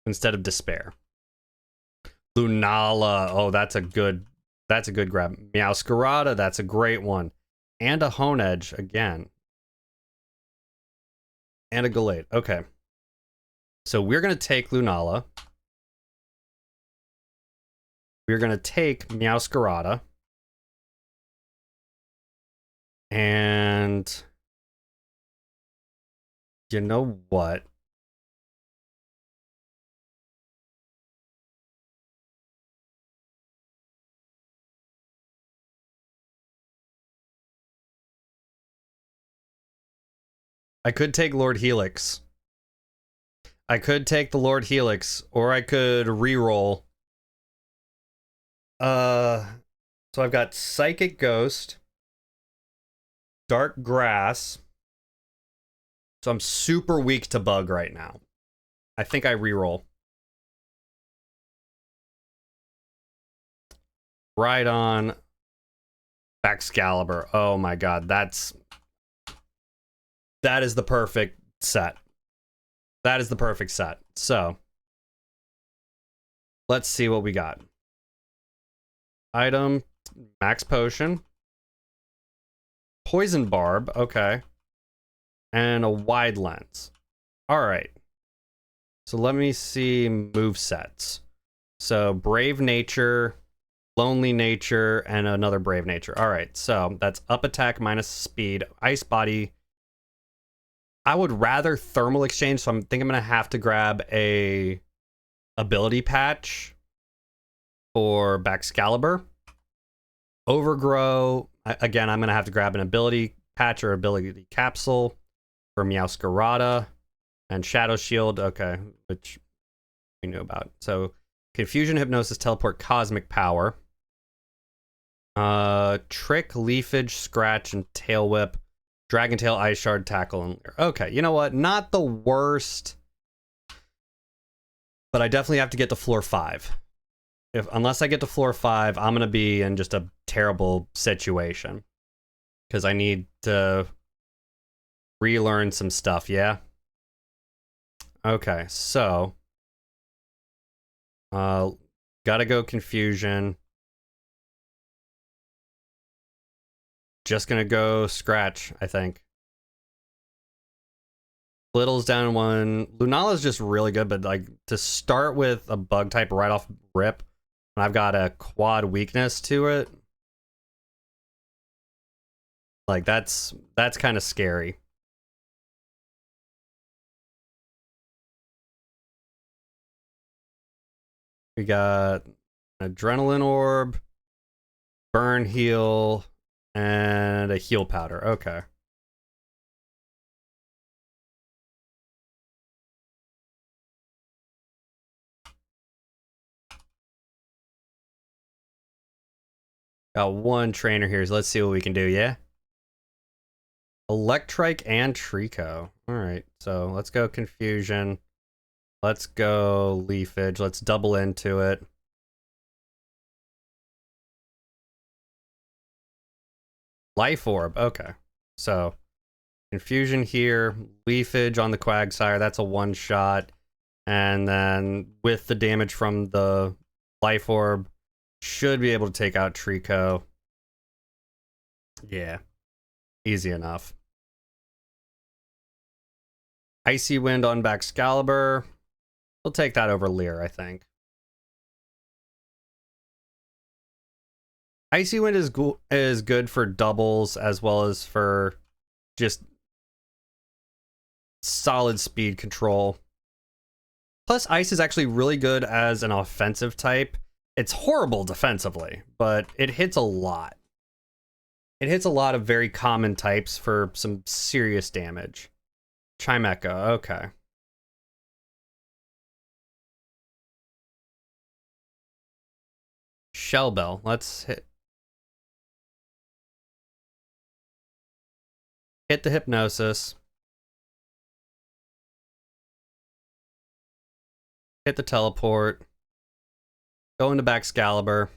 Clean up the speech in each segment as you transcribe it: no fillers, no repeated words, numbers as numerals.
instead of despair. Lunala, oh, that's a good grab. Meowscarada, that's a great one. And a Hone Edge again. And a Gallade. Okay. So we're gonna take Lunala. We're gonna take Meowscarada. And you know what? I could take Lord Helix. I could take the Lord Helix, or I could reroll. So I've got Psychic Ghost, Dark Grass. So I'm super weak to bug right now. I think I reroll. Right on. Excalibur. Oh my god, that is the perfect set. That is the perfect set. So let's see what we got. Item, Max Potion, Poison Barb, okay, and a Wide Lens. All right. So let me see move sets. So Brave Nature, Lonely Nature, and another Brave Nature. All right, so that's up attack minus speed, Ice Body. I would rather Thermal Exchange, so I think I'm gonna have to grab a ability patch for Baxcalibur. Overgrow, again, I'm gonna have to grab an ability patch or ability capsule for Meowscarada. And Shadow Shield, okay, which we knew about. So Confusion, Hypnosis, Teleport, Cosmic Power. Trick, Leafage, Scratch, and Tail Whip. Dragon Tail, Ice Shard, Tackle, and Leer. Okay, you know what? Not the worst. But I definitely have to get to floor 5. Unless I get to floor 5, I'm going to be in just a terrible situation. Because I need to relearn some stuff, yeah? Okay, so gotta go Confusion. Just gonna go Scratch, I think. Little's down 1. Lunala's just really good, but like to start with a bug type right off rip, and I've got a quad weakness to it. Like that's kind of scary. We got Adrenaline Orb, Burn Heal, and a Heal Powder. Okay. Got one trainer here, so let's see what we can do, yeah? Electrike and Trico. Alright, so let's go Confusion. Let's go Leafage. Let's double into it. Life Orb, okay. So, Confusion here, Leafage on the Quagsire, that's a one-shot. And then with the damage from the Life Orb, should be able to take out Trico. Yeah, easy enough. Icy Wind on Baxcalibur. We'll take that over Leer, I think. Icy Wind is good for doubles as well as for just solid speed control. Plus, Ice is actually really good as an offensive type. It's horrible defensively, but it hits a lot. It hits a lot of very common types for some serious damage. Chimecha, okay. Shellbell, let's hit the Hypnosis. Hit the Teleport. Go into Baxcalibur.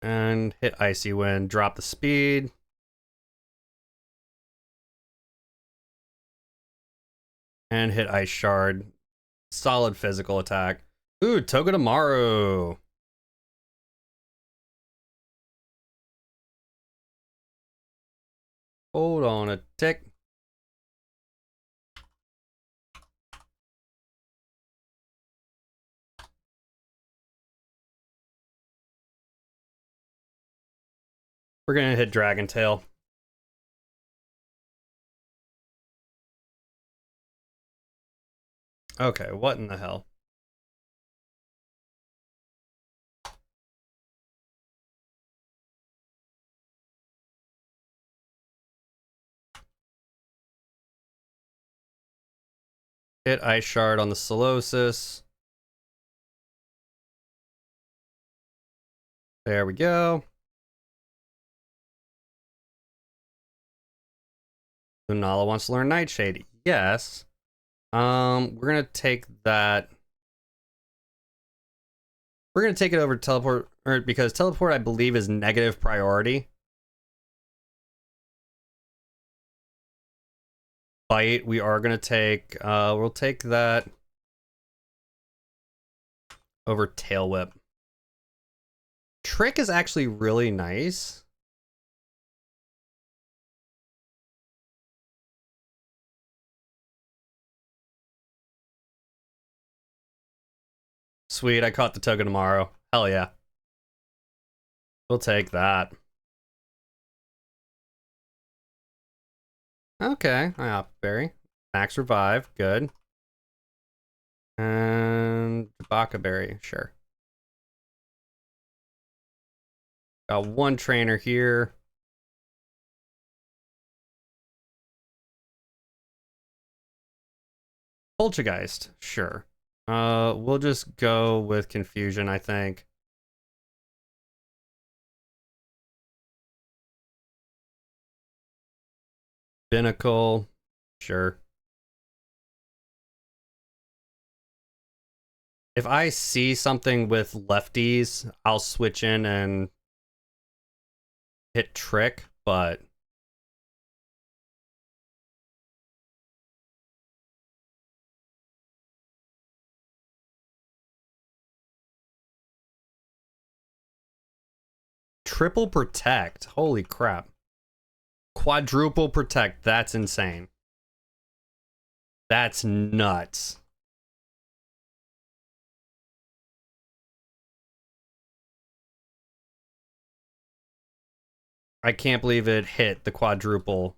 And hit Icy Wind. Drop the speed. And hit Ice Shard. Solid physical attack. Ooh, Togedemaru. Hold on a tick. We're gonna hit Dragon Tail. Okay, what in the hell? Hit Ice Shard on the Solosis. There we go. Lunala wants to learn Nightshade. Yes. We're gonna take that. We're gonna take it over to teleport, or because teleport I believe is negative priority. Bite, we are gonna take. We'll take that over Tail Whip. Trick is actually really nice. Sweet, I caught the Togedemaru. Hell yeah. We'll take that. Okay, Berry. Max Revive, good. And Baka Berry, sure. Got one trainer here. Poltergeist, sure. We'll just go with Confusion, I think. Binnacle, sure. If I see something with lefties, I'll switch in and hit Trick, but Triple Protect, holy crap. Quadruple Protect, that's insane. That's nuts. I can't believe it hit the quadruple.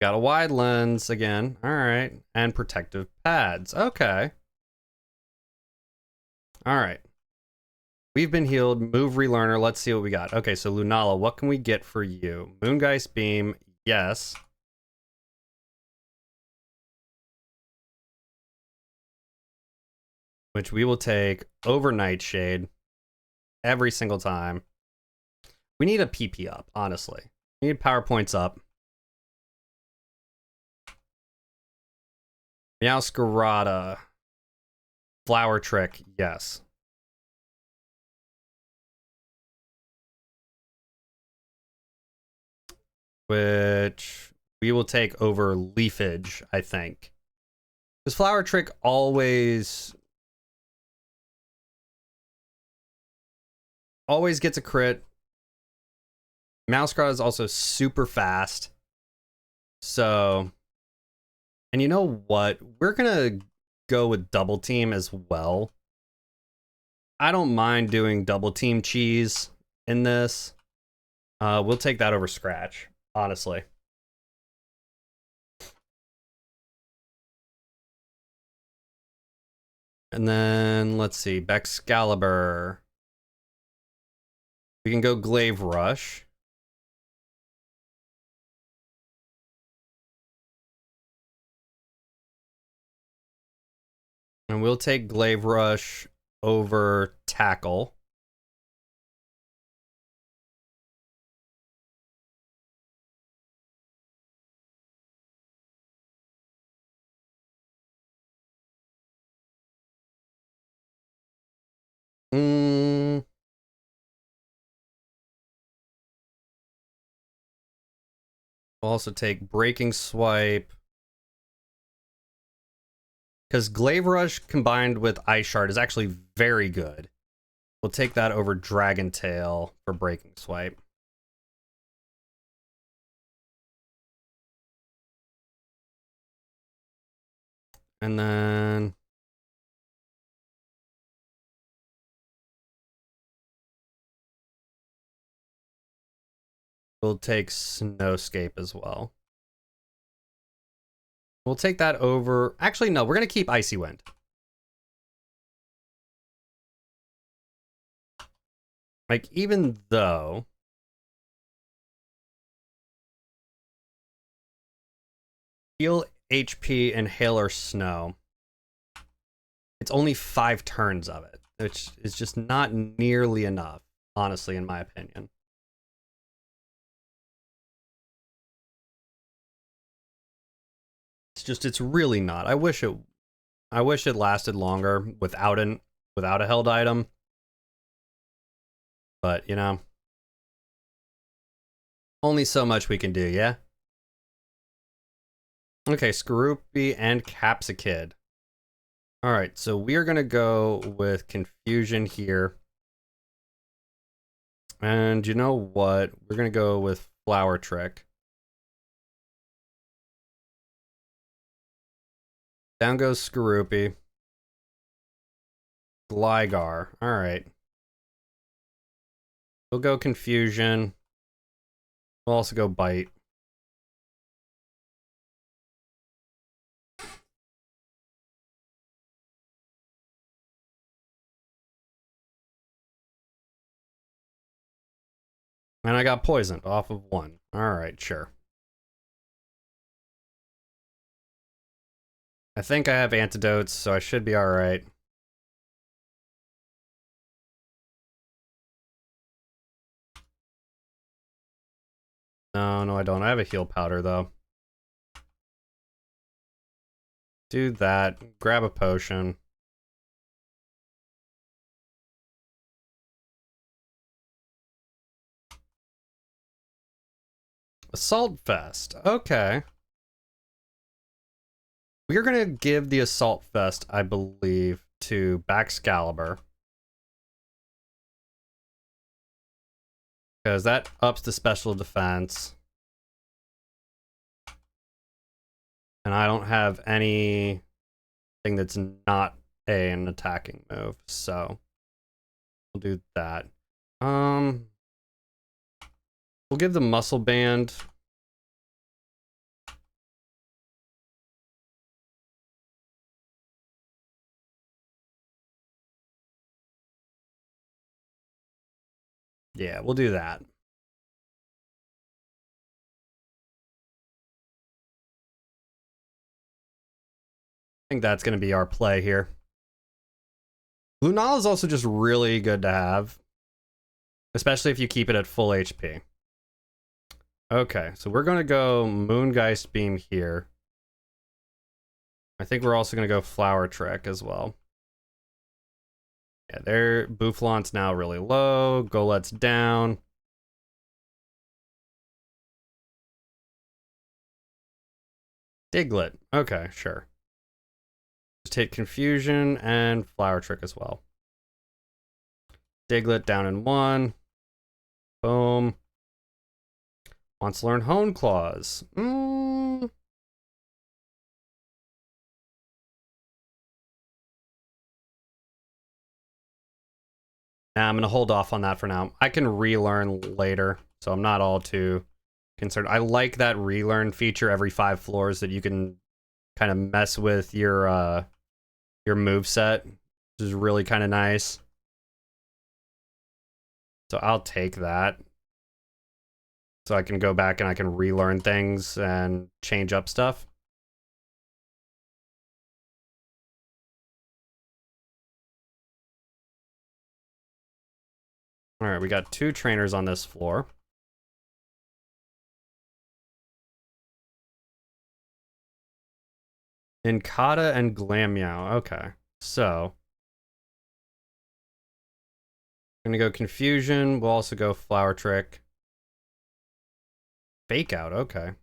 Got a wide lens again. All right. And protective pads. Okay. All right. We've been healed. Move relearner. Let's see what we got. Okay, so Lunala, what can we get for you? Moongeist Beam. Yes. Which we will take over Nightshade every single time. We need a PP up, honestly. We need PowerPoints up. Meowscarada. Flower Trick, yes. Which we will take over Leafage, I think. Because Flower Trick always gets a crit. Meowscarada is also super fast. So, and you know what? We're gonna go with Double Team as well. I don't mind doing Double Team Cheese in this. We'll take that over Scratch, honestly. And then, let's see, Bexcalibur. We can go Glaive Rush. And we'll take Glaive Rush over Tackle. We'll also take Breaking Swipe. Because Glaive Rush combined with Ice Shard is actually very good. We'll take that over Dragon Tail for Breaking Swipe. And then we'll take Snowscape as well. We'll take that over. Actually, no, we're going to keep Icy Wind. Like, even though heal HP and Hail or Snow, it's only 5 turns of it, which is just not nearly enough, honestly, in my opinion. It's really not. I wish it lasted longer without a held item. But, you know, only so much we can do, yeah? Okay, Skorupi and Capsicid. Alright, so we are going to go with Confusion here. And you know what? We're going to go with Flower Trick. Down goes Skorupi. Gligar. Alright. We'll go Confusion. We'll also go Bite. And I got poisoned off of 1. Alright, sure. I think I have antidotes, so I should be alright. No, I don't. I have a heal powder, though. Do that. Grab a potion. Assault Vest. Okay. We're going to give the Assault Vest, I believe, to Baxcalibur. Because that ups the special defense. And I don't have anything that's not an attacking move, so we'll do that. We'll give the Muscle Band. Yeah, we'll do that. I think that's going to be our play here. Lunala is also just really good to have, especially if you keep it at full HP. Okay, so we're going to go Moongeist Beam here. I think we're also going to go Flower Trick as well. Yeah, their Boufflant's now really low. Golette's down. Diglett. Okay, sure. Just hit Confusion and Flower Trick as well. Diglett down in 1. Boom. Wants to learn Hone Claws. Nah, I'm going to hold off on that for now. I can relearn later, so I'm not all too concerned. I like that relearn feature every 5 floors that you can kind of mess with your moveset, which is really kind of nice. So I'll take that. So I can go back and I can relearn things and change up stuff. All right, we got 2 trainers on this floor. Inkata and Glammeow. Okay, so I'm gonna go Confusion. We'll also go Flower Trick. Fake Out. Okay.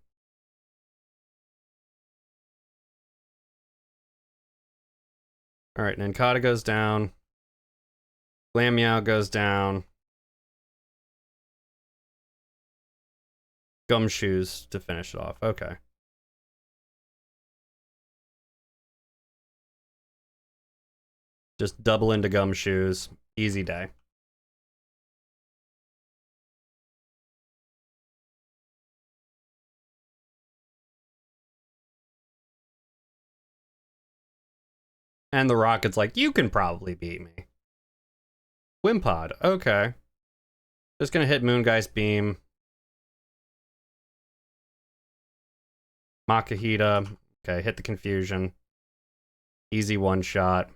All right, Nankata goes down. Glammeow goes down. Gumshoes to finish it off. Okay. Just double into Gumshoes. Easy day. And the Rocket's like, you can probably beat me. Wimpod, okay. Just gonna hit Moongeist Beam. Makahita, okay, hit the Confusion. Easy one shot.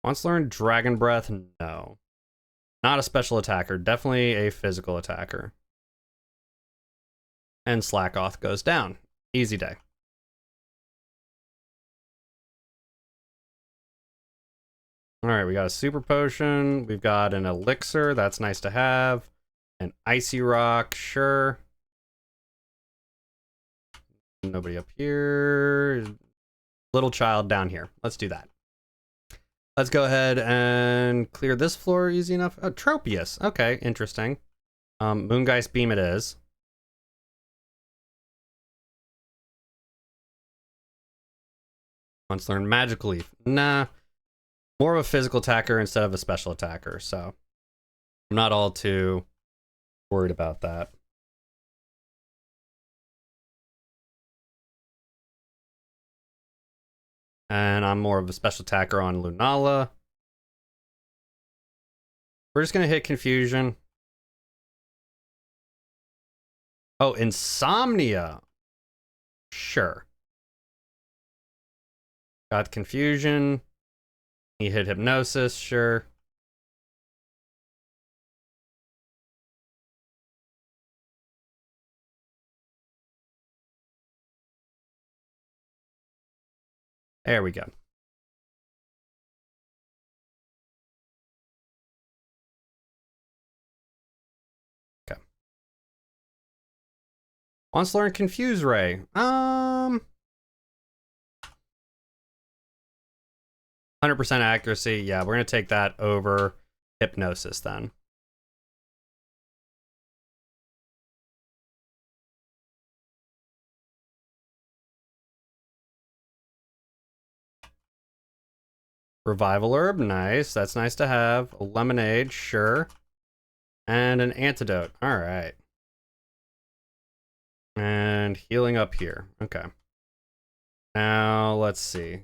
Wants to learn Dragon Breath? No. Not a special attacker, definitely a physical attacker. And Slackoth goes down. Easy day. Alright, we got a Super Potion. We've got an Elixir. That's nice to have. An Icy Rock, sure. Nobody up here. Little child down here. Let's do that. Let's go ahead and clear this floor easy enough. Oh, Tropius. Okay, interesting. Moongeist Beam it is. Once learned Magic Leaf. Nah. More of a physical attacker instead of a special attacker, so I'm not all too worried about that. And I'm more of a special attacker on Lunala. We're just going to hit Confusion. Oh, Insomnia. Sure. Got Confusion. He hit Hypnosis, sure. There we go. Okay. Wants to learn Confuse Ray. 100% accuracy. Yeah, we're going to take that over Hypnosis then. Revival Herb, nice. That's nice to have. A Lemonade, sure. And an Antidote. All right. And healing up here. Okay. Now, let's see.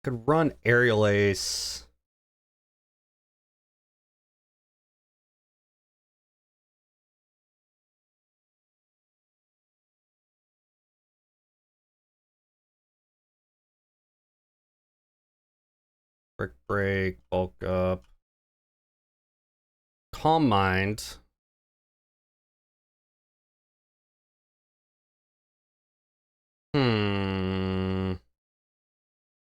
Could run Aerial Ace. Brick Break, Bulk Up. Calm Mind.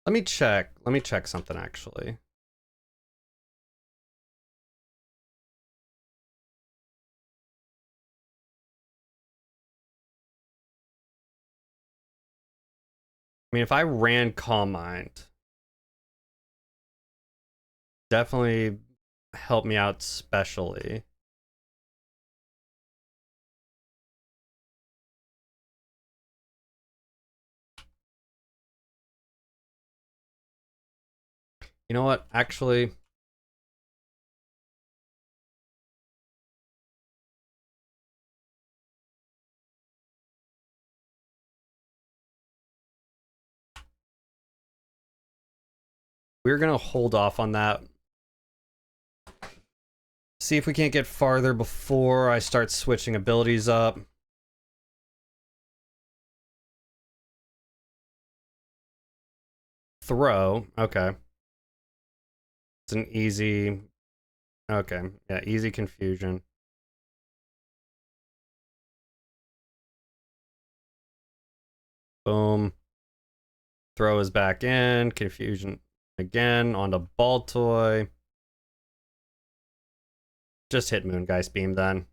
Let me check. Let me check something, actually. I mean, if I ran Calm Mind, definitely help me out specially. You know what? Actually, we're gonna hold off on that. See if we can't get farther before I start switching abilities up. Throw, okay. It's an easy, okay, yeah, easy Confusion. Boom. Throw is back in, Confusion again, onto Baltoy. Just hit Moongeist Beam then.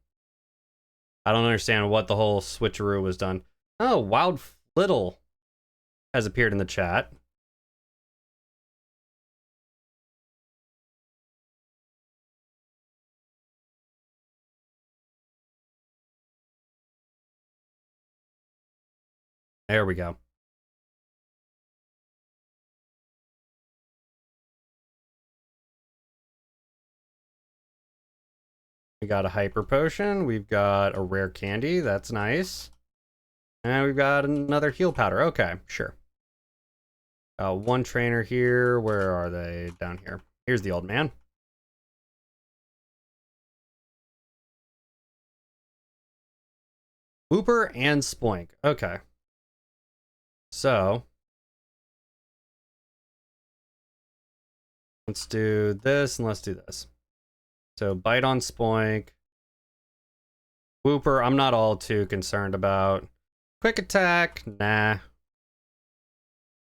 I don't understand what the whole switcheroo was done. Oh, Wild Little has appeared in the chat. There we go. We got a hyper potion. We've got a rare candy. That's nice. And we've got another heal powder. Okay, sure. One trainer here. Where are they? Down here. Here's the old man. Whooper and Spoink. Okay. So let's do this and let's do this. So bite on Spoink. Whooper, I'm not all too concerned about. Quick attack, nah.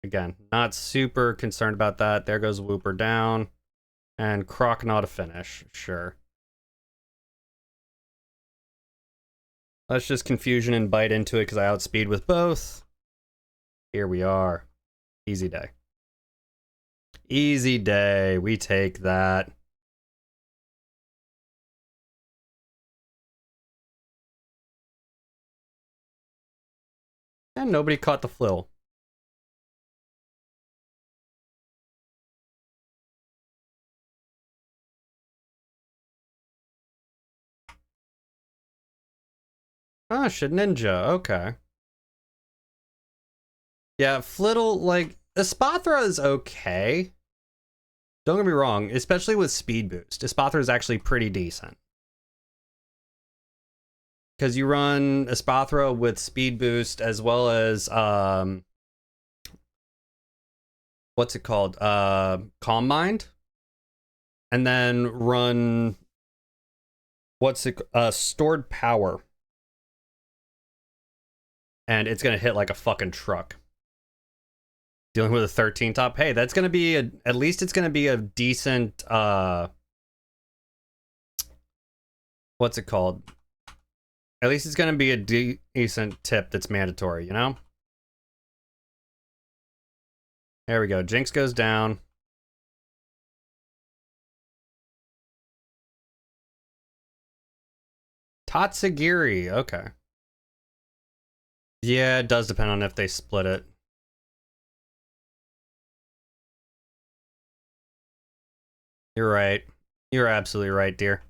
Again, not super concerned about that. There goes Whooper down. And Croconaw to finish, sure. Let's just confusion and bite into it because I outspeed with both. Here we are. Easy day. Easy day, we take that. And nobody caught the flill. Ah, shit, ninja, okay. Yeah, Flittle, like, Espathra is okay. Don't get me wrong, especially with speed boost. Espathra is actually pretty decent. Because you run Espathra with speed boost as well as, what's it called? Calm Mind. And then run, stored power. And it's gonna hit like a fucking truck. Dealing with a 13 top. Hey, that's gonna be at least it's gonna be a decent what's it called? At least it's gonna be a decent tip that's mandatory, you know? There we go. Jinx goes down. Tatsugiri, okay. Yeah, it does depend on if they split it. You're right. You're absolutely right, dear.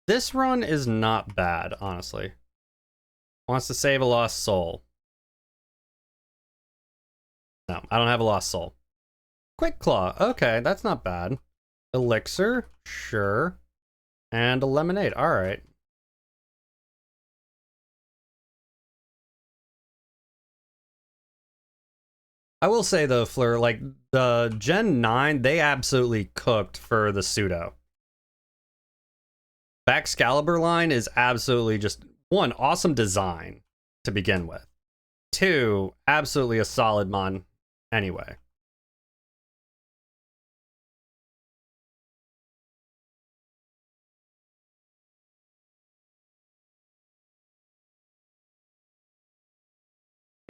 This run is not bad, honestly. Wants to save a lost soul. No, I don't have a lost soul. Quick Claw, okay, that's not bad. Elixir, sure. And a lemonade, alright. I will say though, Fleur, like the Gen 9, they absolutely cooked for the pseudo. Baxcalibur line is absolutely just, one, awesome design to begin with. Two, absolutely a solid mon anyway.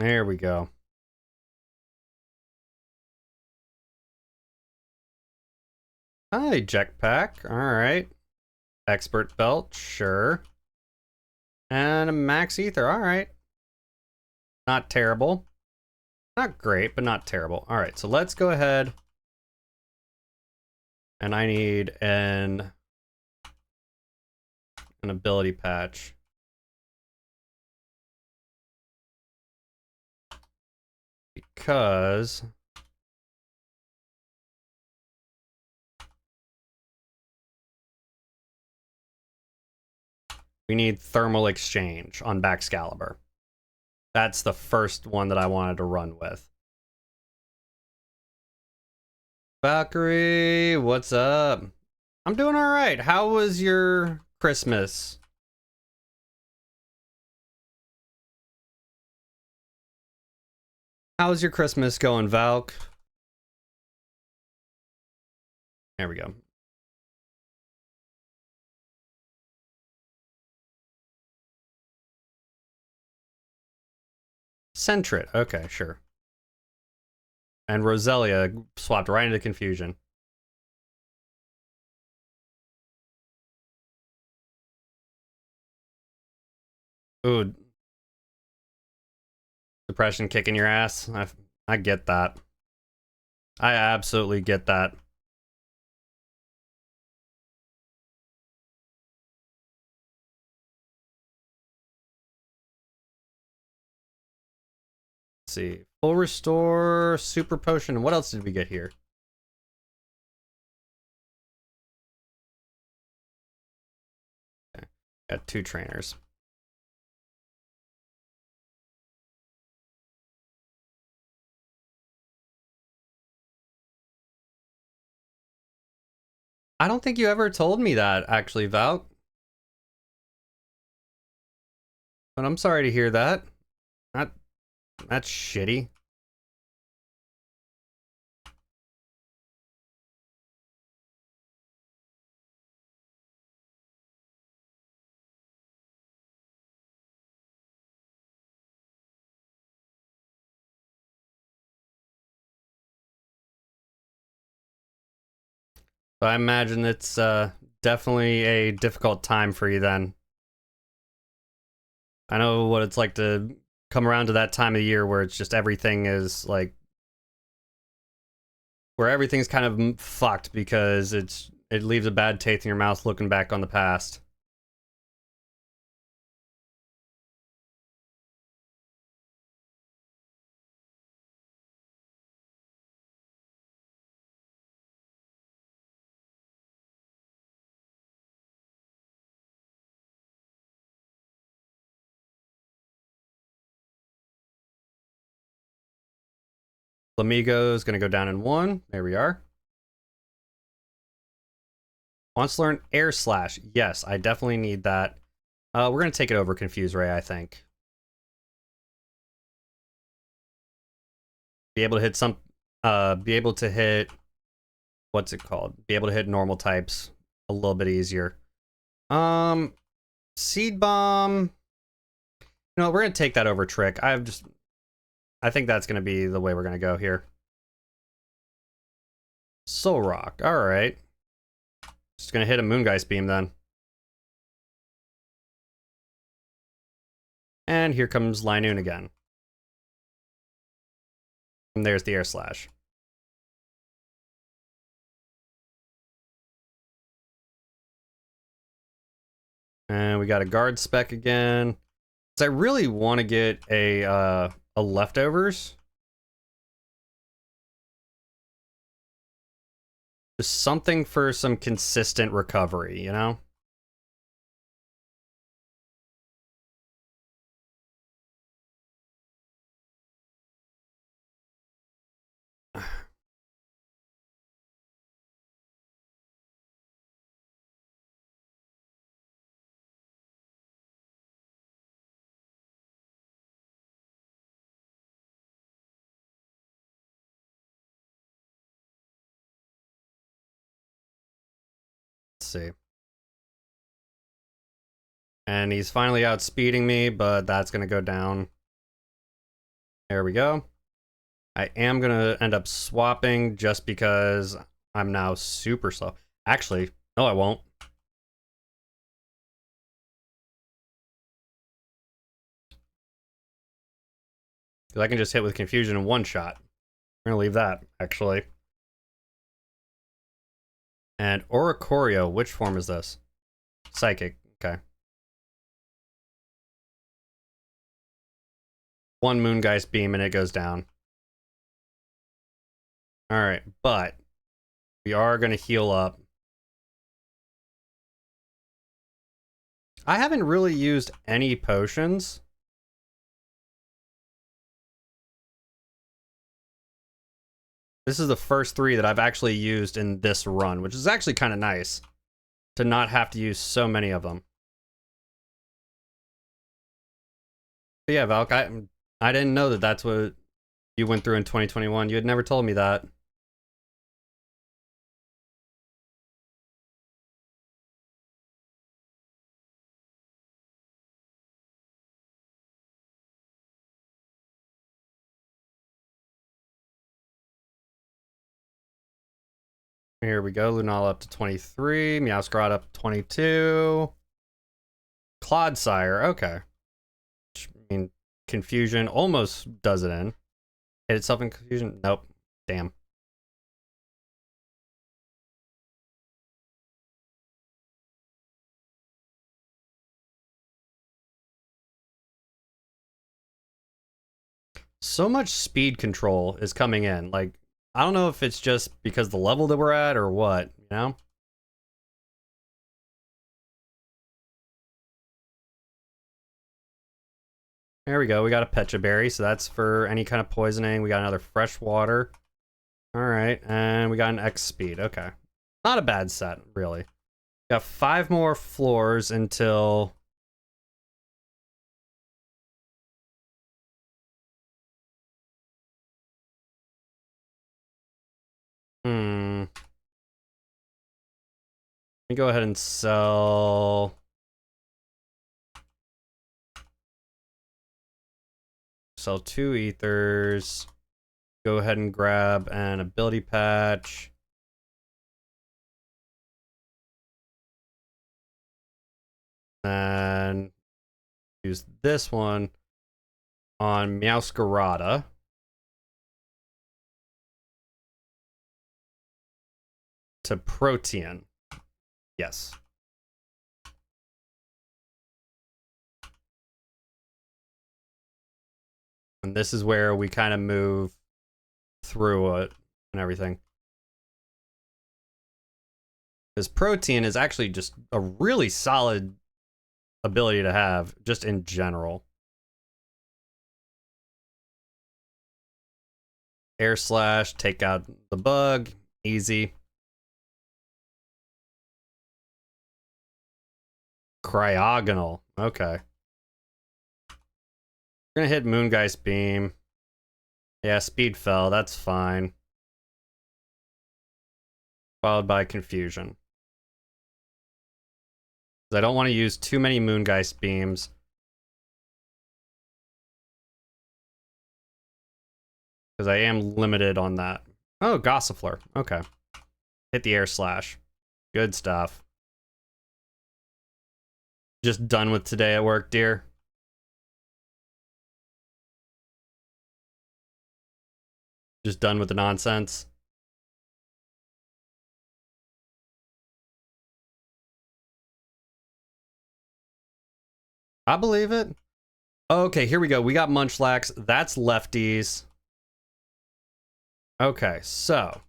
There we go. Hi, Jetpack. Alright. Expert Belt, sure. And a Max Ether, alright. Not terrible. Not great, but not terrible. Alright, so let's go ahead. And I need an ability patch. Because we need thermal exchange on Baxcalibur. That's the first one that I wanted to run with. Valkyrie, what's up? I'm doing all right. How was your Christmas? How's your Christmas going, Valk? There we go. Centrit. Okay, sure. And Roselia swapped right into confusion. Ooh. Depression kicking your ass. I get that. I absolutely get that. Let's see. Full restore, super potion. What else did we get here? Okay. Got 2 trainers. I don't think you ever told me that, actually, Val. But I'm sorry to hear that. That that's shitty. So I imagine it's definitely a difficult time for you then. I know what it's like to come around to that time of the year where it's just everything is like where everything's kind of fucked because it leaves a bad taste in your mouth looking back on the past. Flamigo's gonna go down in 1. There we are. Wants to learn Air Slash. Yes, I definitely need that. We're gonna take it over Confuse Ray, I think. Be able to hit some be able to hit what's it called? Be able to hit normal types a little bit easier. Seed Bomb. No, we're gonna take that over Trick. I think that's gonna be the way we're gonna go here. Soul Rock. Alright. Just gonna hit a Moongeist Beam then. And here comes Linoon again. And there's the Air Slash. And we got a guard spec again. So I really want to get a leftovers. Just something for some consistent recovery, you know? Let's see. And he's finally outspeeding me, but that's going to go down. There we go. I am going to end up swapping just because I'm now super slow. Actually, no, I won't. Because I can just hit with Confusion in 1 shot. I'm going to leave that, actually. And Oricorio, which form is this? Psychic, okay. 1 Moongeist Beam and it goes down. Alright, but we are going to heal up. I haven't really used any potions. This is the first 3 that I've actually used in this run, which is actually kind of nice to not have to use so many of them. But yeah, Valk, I didn't know that that's what you went through in 2021. You had never told me that. Here we go. Lunala up to 23. Meowscarada up to 22. Clodsire. Okay. I mean, Confusion almost does it in. Hit itself in Confusion? Nope. Damn. So much speed control is coming in. Like, I don't know if it's just because the level that we're at or what, you know? There we go. We got a Pecha Berry, so that's for any kind of poisoning. We got another fresh water. All right, and we got an X speed. Okay. Not a bad set, really. Got 5 more floors until... Let me go ahead and sell... Sell 2 ethers. Go ahead and grab an ability patch. And use this one on Meowscarada. To Protean. Yes. And this is where we kind of move through it and everything. Because Protean is actually just a really solid ability to have, just in general. Air Slash, take out the bug, easy. Cryogonal, okay. We're gonna hit Moongeist Beam. Yeah, Speed fell, that's fine. Followed by Confusion. I don't want to use too many Moongeist Beams. Because I am limited on that. Oh, Gossifleur. Okay. Hit the Air Slash. Good stuff. Just done with today at work, dear. Just done with the nonsense. I believe it. Okay, here we go. We got Munchlax. That's lefties. Okay, so.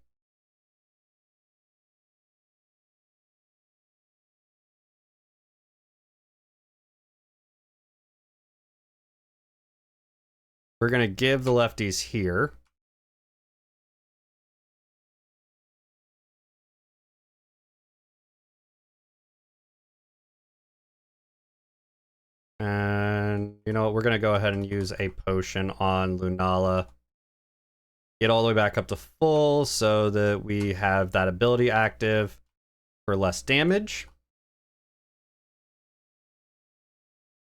We're going to give the lefties here. And you know what? We're going to go ahead and use a potion on Lunala. Get all the way back up to full so that we have that ability active for less damage.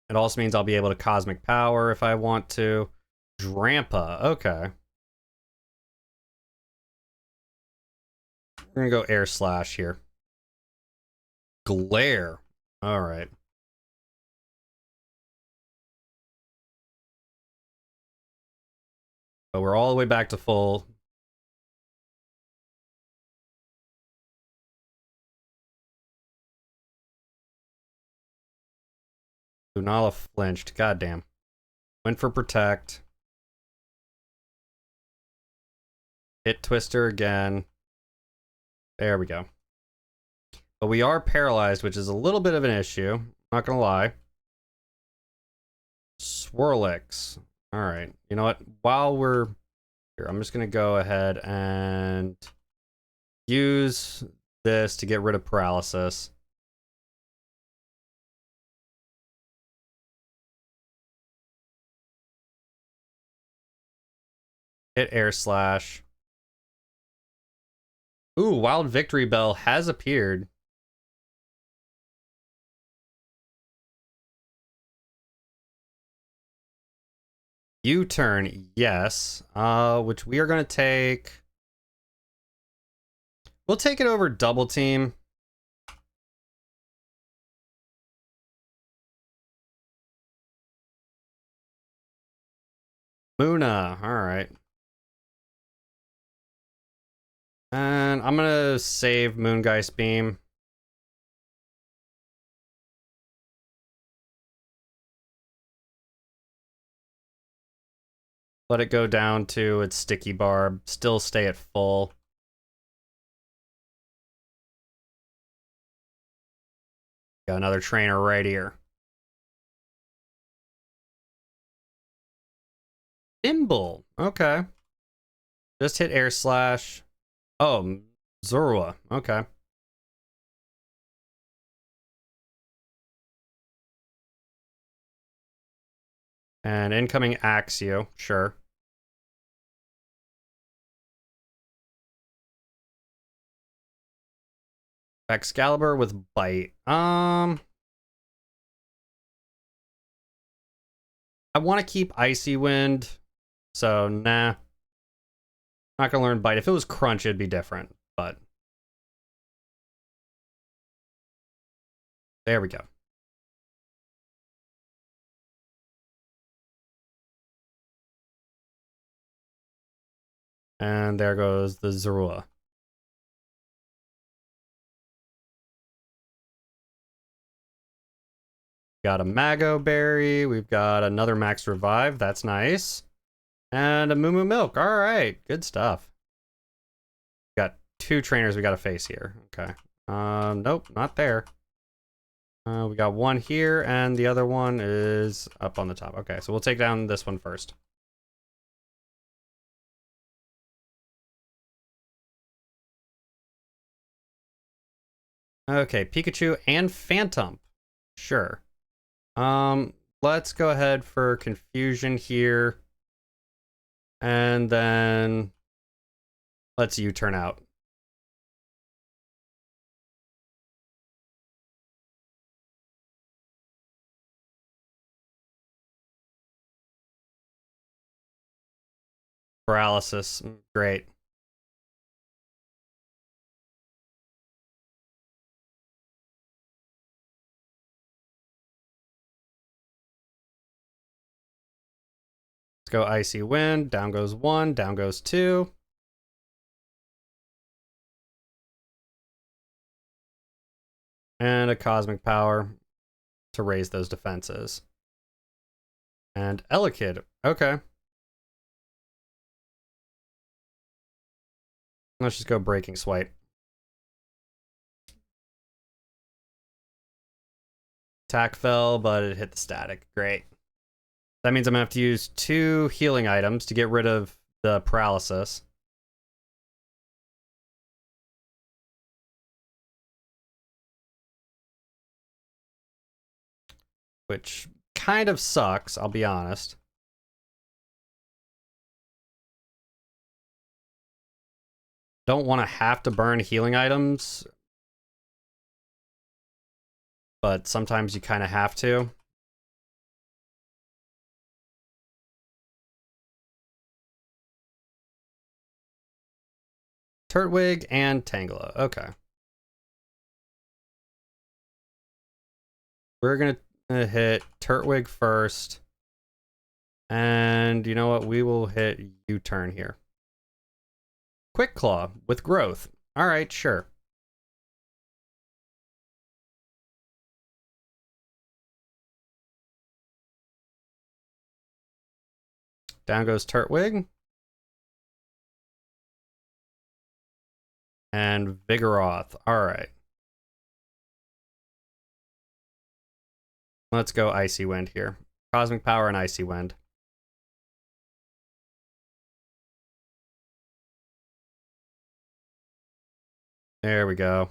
It also means I'll be able to Cosmic Power if I want to. Drampa, okay. We're gonna go Air Slash here. Glare, all right. But we're all the way back to full. Lunala flinched, goddamn. Went for Protect. Hit Twister again. There we go. But we are paralyzed, which is a little bit of an issue. Not gonna lie. Swirlix. All right. You know what? While we're here, I'm just gonna go ahead and use this to get rid of paralysis. Hit air slash. Ooh, Wild Victory Bell has appeared. U-turn, yes. Which we are gonna take. We'll take it over double team. Muna, alright. And I'm gonna save Moongeist Beam. Let it go down to its sticky barb. Still stay at full. Got another trainer right here. Nimble. Okay. Just hit air slash. Oh, Zorua. Okay. And incoming Axio. Sure. Excalibur with bite. I want to keep Icy Wind. So, nah. Not gonna learn bite. If it was crunch, it'd be different. But there we go. And there goes the Zorua. Got a Mago Berry. We've got another Max Revive. That's nice. And a Moo Milk. All right. Good stuff. Got two trainers we got to face here. Okay. Nope, not there. We got one here, and the other one is up on the top. Okay, so we'll take down this one first. Okay, Pikachu and Phantom. Sure. Let's go ahead for Confusion here. And then let's U-turn out. Paralysis. Great. Let's go Icy Wind. Down goes one. Down goes two. And a Cosmic Power to raise those defenses. And Elekid. Okay. Let's just go Breaking Swipe. Attack fell, but it hit the static. Great. That means I'm gonna have to use 2 healing items to get rid of the paralysis. Which kind of sucks, I'll be honest. Don't want to have to burn healing items, but sometimes you kind of have to. Turtwig and Tangela. Okay. We're going to hit Turtwig first. And you know what? We will hit U-turn here. Quick Claw with growth. All right, sure. Down goes Turtwig. And Vigoroth. All right. Let's go Icy Wind here. Cosmic Power and Icy Wind. There we go.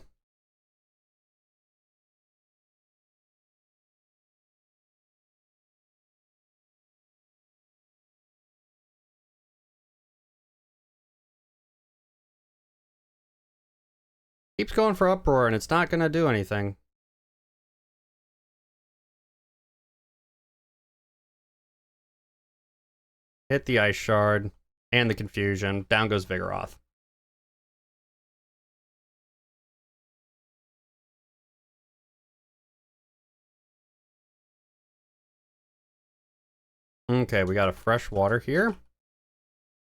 Keeps going for uproar and it's not gonna do anything. Hit the ice shard and the confusion. Down goes Vigoroth. Okay, we got a fresh water here.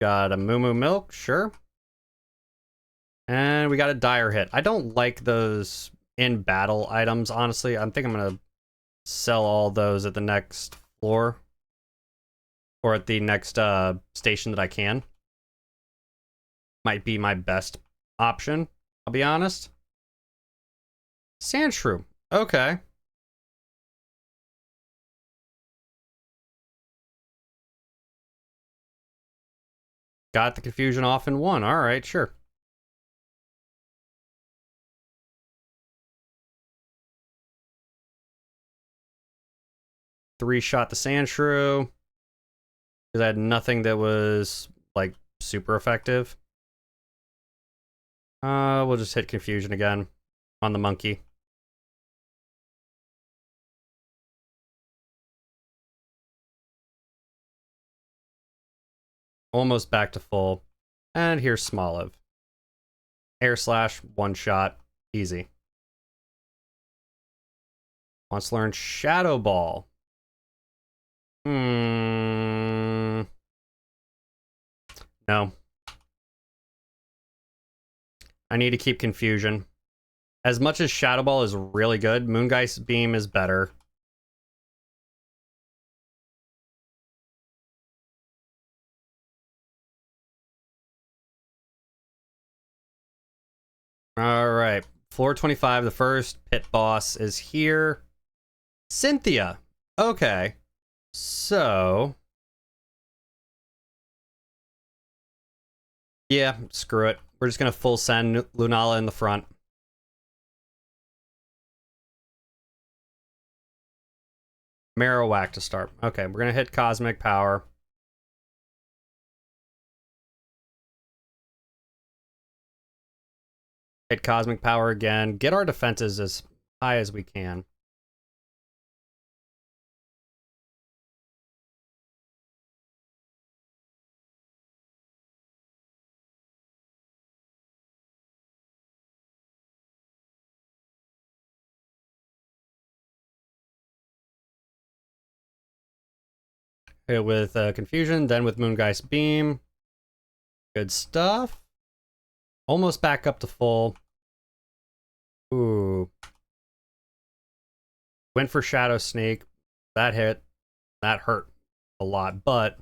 Got a Moo Moo Milk, sure. And we got a dire hit. I don't like those in battle items, honestly. I think I'm gonna sell all those at the next floor. Or at the next station that I can. Might be my best option, I'll be honest. Sandshrew. Okay. Got the confusion off in one. Alright, sure. Three-shot the Sandshrew. Because I had nothing that was, like, super effective. We'll just hit confusion again on the monkey. Almost back to full. And here's Smoliv. Air slash, one shot, easy. Wants to learn Shadow Ball. No. I need to keep confusion. As much as Shadow Ball is really good, Moongeist Beam is better. Alright. Floor 25, the first pit boss is here. Cynthia. Okay. So... yeah, screw it. We're just gonna full send Lunala in the front. Marowak to start. Okay, we're gonna hit Cosmic Power. Hit Cosmic Power again. Get our defenses as high as we can. Hit with Confusion, then with Moongeist Beam. Good stuff. Almost back up to full. Ooh. Went for Shadow Sneak. That hit. That hurt a lot, but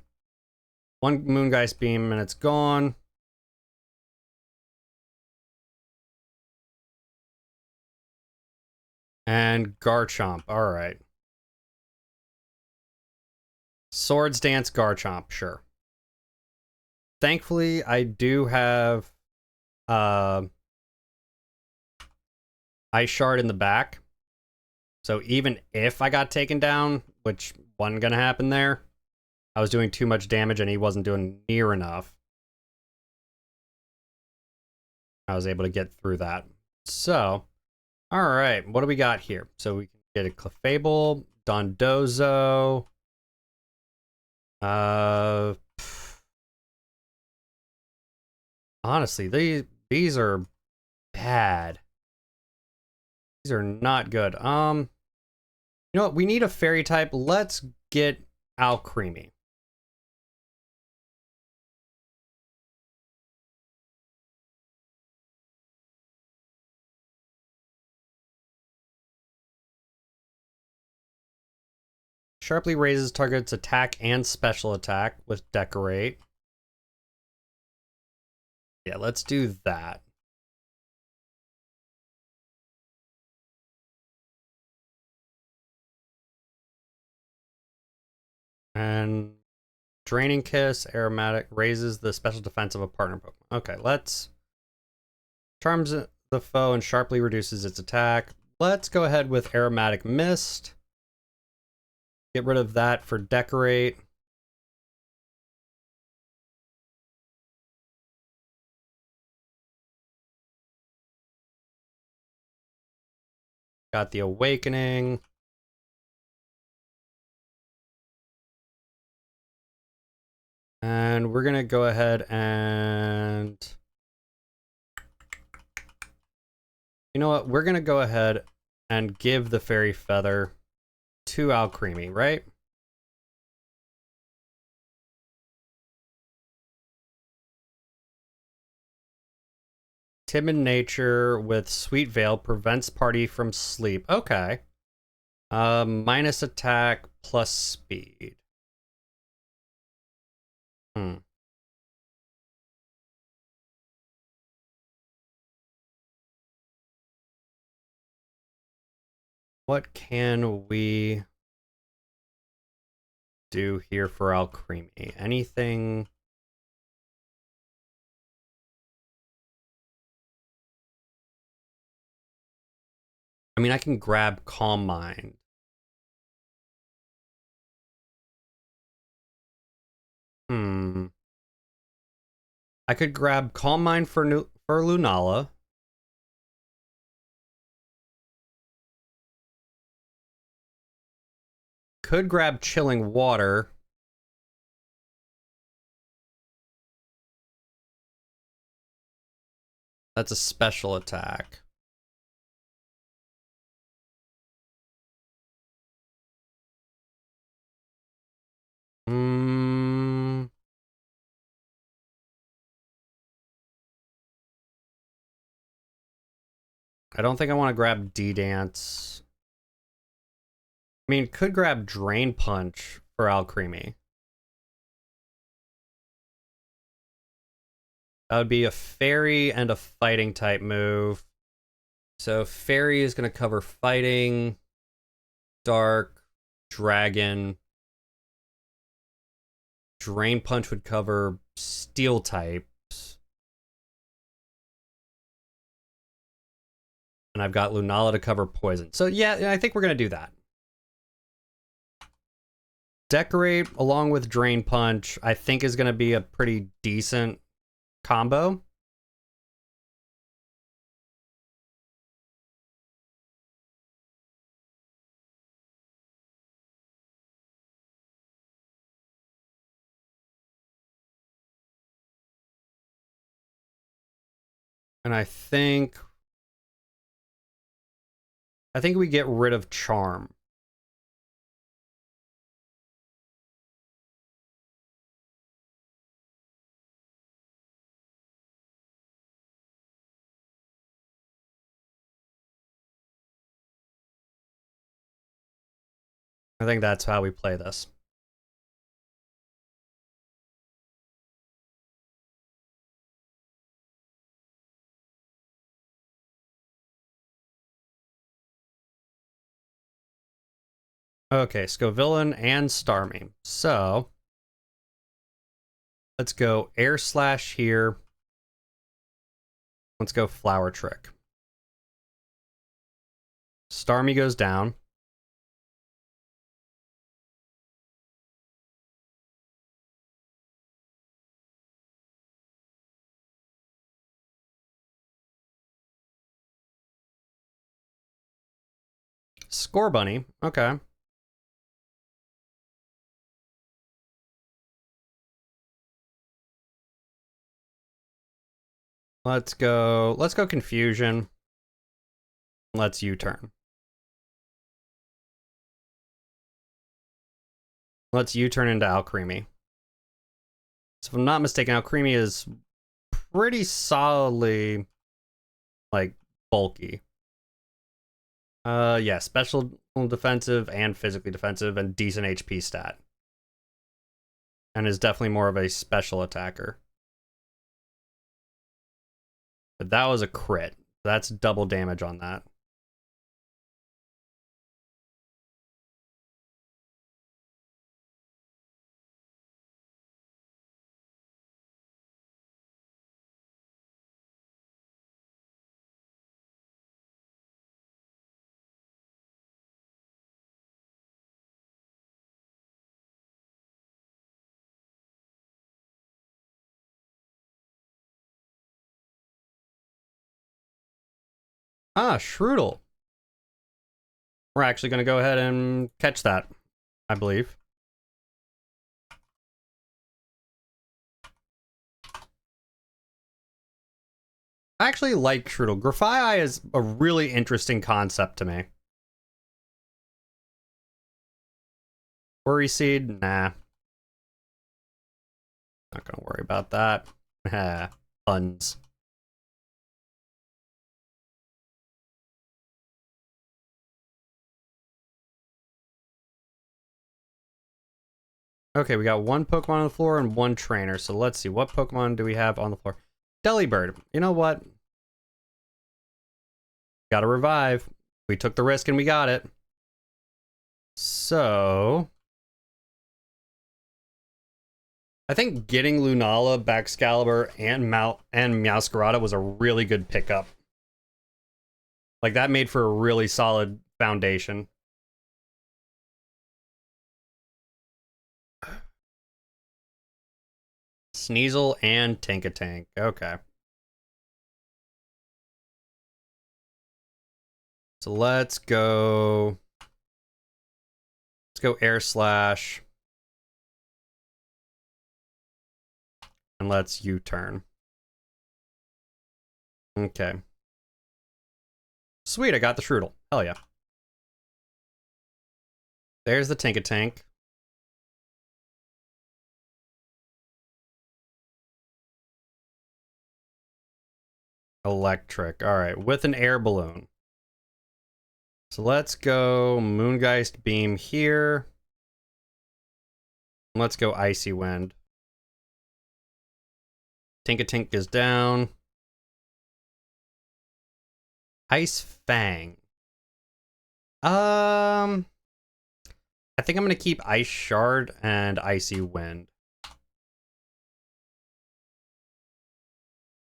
one Moongeist Beam and it's gone. And Garchomp. Alright. Swords Dance Garchomp, sure. Thankfully, I do have Ice Shard in the back. So even if I got taken down, which wasn't gonna happen there, I was doing too much damage and he wasn't doing near enough. I was able to get through that. So, alright, what do we got here? So we can get a Clefable, Dondozo. Honestly, these are bad. These are not good. You know what? We need a fairy type. Let's get Alcremie. Sharply raises target's attack and special attack with Decorate. Yeah, let's do that. And Draining Kiss, Aromatic, raises the special defense of a partner Pokemon. Okay, let's... Charms the foe and sharply reduces its attack. Let's go ahead with Aromatic Mist. Get rid of that for Decorate. Got the Awakening. And we're going to go ahead and... You know what? We're going to go ahead and give the Fairy Feather to Alcremie, right? Timid nature with Sweet Veil prevents party from sleep. Okay. Minus attack plus speed. What can we do here for Alcremie? Anything? I mean, I can grab Calm Mind. I could grab Calm Mind for Lunala. Could grab Chilling Water. That's a special attack. I don't think I want to grab D-Dance. I mean, could grab Drain Punch for Alcremie. That would be a Fairy and a Fighting type move. So Fairy is going to cover Fighting, Dark, Dragon. Drain Punch would cover Steel types. And I've got Lunala to cover Poison. So yeah, I think we're going to do that. Decorate along with Drain Punch, I think is going to be a pretty decent combo. And I think we get rid of Charm. I think that's how we play this. Okay, Scovillain and Starmie. So let's go Air Slash here. Let's go Flower Trick. Starmie goes down. Score Bunny. Okay. Let's go Confusion. Let's U-turn. Let's U-turn into Alcremie. So if I'm not mistaken, Alcremie is pretty solidly, like, bulky. Yeah, special defensive and physically defensive and decent HP stat. And is definitely more of a special attacker. But that was a crit. That's double damage on that. Ah, Shroodle. we're actually going to go ahead and catch that, I believe. I actually like Trudel. Grafii is a really interesting concept to me. Worry Seed? Nah. Not gonna worry about that. Puns. Okay, we got one Pokemon on the floor and one trainer. So let's see, what Pokemon do we have on the floor? Delibird. You know what? Gotta revive. We took the risk and we got it. So I think getting Lunala, Baxcalibur, and Meowscarada was a really good pickup. Like, that made for a really solid foundation. Sneasel and Tinkatank. Okay. So let's go Air Slash. And let's U-turn. Okay. Sweet, I got the Shroodle. Hell yeah. There's the Tinkatank. Electric. Alright, with an air balloon. So let's go Moongeist Beam here. Let's go Icy Wind. Tinkatink is down. Ice Fang. I think I'm gonna keep Ice Shard and Icy Wind.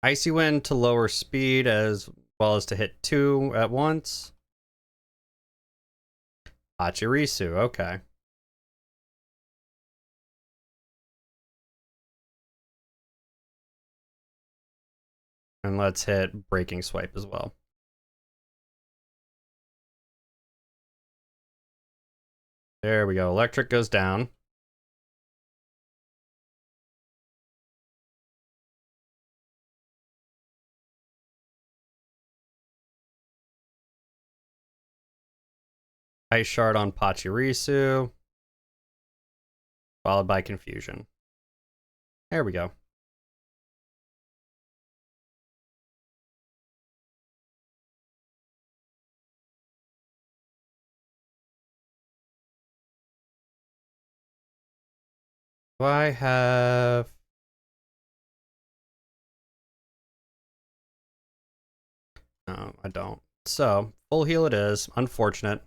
Icy Wind to lower speed as well as to hit 2 at once. Pachirisu, okay. And let's hit Breaking Swipe as well. There we go. Electric goes down. Ice Shard on Pachirisu. Followed by Confusion. There we go. Do I have... No, I don't. So, full heal it is. Unfortunate.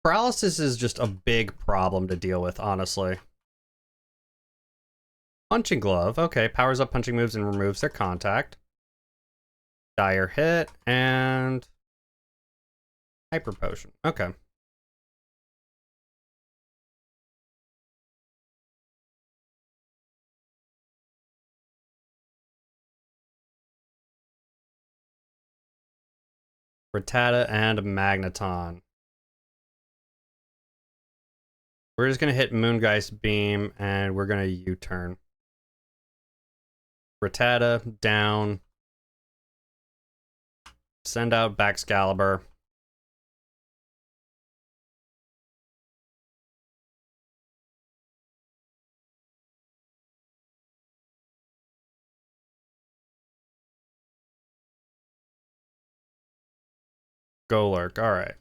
Paralysis is just a big problem to deal with, honestly. Punching Glove. Okay, powers up punching moves and removes their contact. Dire Hit, and... Hyper Potion. Okay. Rattata and Magneton. We're just going to hit Moongeist Beam, and we're going to U-turn. Rattata, down. Send out Baxcalibur. Golurk, alright.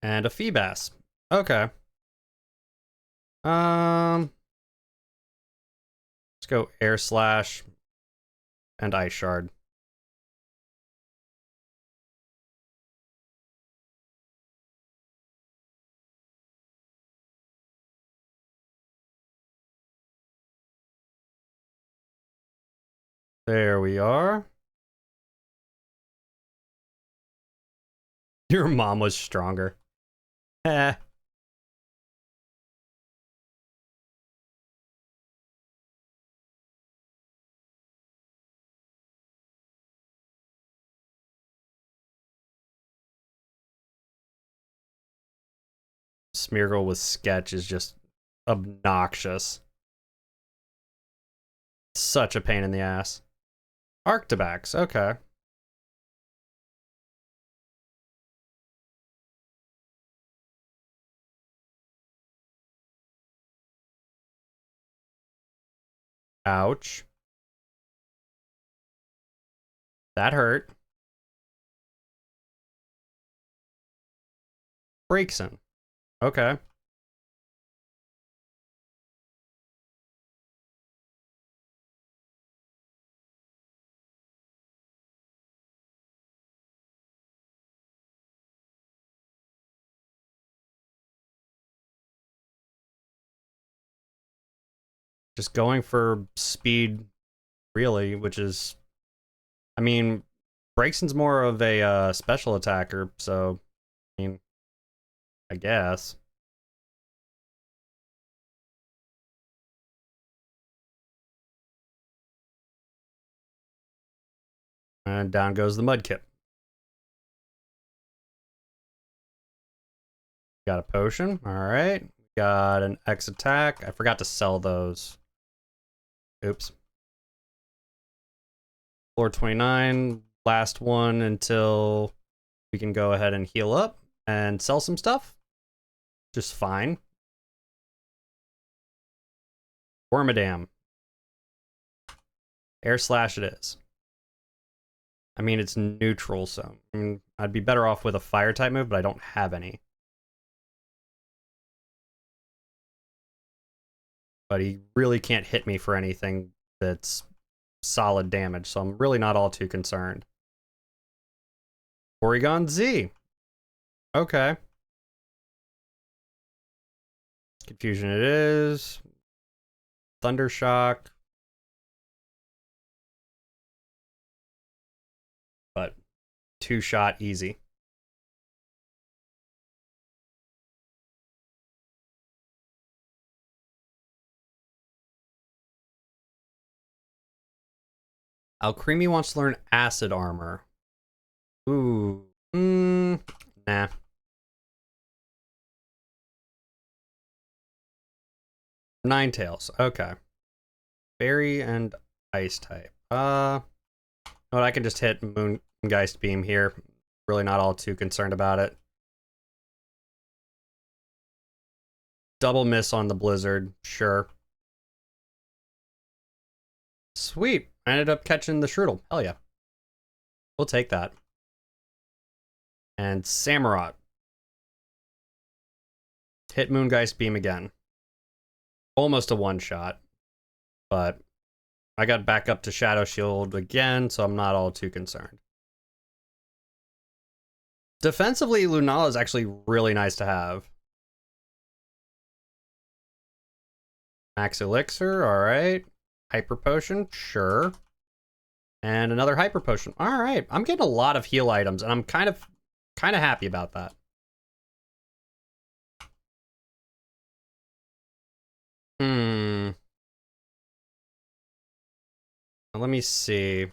And a Feebas. Okay. Let's go Air Slash and Ice Shard. There we are. Your mom was stronger. Eh. Smeargle with sketch is just obnoxious. Such a pain in the ass. Arctibax, okay. Ouch. That hurt. Breakson. Okay. Just going for speed, really, which is... I mean, Breakson's more of a special attacker, so... I mean, I guess. And down goes the Mudkip. Got a potion. Alright. Got an X attack. I forgot to sell those. Oops. Floor 29. Last one until we can go ahead and heal up and sell some stuff. Just fine. Wormadam. Air Slash it is. I mean, it's neutral, so I mean, I'd be better off with a fire type move, but I don't have any. But he really can't hit me for anything that's solid damage, so I'm really not all too concerned. Porygon Z. Okay. Confusion it is. Thundershock. But two-shot easy. Alcremie wants to learn Acid Armor. Ooh. Nah. Ninetales. Okay. Fairy and Ice type. Oh, I can just hit Moongeist Beam here. Really not all too concerned about it. Double miss on the Blizzard. Sure. Sweet. I ended up catching the Shroodle. Hell yeah. We'll take that. And Samurott. Hit Moongeist Beam again. Almost a one-shot. But I got back up to Shadow Shield again, so I'm not all too concerned. Defensively, Lunala is actually really nice to have. Max Elixir, alright. Hyper Potion, sure. And another Hyper Potion. Alright, I'm getting a lot of heal items, and I'm kind of happy about that. Let me see.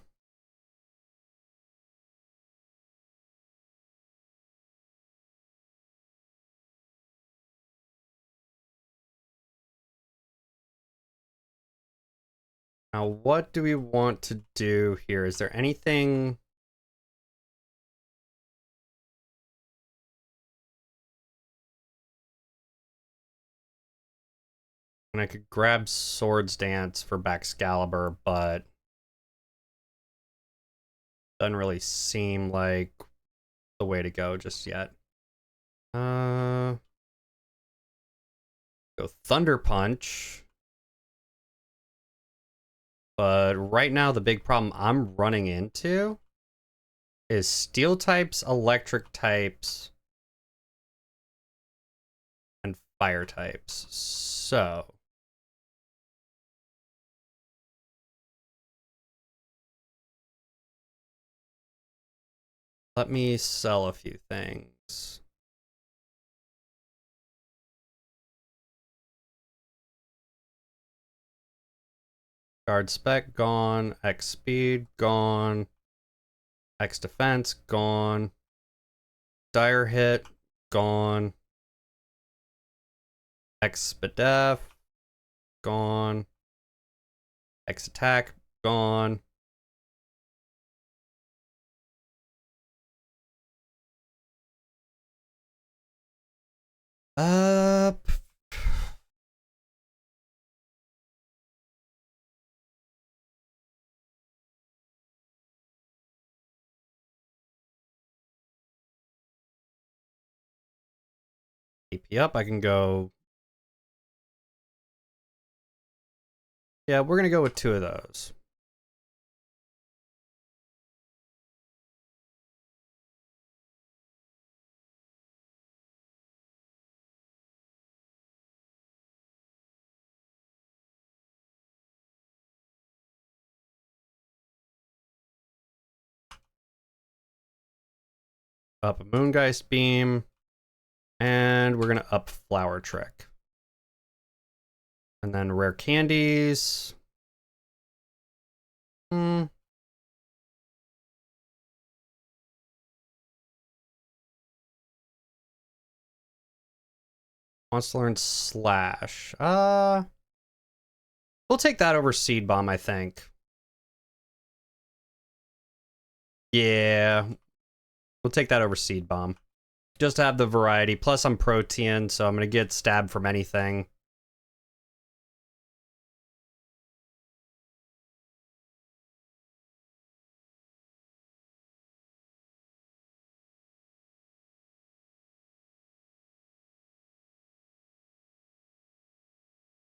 Now, what do we want to do here? Is there anything... And I could grab Swords Dance for Baxcalibur, but... doesn't really seem like the way to go just yet. Go Thunder Punch. But right now, the big problem I'm running into is Steel types, Electric types, and Fire types. So... Let me sell a few things. Guard spec gone. X speed gone. X defense gone. Dire hit gone. X spadef gone. X attack gone. DP up. I can go. Yeah, we're gonna go with 2 of those. Up a Moongeist Beam. And we're going to up Flower Trick. And then rare candies. Wants to learn Slash. We'll take that over Seed Bomb, I think. Yeah. We'll take that over Seed Bomb. Just to have the variety. Plus, I'm Protean, so I'm going to get stabbed from anything.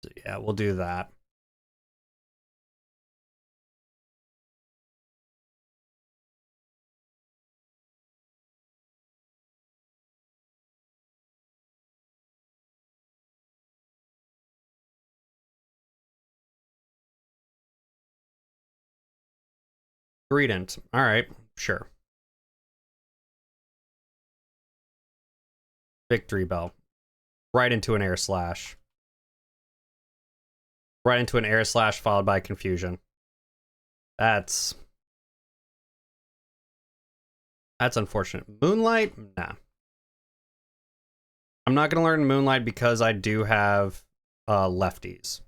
So yeah, we'll do that. Greedent. All right, sure. Victory Bell. Right into an Air Slash. Right into an Air Slash followed by Confusion. That's unfortunate. Moonlight? Nah. I'm not going to learn Moonlight because I do have lefties.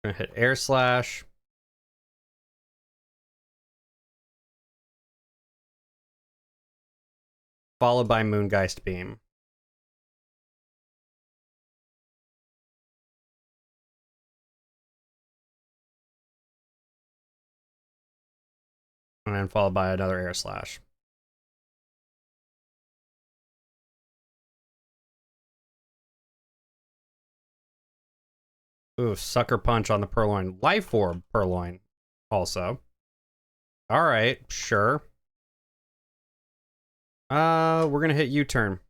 I'm going to hit Air Slash. Followed by Moongeist Beam. And then followed by another Air Slash. Ooh, Sucker Punch on the Purloin. Life Orb Purloin also. Alright, sure. We're gonna hit U-turn.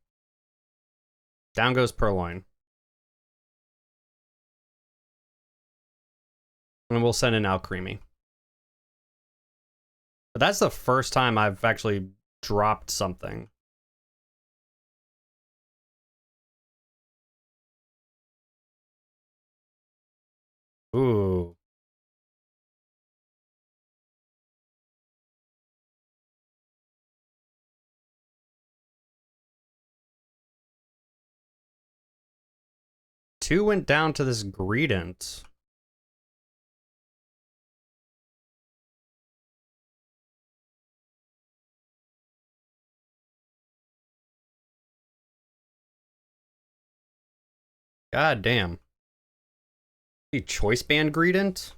Down goes Purloin. And we'll send in Alcremie. But that's the first time I've actually dropped something. Ooh. Two went down to this Greedent. God damn. The Choice Band Greedent?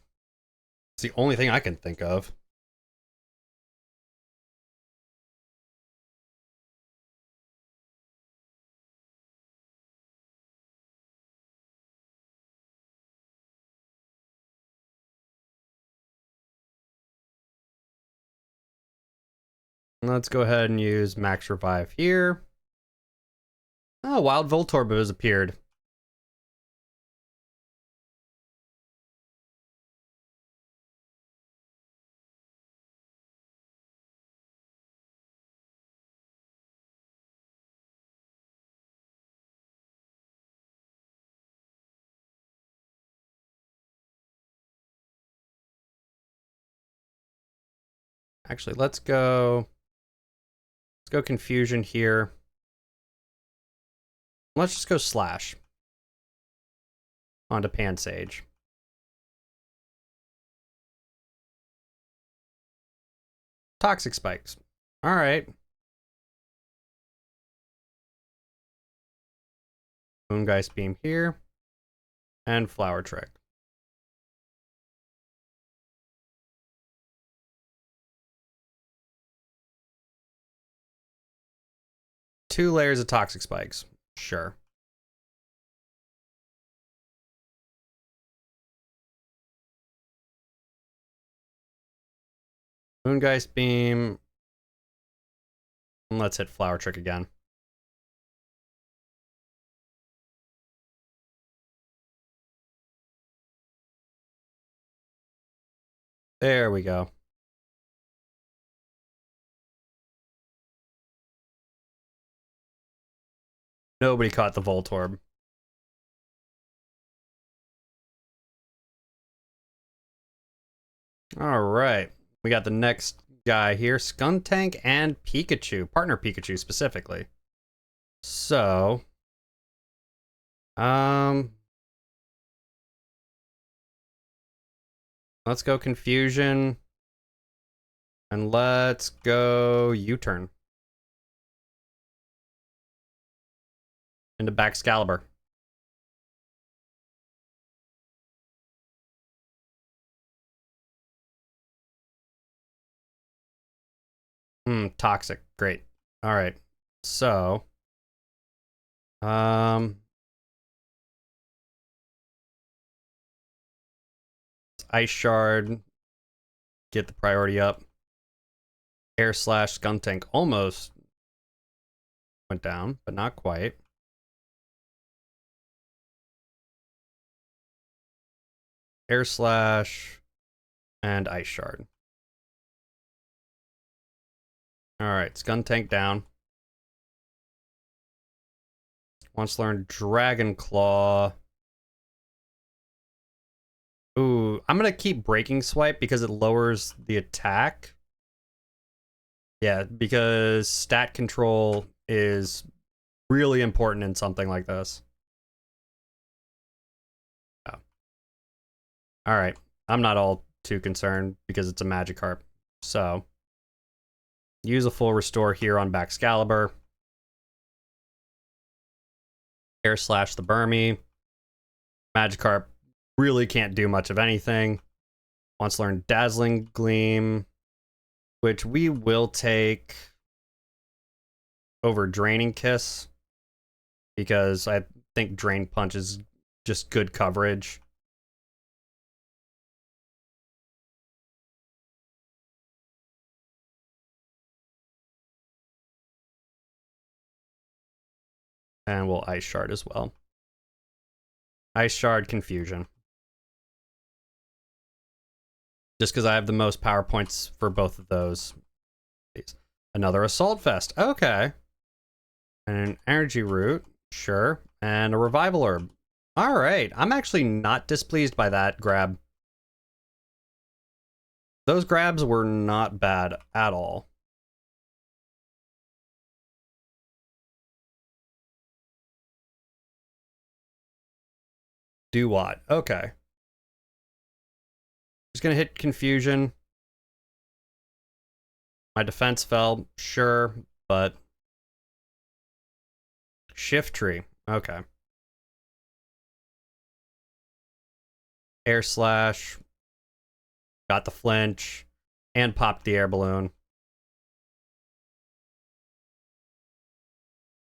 It's the only thing I can think of. Let's go ahead and use Max Revive here. Oh, Wild Voltorb has appeared. Actually, let's go confusion here. Let's just go slash onto Pan Sage. Toxic spikes. All right. Moongeist beam here. And flower trick. Two layers of toxic spikes. Sure. Moongeist beam. And let's hit flower trick again. There we go. Nobody caught the Voltorb. All right. We got the next guy here, Skuntank and Pikachu, partner Pikachu specifically. So, let's go confusion. And let's go U-turn. Into Baxcalibur. Toxic. Great. All right. So, Ice Shard. Get the priority up. Air Slash Skuntank almost went down, but not quite. Air Slash and Ice Shard. All right, Skuntank down. Wants to learn Dragon Claw. Ooh, I'm gonna keep Breaking Swipe because it lowers the attack. Yeah, because stat control is really important in something like this. Oh. All right, I'm not all too concerned because it's a Magikarp. So, use a full restore here on Baxcalibur. Air Slash the Burmy. Magikarp really can't do much of anything. Wants to learn Dazzling Gleam, which we will take over Draining Kiss because I think Drain Punch is just good coverage. And we'll Ice Shard as well. Ice Shard Confusion. Just because I have the most power points for both of those. Another Assault Vest. Okay. And an Energy Root. Sure. And a Revival Herb. All right. I'm actually not displeased by that grab. Those grabs were not bad at all. Do what? Okay. Just gonna hit Confusion. My defense fell, sure, but Shift Tree. Okay. Air Slash. Got the flinch. And popped the air balloon.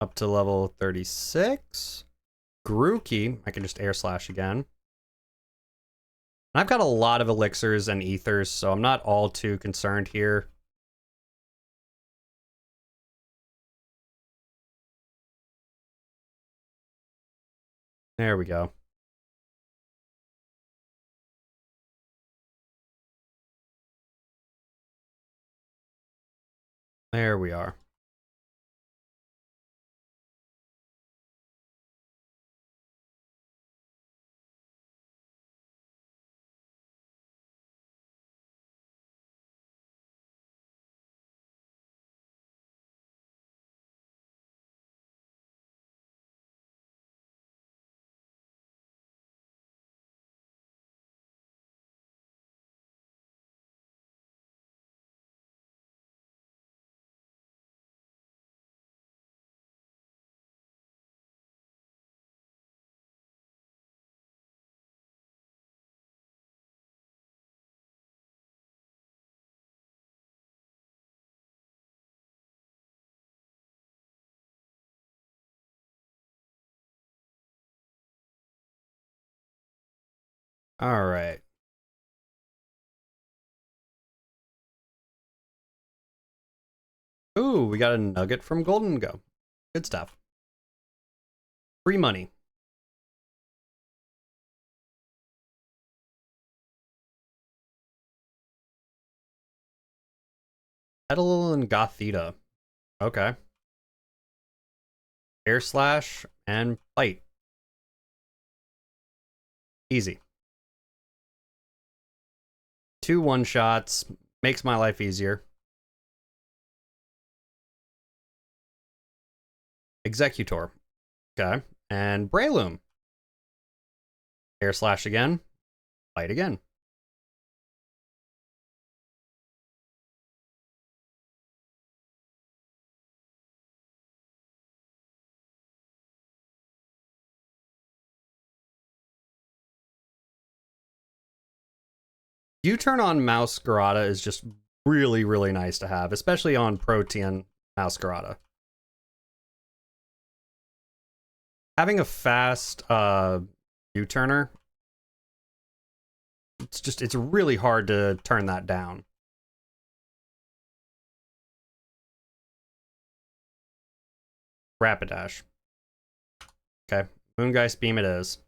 Up to level 36. Grookey. I can just Air Slash again. I've got a lot of elixirs and ethers, so I'm not all too concerned here. There we go. There we are. All right. Ooh, we got a nugget from Golden Go. Good stuff. Free money. Petal and Gothita. Okay. Air slash and bite. Easy. 2 one-shots. Makes my life easier. Executor. Okay. And Breloom. Air slash again. Bite again. U-turn on Masquerada is just really, really nice to have, especially on Protean Masquerada. Having a fast U-turner, it's really hard to turn that down. Rapidash. Okay, Moongeist Beam it is.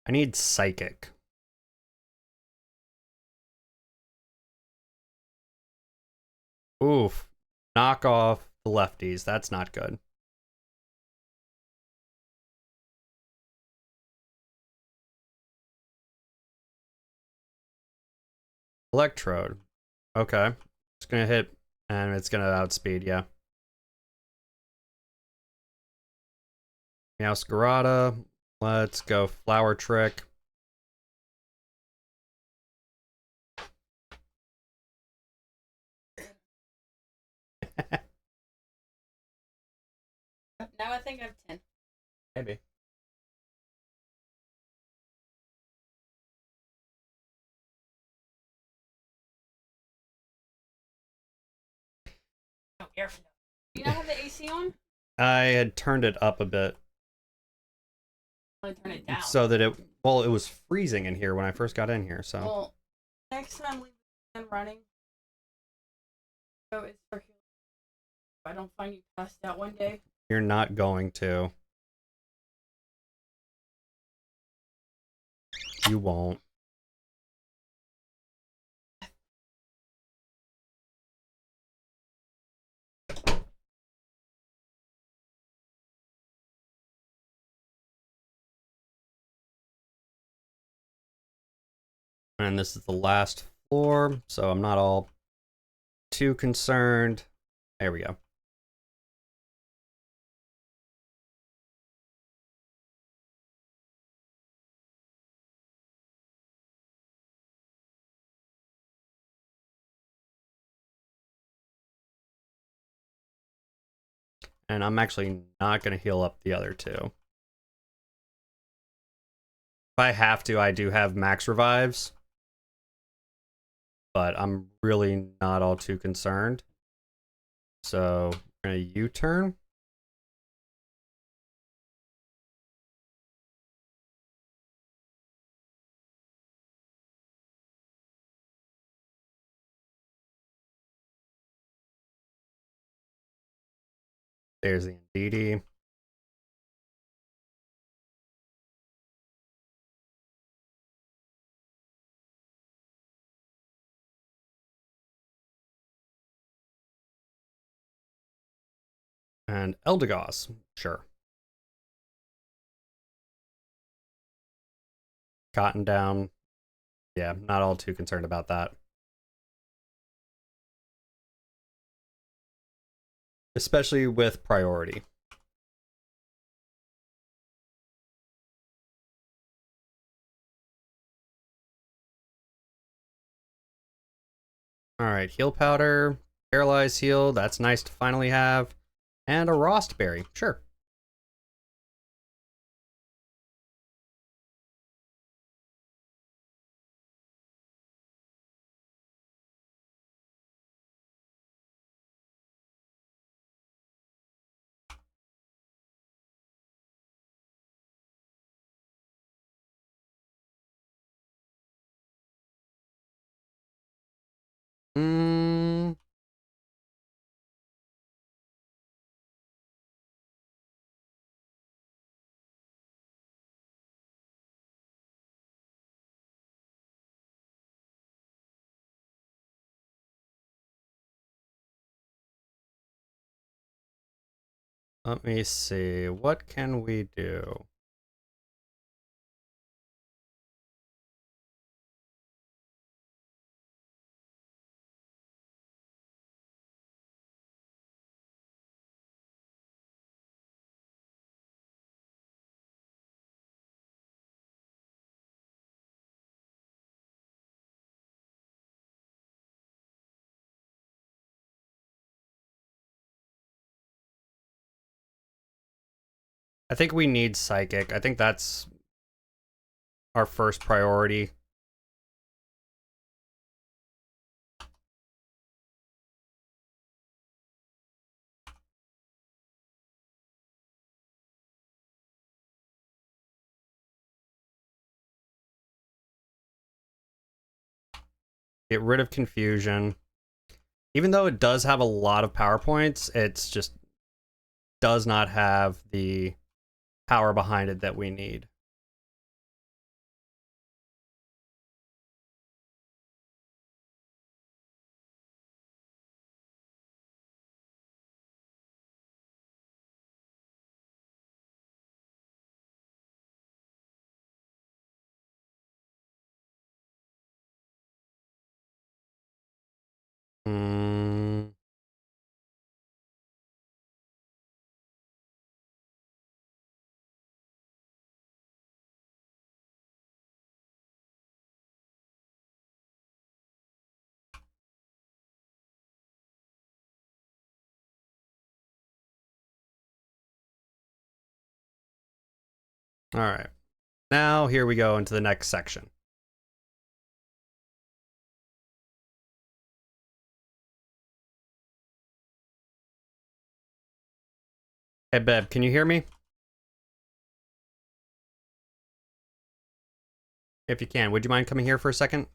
I need Psychic. Oof. Knock off the lefties. That's not good. Electrode. Okay. It's gonna hit, and it's gonna outspeed, yeah. Masquerada. Let's go Flower Trick. Now I think I have 10. Maybe. Oh, airflow. Do you not have the AC on? I had turned it up a bit. I turn it down. So that it was freezing in here when I first got in here, so. Well, next time leave the fan running. So it's circular. If I don't find you passed out one day. You're not going to. You won't. And this is the last floor, so I'm not all too concerned. There we go. And I'm actually not going to heal up the other two. If I have to, I do have max revives. But I'm really not all too concerned. So, I'm going to U-turn. There's the Indeedee. And Eldegoss, sure. Cotton down. Yeah, not all too concerned about that. Especially with priority. Alright, heal powder, paralyze heal, that's nice to finally have. And a Rostberry, sure. Let me see. What can we do? I think we need psychic. I think that's our first priority. Get rid of confusion. Even though it does have a lot of PowerPoints, it's just does not have the power behind it that we need. Mm. All right. Now here we go into the next section. Hey, Beb, can you hear me? If you can, would you mind coming here for a second?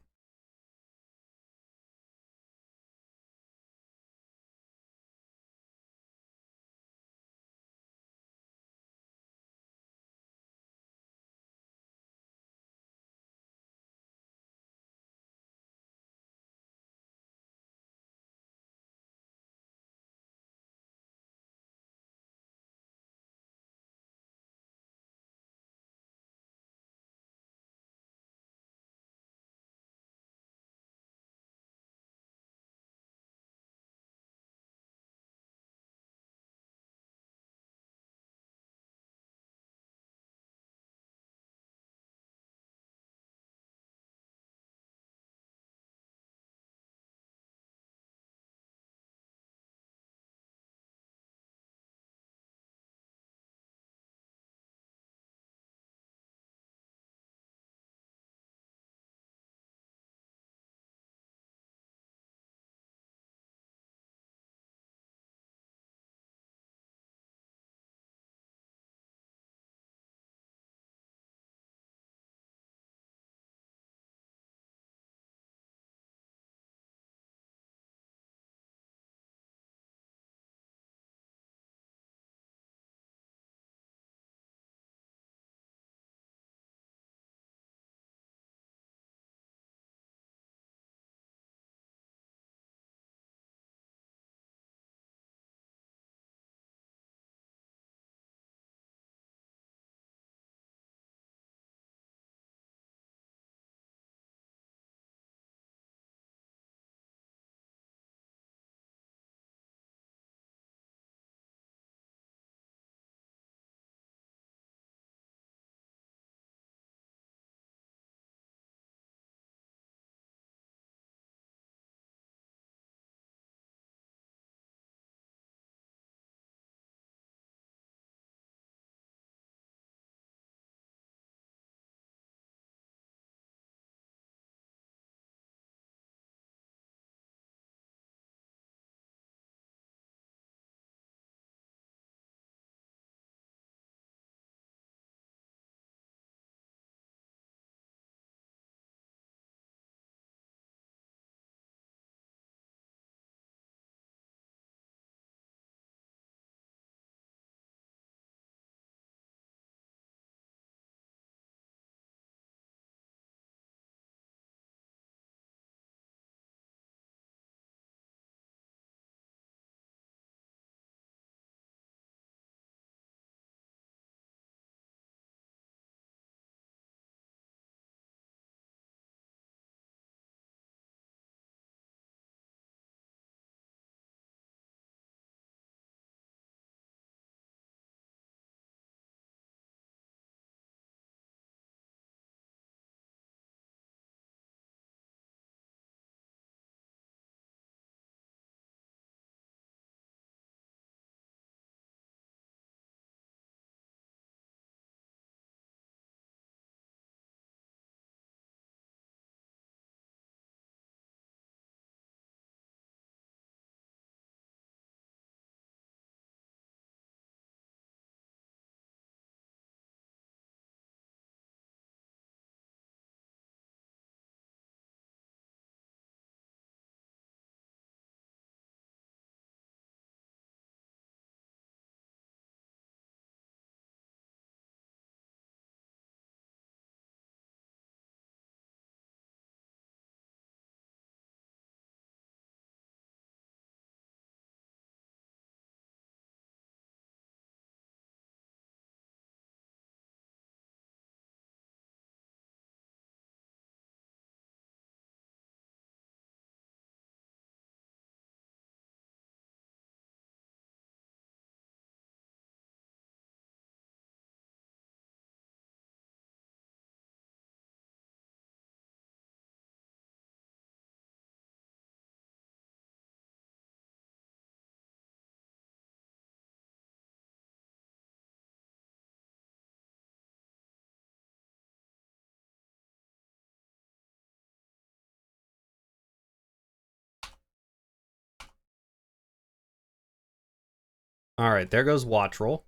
All right, there goes watch roll.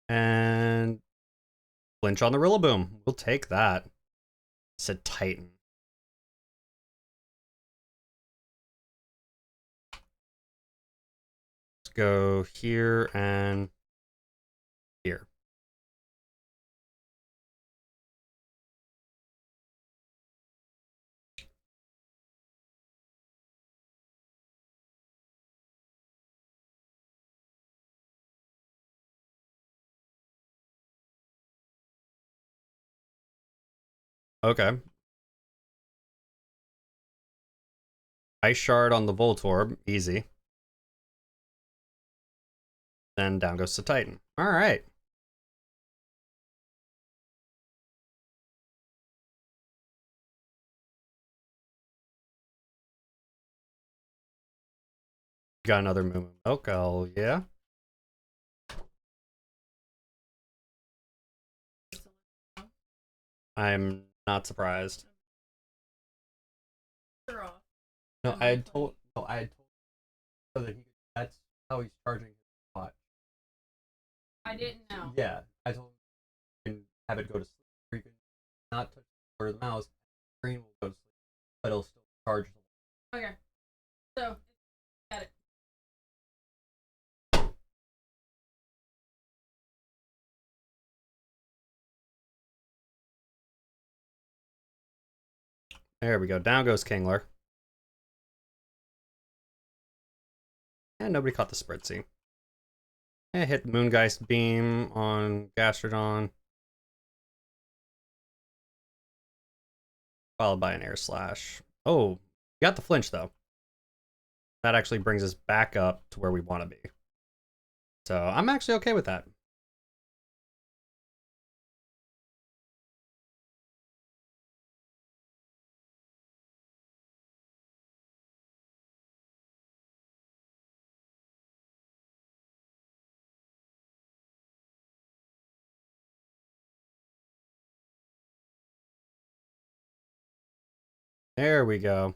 And flinch on the Rillaboom. We'll take that. Said Titan. Let's go here and here. Okay. Ice Shard on the Voltorb. Easy. Then down goes the Titan. All right. Got another Moo Milk. Oh, yeah. I'm not surprised. No, I had told. No, I had told her that that's how he's charging his watch. I didn't know. Yeah, I told him you can have it go to sleep, or you can not touch the keyboard of the mouse. The screen will go to sleep, but it'll still charge the watch. Okay. So, got it. There we go. Down goes Kingler. And nobody caught the Spritzy. And hit Moongeist Beam on Gastrodon. Followed by an Air Slash. Oh, got the flinch though. That actually brings us back up to where we want to be. So I'm actually okay with that. There we go.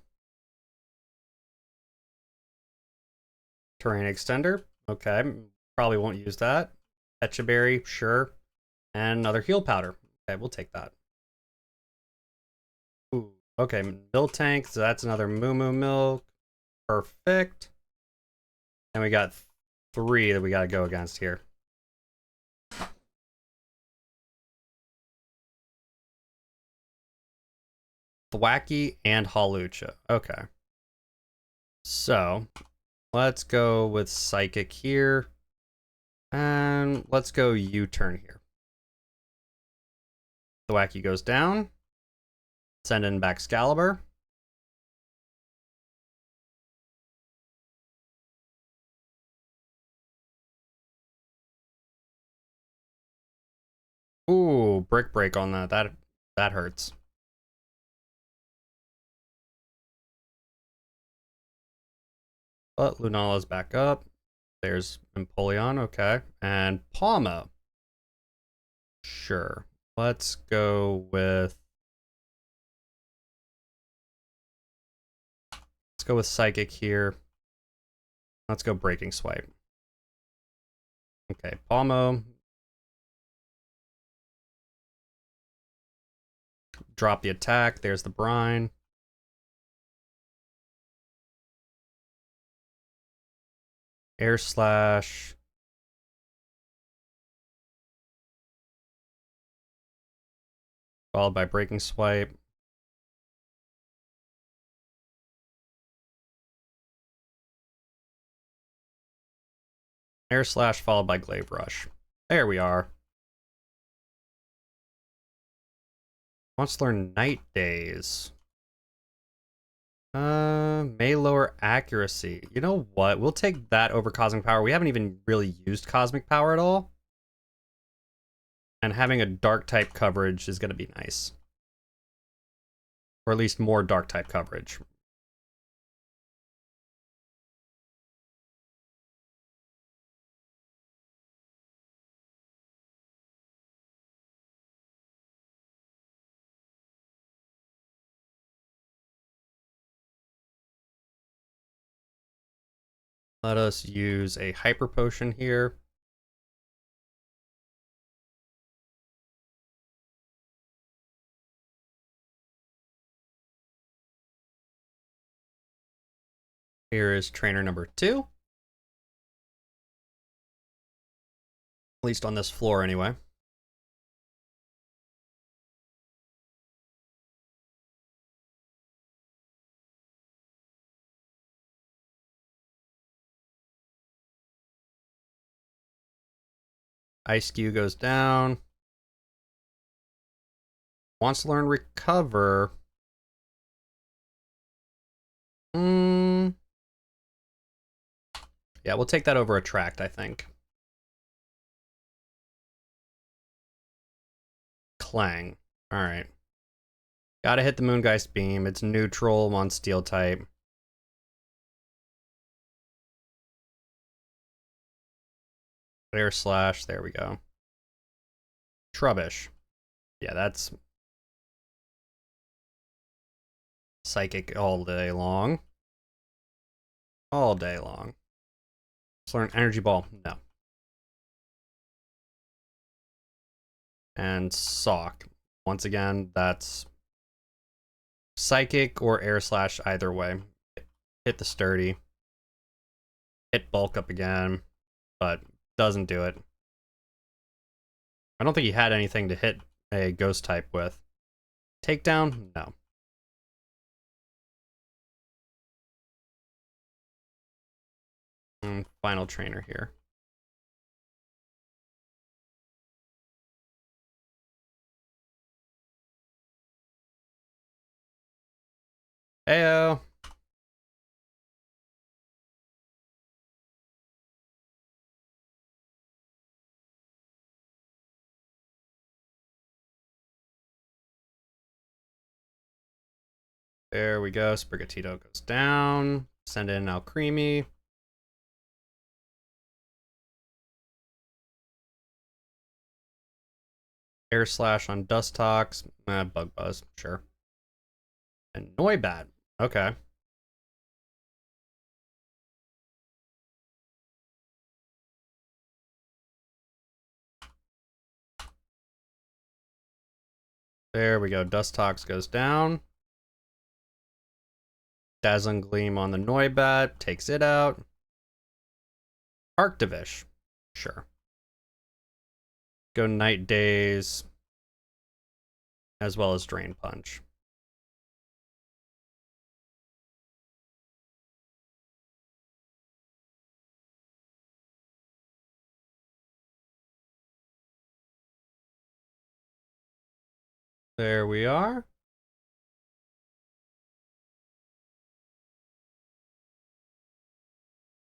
Terrain Extender. Okay, probably won't use that. Etchaberry, sure. And another Heal Powder. Okay, we'll take that. Ooh, okay, Miltank, so that's another Moo Moo Milk. Perfect. And we got 3 that we gotta go against here. Thwacky and Hawlucha. Okay. So, let's go with Psychic here. And let's go U-turn here. Thwacky goes down. Send in back Excalibur. Ooh, Brick Break on that. That hurts. But Lunala's back up. There's Empoleon, okay. And Palma. Sure. Let's go with... Let's go with Psychic here. Let's go Breaking Swipe. Okay, Palmo. Drop the attack. There's the Brine. Air Slash. Followed by Breaking Swipe. Air Slash followed by Glaive Rush. There we are. Wants to learn Night Days. May lower accuracy. You know what? We'll take that over Cosmic Power. We haven't even really used Cosmic Power at all. And having a Dark type coverage is going to be nice. Or at least more Dark type coverage. Let us use a hyper potion here. Here is trainer number 2. At least on this floor, anyway. Ice Cube goes down. Wants to learn recover. Yeah, we'll take that over attract, I think. Clang. Alright. Gotta hit the Moongeist Beam. It's neutral on Steel type. Air Slash. There we go. Trubbish. Yeah, that's Psychic all day long. All day long. Let's learn Energy Ball. No. And Sock. Once again, that's Psychic or Air Slash either way. Hit the Sturdy. Hit Bulk up again, but doesn't do it. I don't think he had anything to hit a Ghost type with. Takedown? No. Final trainer here. Heyo. There we go. Sprigatito goes down. Send in Alcremie. Air Slash on Dustox. Bug Buzz, sure. And Noibat. Okay. There we go. Dustox goes down. Dazzling Gleam on the Noibat. Takes it out. Arctivish. Sure. Go Night Days. As well as Drain Punch. There we are.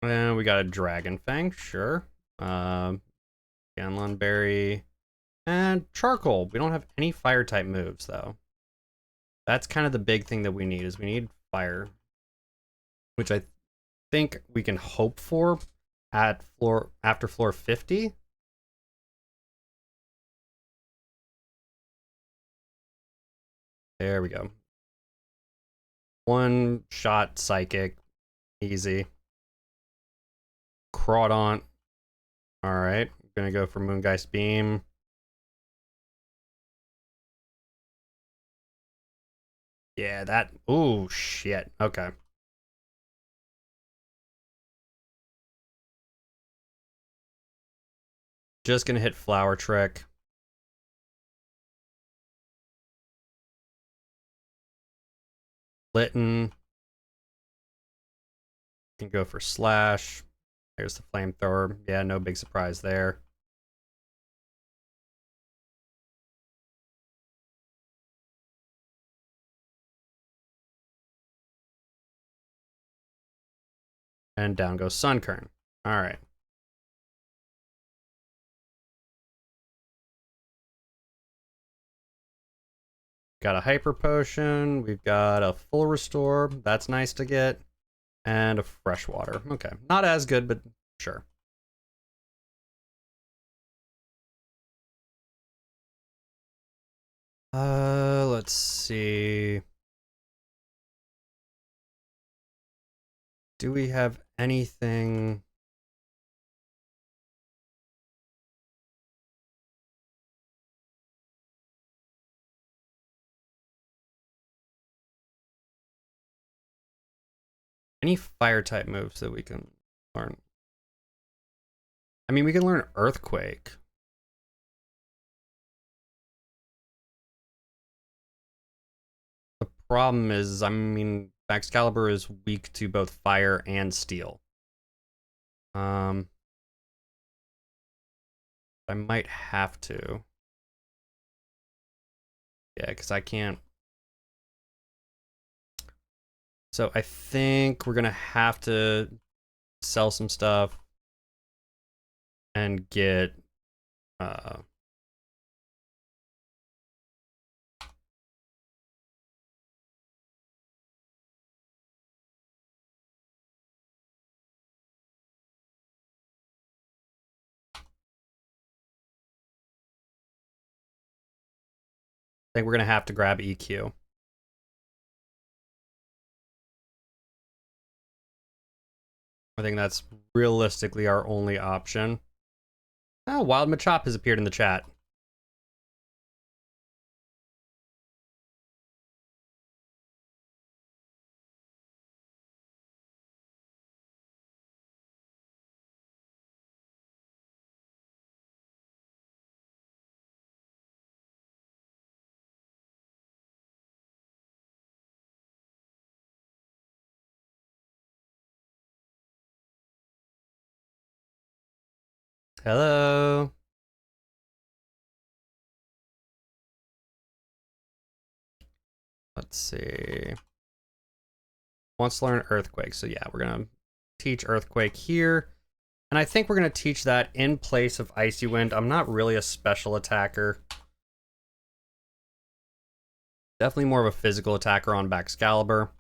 And we got a Dragon Fang, sure. Ganlon Berry. And Charcoal. We don't have any fire type moves, though. That's kind of the big thing that we need, is we need fire. Which I think we can hope for at after floor 50. There we go. One shot Psychic. Easy. Crawdaunt. Alright. Gonna go for Moongeist Beam. Yeah, that... Ooh, shit. Okay. Just gonna hit Flower Trick. Litten. Can go for Slash. There's the Flamethrower. Yeah, no big surprise there. And down goes Sunkern. Alright. Got a Hyper Potion. We've got a Full Restore. That's nice to get. And a Fresh Water. Okay. Not as good, but sure. Let's see. Do we have anything? Any fire type moves that we can learn? I mean, we can learn Earthquake. The problem is, I mean, Excalibur is weak to both fire and steel. I might have to. Yeah, because I can't. So I think we're going to have to sell some stuff and get I think we're going to have to grab EQ. I think that's realistically our only option. Oh, Wild Machop has appeared in the chat. Hello. Let's see. Wants to learn Earthquake. So yeah, we're going to teach Earthquake here. And I think we're going to teach that in place of Icy Wind. I'm not really a special attacker. Definitely more of a physical attacker on Excalibur.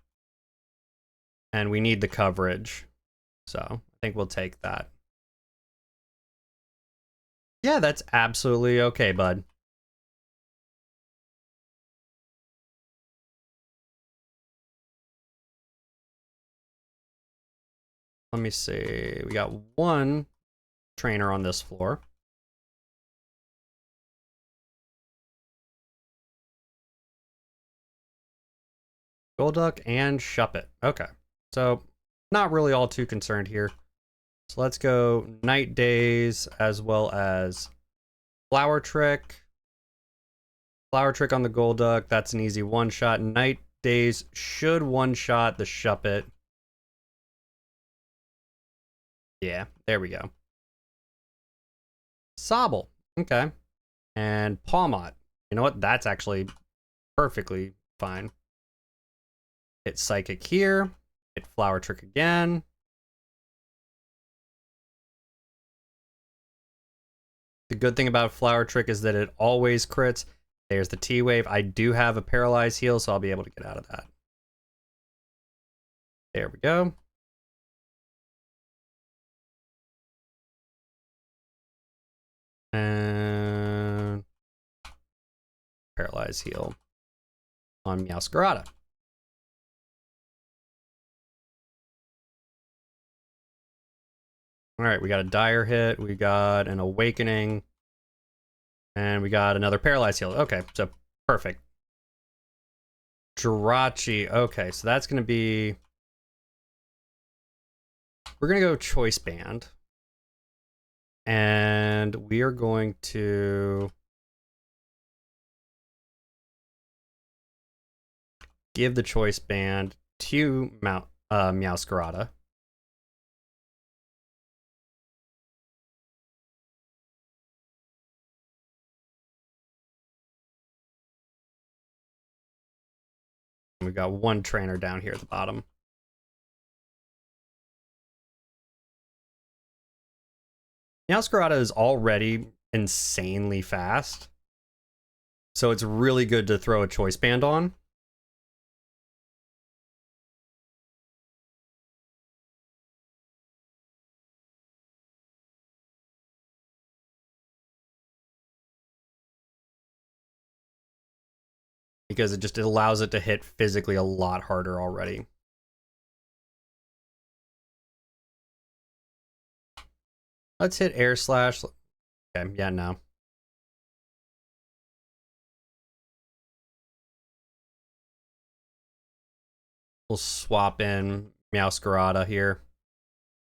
And we need the coverage. So I think we'll take that. Yeah, that's absolutely okay, bud. Let me see. We got one trainer on this floor. Golduck and Shuppet. Okay. So, not really all too concerned here. So let's go Night Days as well as Flower Trick. Flower Trick on the Golduck. That's an easy one-shot. Night Days should one-shot the Shuppet. Yeah, there we go. Sobble. Okay. And Pawmot. You know what? That's actually perfectly fine. Hit Psychic here. Hit Flower Trick again. The good thing about Flower Trick is that it always crits. There's the T-Wave. I do have a Paralyze heal, so I'll be able to get out of that. There we go. And Paralyze heal on Meowscarada. All right, we got a Dire hit. We got an Awakening. And we got another Paralyze heal. Okay, so perfect. Jirachi. Okay, so that's going to be... We're going to go Choice Band. And we are going to give the Choice Band to Meowscarada. And we got one trainer down here at the bottom. Meowscarada is already insanely fast. So it's really good to throw a Choice Band on. Because it allows it to hit physically a lot harder already. Let's hit air slash. Okay, yeah, no. We'll swap in Meowscarada here.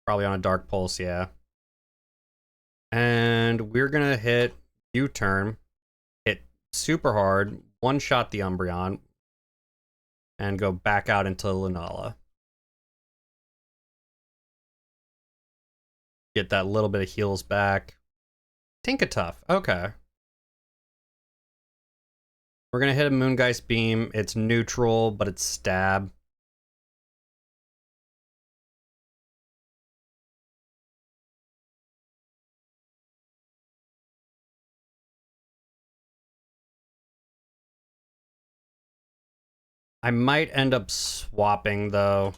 Probably on a Dark Pulse, yeah. And we're gonna hit U-turn, hit super hard, one-shot the Umbreon, and go back out into Lunala. Get that little bit of heals back. Tinkatuff, okay. We're gonna hit a Moongeist Beam. It's neutral, but it's stab. I might end up swapping, though,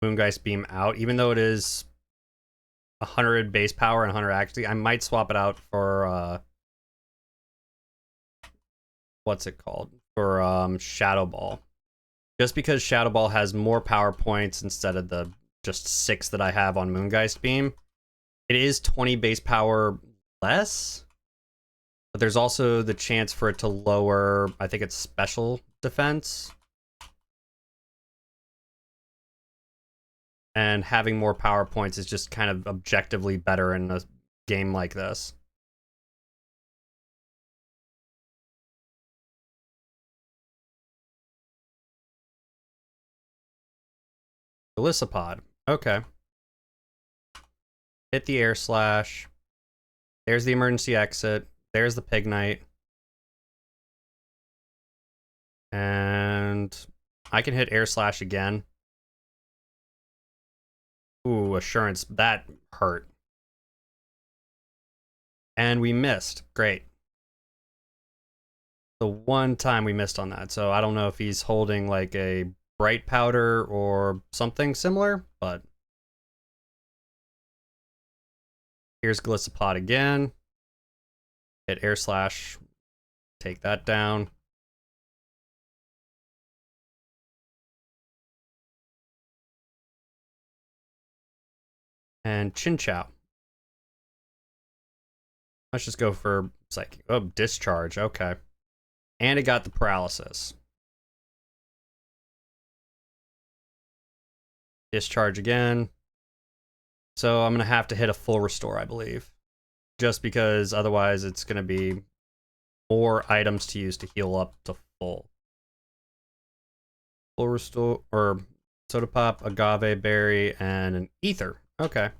Moongeist Beam out, even though it is 100 base power and 100 accuracy. I might swap it out for, what's it called? For, Shadow Ball. Just because Shadow Ball has more power points instead of the just 6 that I have on Moongeist Beam. It is 20 base power less, but there's also the chance for it to lower, I think it's special defense. And having more power points is just kind of objectively better in a game like this. Golisopod. Okay. Hit the air slash. There's the emergency exit. There's the Pignite. And I can hit air slash again. Ooh, assurance. That hurt. And we missed. Great. The one time we missed on that. So I don't know if he's holding like a bright powder or something similar, but here's Golisopod again. Hit air slash. Take that down. And Chinchou. Let's just go for Psychic. Oh, Discharge. Okay. And it got the paralysis. Discharge again. So I'm going to have to hit a full restore, I believe. Just because otherwise it's going to be more items to use to heal up to full. Full restore, or Soda Pop, Agave Berry, and an Ether. Okay.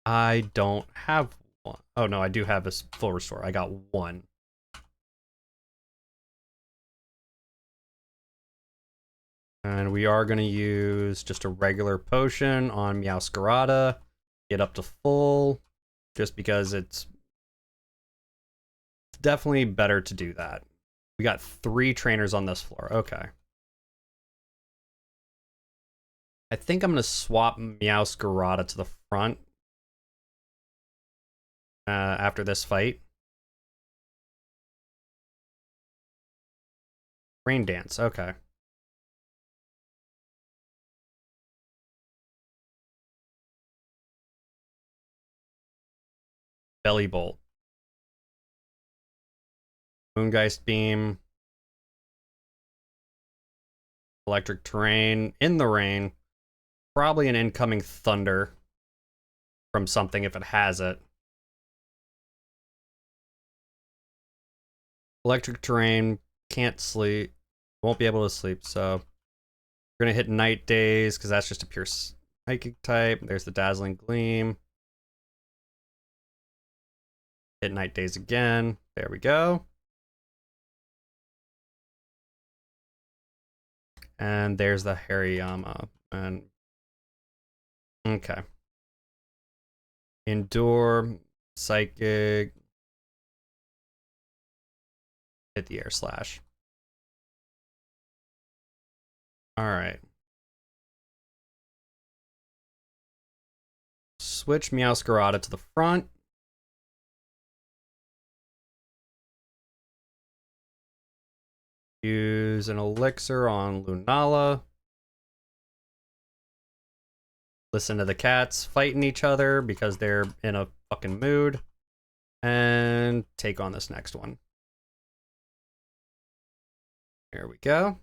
I don't have one. Oh no, I do have a full restore. I got one. And we are going to use just a regular potion on Meowscarada. Get up to full. Just because it's definitely better to do that. We got 3 trainers on this floor. Okay. I think I'm going to swap Meowscarada to the front after this fight. Rain Dance. Okay. Belly Bolt. Moongeist Beam. Electric Terrain. In the rain. Probably an incoming Thunder from something if it has it. Electric Terrain. Can't sleep. Won't be able to sleep, so we're going to hit Night Daze because that's just a pure psychic type. There's the Dazzling Gleam. Hit Night Daze again. There we go. And there's the Hariyama. And okay. Endure, Psychic. Hit the air slash. Alright. Switch Meowscarada to the front. Use use an elixir on Lunala. Listen to the cats fighting each other because they're in a fucking mood. And take on this next one. There we go.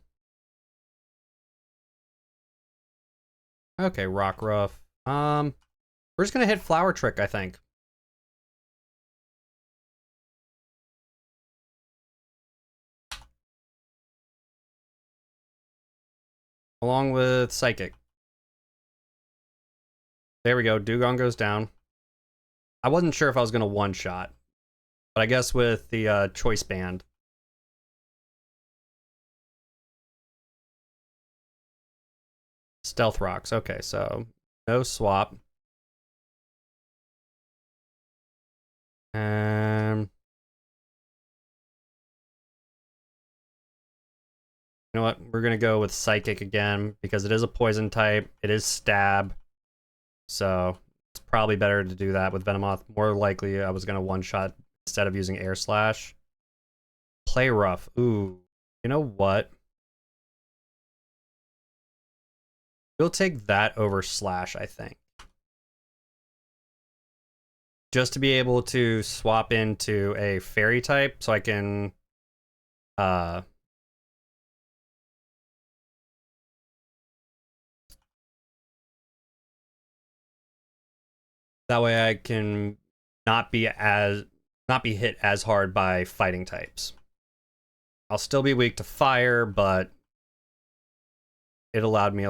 Okay, Rockruff. We're just gonna hit Flower Trick, I think. Along with Psychic. There we go. Dugong goes down. I wasn't sure if I was gonna one-shot, but I guess with the choice band. Stealth Rocks. Okay, so no swap. And you know what? We're gonna go with Psychic again because it is a poison type. It is stab, so it's probably better to do that with Venomoth. More likely, I was gonna one shot instead of using Air Slash. Play Rough. Ooh, you know what? We'll take that over Slash, I think. Just to be able to swap into a fairy type so I can that way I can not be hit as hard by fighting types. I'll still be weak to fire, but it'll allow me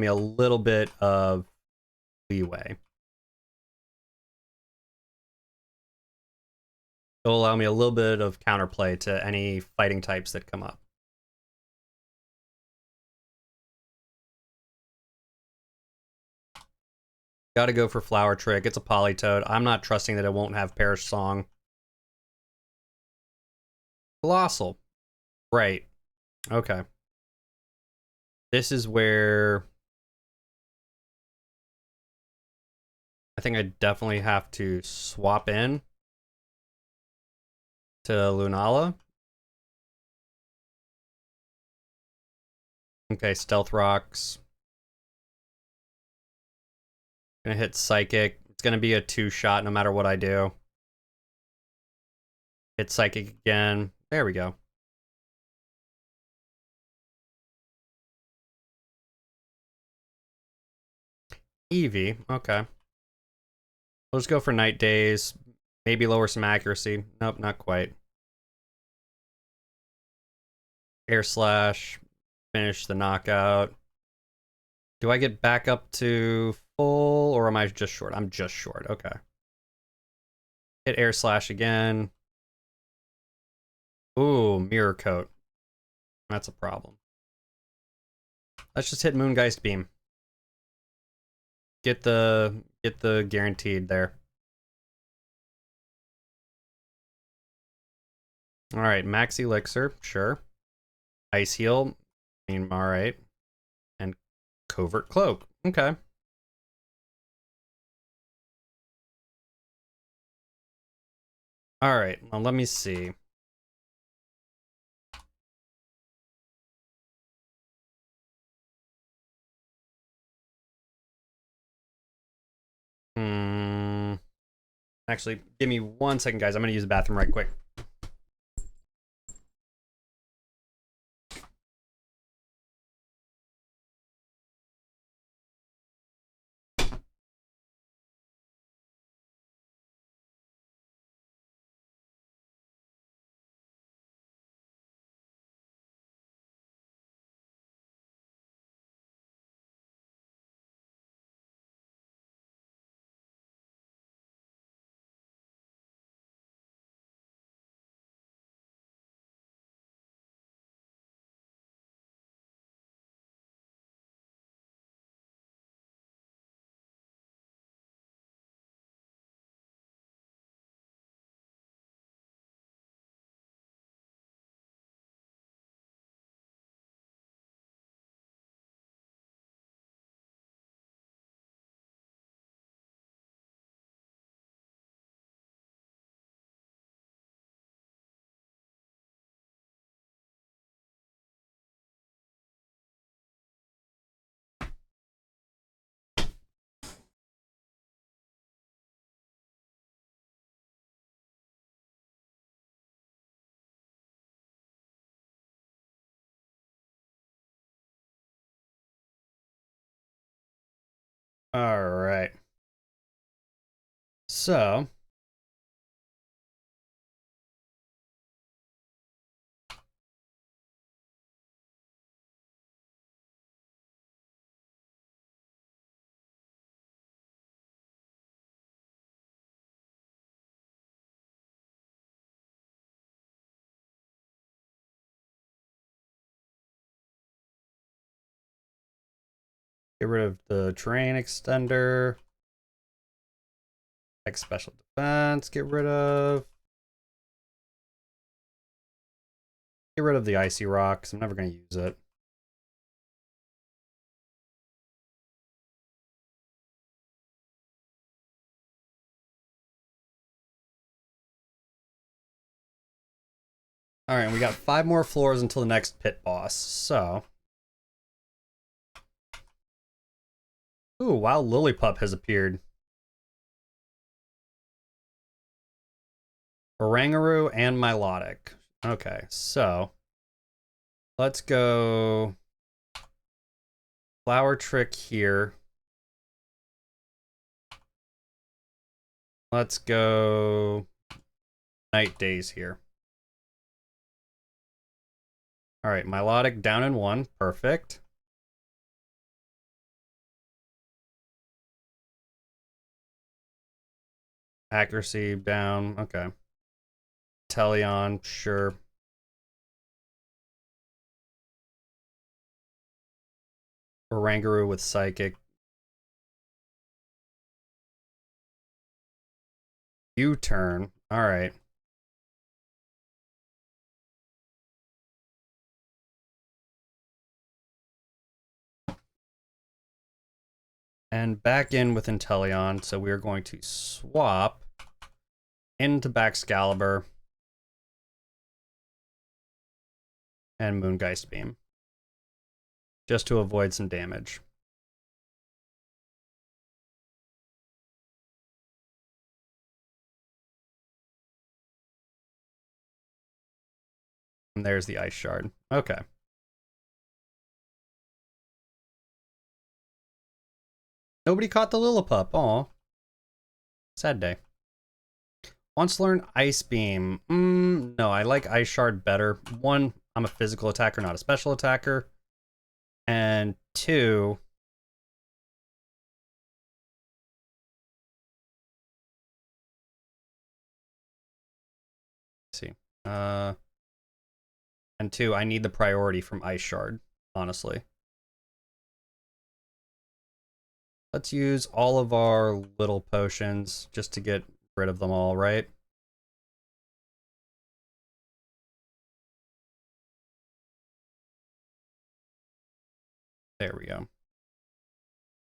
a little bit of leeway. It'll allow me a little bit of counterplay to any fighting types that come up. Gotta go for Flower Trick. It's a Polytoad. I'm not trusting that it won't have Perish Song. Colossal. Right. Okay. This is where I think I definitely have to swap in to Lunala. Okay, Stealth Rocks. Gonna hit Psychic. It's gonna be a 2-shot no matter what I do. Hit Psychic again. There we go. Eevee. Okay. Let's go for Night Days. Maybe lower some accuracy. Nope, not quite. Air Slash. Finish the knockout. Do I get back up to full, or am I just short? I'm just short. Okay. Hit Air Slash again. Ooh, Mirror Coat. That's a problem. Let's just hit Moongeist Beam. Get the guaranteed there. All right, Max Elixir, sure. Ice Heal, I mean, all right. And Covert Cloak, okay. All right, well, let me see. Actually, give me 1 second, guys. I'm gonna use the bathroom right quick. All right. So, get rid of the terrain extender. X special defense, get rid of. Get rid of the icy rock, because I'm never going to use it. All right, we got 5 more floors until the next pit boss. So, ooh, Wild Lillipup has appeared. Orangaroo and Milotic. Okay, so let's go Flower Trick here. Let's go Night Days here. All right, Milotic down in 1. Perfect. Accuracy down. Okay. Teleon, sure. Orangaroo with Psychic. U-turn. All right. And back in with Inteleon. So we are going to swap into Baxcalibur and Moongeist Beam. Just to avoid some damage. And there's the Ice Shard. Okay. Nobody caught the Lillipup. Aw. Sad day. Wants to learn Ice Beam. No, I like Ice Shard better. 1, I'm a physical attacker, not a special attacker. And 2, let's see. And 2, I need the priority from Ice Shard, honestly. Let's use all of our little potions just to get rid of them all, right? There we go.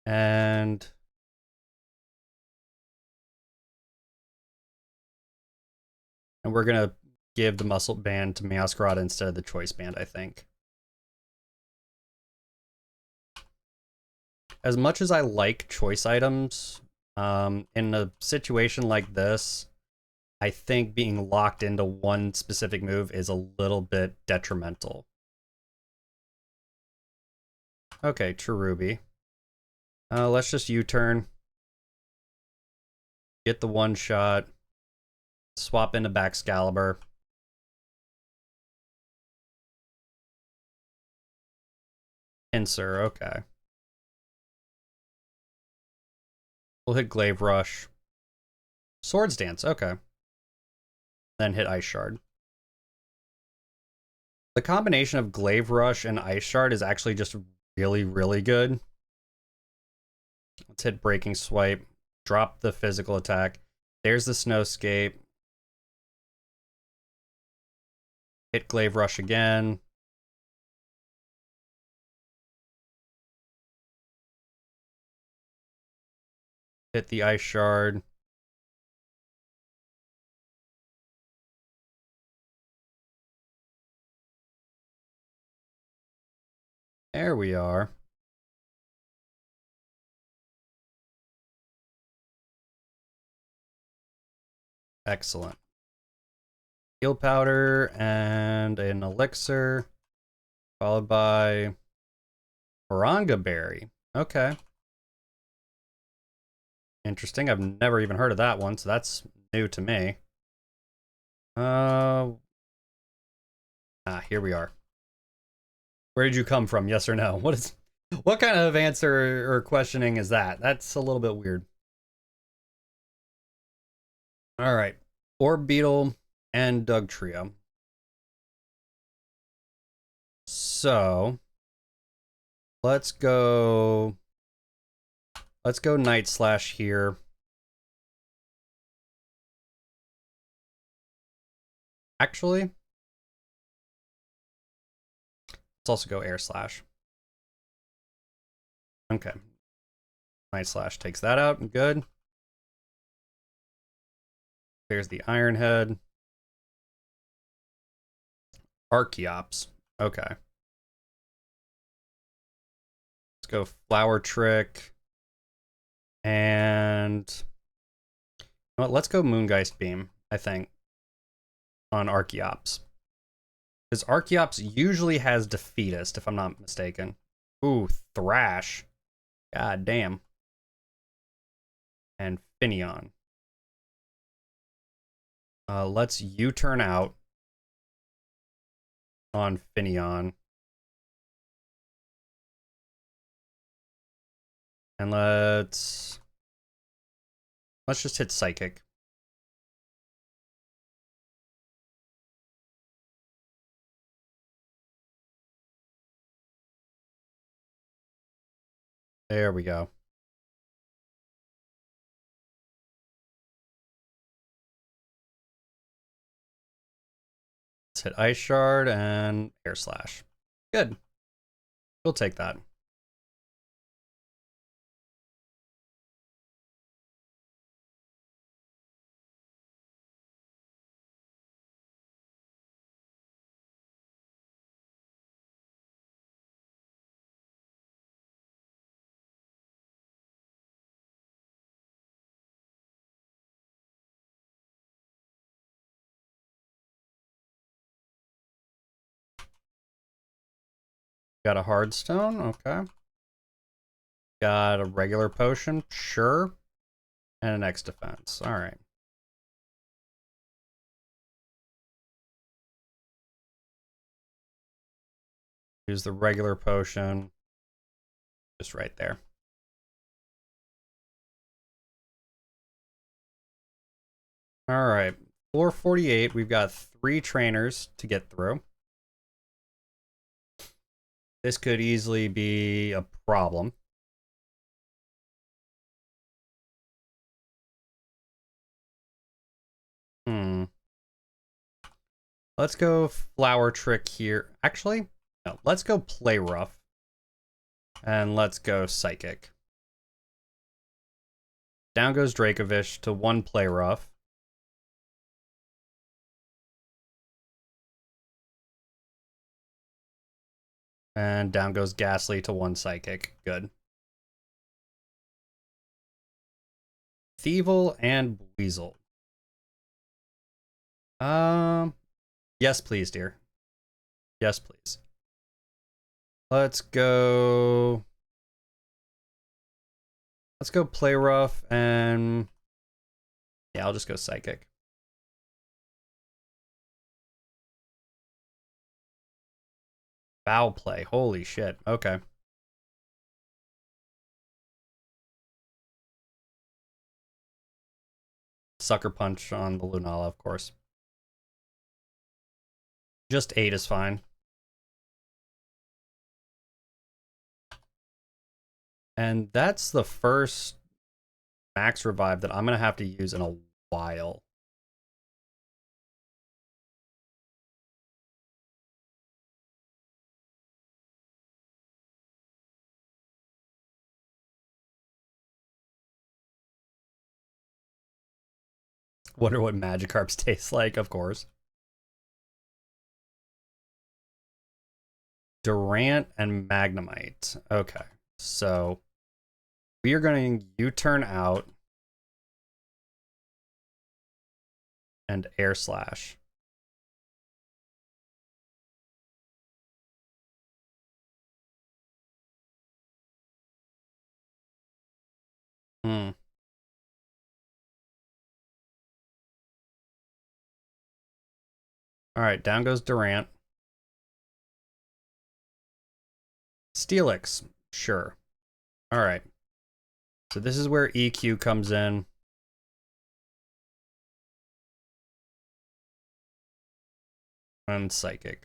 And we're going to give the muscle band to Meowscarada instead of the choice band, I think. As much as I like choice items, in a situation like this, I think being locked into one specific move is a little bit detrimental. Okay, Cherubi. Let's just U-turn. Get the one shot. Swap into Baxcalibur. Pinsir, okay. We'll hit Glaive Rush. Swords Dance, okay. Then hit Ice Shard. The combination of Glaive Rush and Ice Shard is actually just really, really good. Let's hit Breaking Swipe. Drop the physical attack. There's the Snowscape. Hit Glaive Rush again. Hit the Ice Shard. There we are. Excellent. Heal Powder and an Elixir, followed by Moringa Berry. Okay. Interesting. I've never even heard of that one, so that's new to me. Here we are. Where did you come from? Yes or no? What kind of answer or questioning is that? That's a little bit weird. All right. Orb Beetle and Doug Trio. So let's go Night Slash here. Actually, let's also go Air Slash. Okay. Night Slash takes that out. Good. There's the Iron Head. Archeops. Okay. Let's go Flower Trick. And well, let's go Moongeist Beam, I think, on Archeops. Because Archeops usually has Defeatist, if I'm not mistaken. Ooh, Thrash. God damn. And Finneon. Let's U-turn out on Finneon. And let's just hit Psychic. There we go. Let's hit Ice Shard and Air Slash. Good. We'll take that. Got a hard stone, okay. Got a regular potion, sure. And an X defense, all right. Use the regular potion, just right there. All right, floor 48, we've got 3 trainers to get through. This could easily be a problem. Let's go Flower Trick here. Actually, no, let's go Play Rough. And let's go Psychic. Down goes Dracovish to 1 Play Rough. And down goes Ghastly to 1 Psychic. Good. Thievel and Weasel. Yes, please, dear. Yes, please. Let's go Play Rough and yeah, I'll just go Psychic. Foul play. Holy shit. Okay. Sucker Punch on the Lunala, of course. Just 8 is fine. And that's the first max revive that I'm going to have to use in a while. Wonder what Magikarps taste like, of course. Durant and Magnemite. Okay, so we are going to U-turn out and Air Slash. All right, down goes Durant. Steelix, sure. All right. So this is where EQ comes in. And Psychic.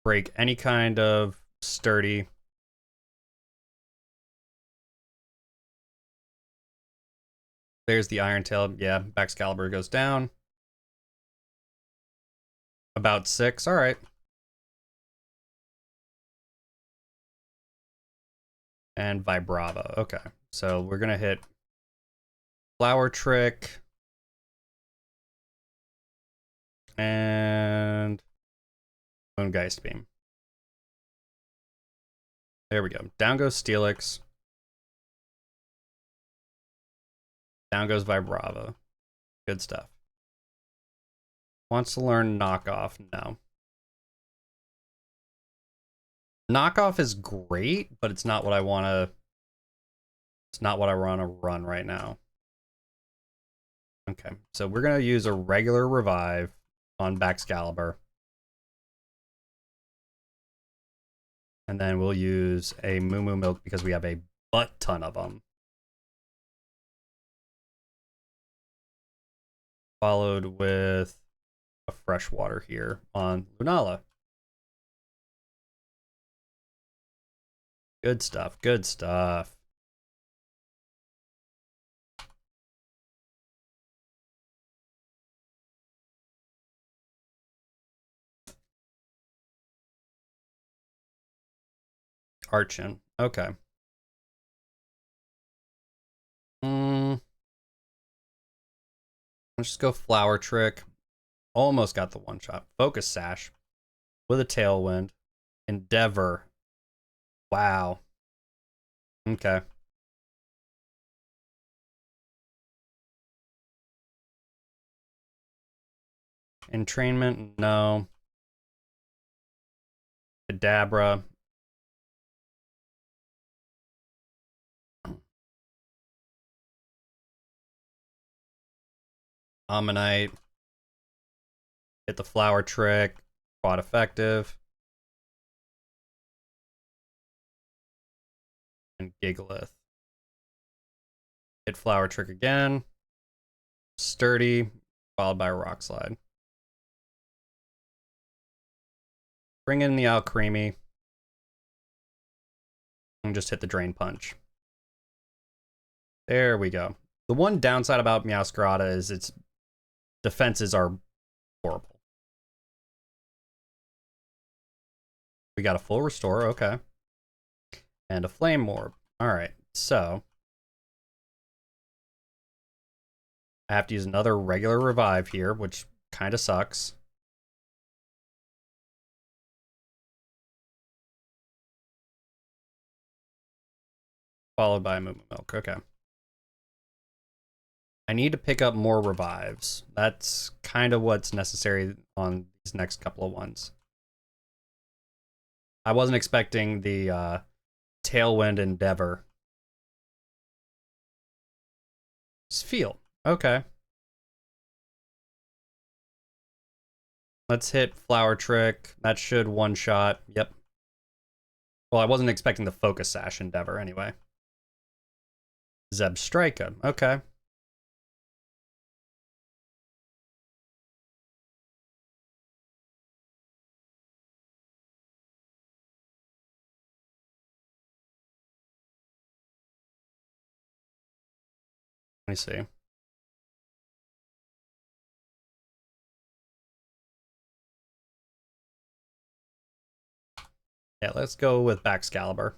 Break any kind of sturdy. There's the Iron Tail. Yeah, Baxcalibur goes down. About 6. All right. And Vibrava. Okay. So we're going to hit Flower Trick. And Moongeist Beam. There we go. Down goes Steelix. Down goes Vibrava. Good stuff. Wants to learn Knockoff? No. Knockoff is great, but it's not what I want to... It's not what I want to run right now. Okay, so we're going to use a regular revive on Baxcalibur. And then we'll use a Moo Moo Milk because we have a butt ton of them. Followed with a freshwater here on Lunala. Good stuff, good stuff. Archon, okay. Let's just go Flower Trick. Almost got the one shot. Focus Sash with a Tailwind. Endeavor. Wow. Okay. Entrainment, no. Kadabra. Ammonite. Hit the Flower Trick. Quad effective. And Gigalith. Hit Flower Trick again. Sturdy. Followed by a Rock Slide. Bring in the Alcremie. And just hit the Drain Punch. There we go. The one downside about Meowscarada is its defenses are horrible. We got a full restore, okay. And a Flame Orb. Alright, so I have to use another regular revive here, which kind of sucks. Followed by a Moo Moo Milk, okay. I need to pick up more revives. That's kind of what's necessary on these next couple of ones. I wasn't expecting the Tailwind Endeavor. Feel. Okay. Let's hit Flower Trick. That should one-shot. Yep. Well, I wasn't expecting the Focus Sash Endeavor anyway. Zebstrika. Okay. Let me see. Yeah, let's go with Baxcalibur.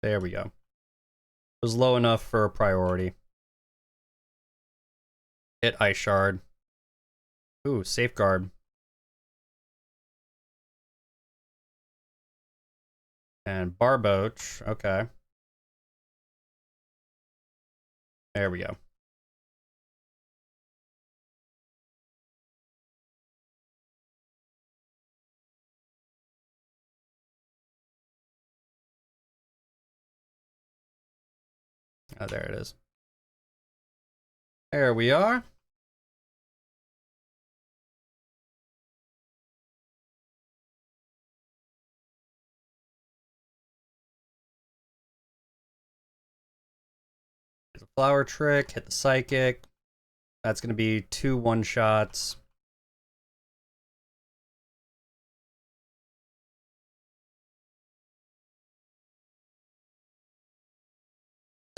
There we go. It was low enough for a priority. Hit Ice Shard. Ooh, Safeguard. And Barboach. Okay. There we go. Oh, there it is. There we are. There's a flower trick, hit the psychic. That's going to be 2 one-shots.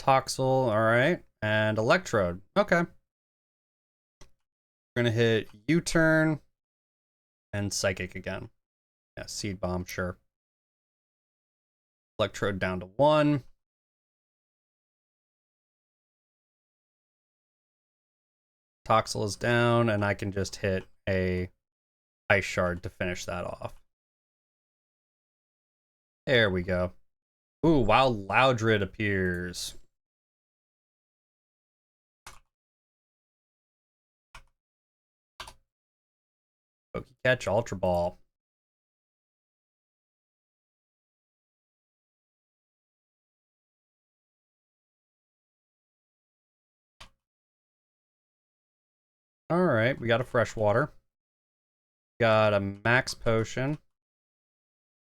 Toxel, alright. And Electrode. Okay. We're going to hit U-turn and Psychic again. Yeah, Seed Bomb, sure. Electrode down to 1. Toxel is down, and I can just hit a Ice Shard to finish that off. There we go. Ooh, Wild Loudred appears. Pokecatch, Ultra Ball. Alright, we got a Freshwater. Got a Max Potion.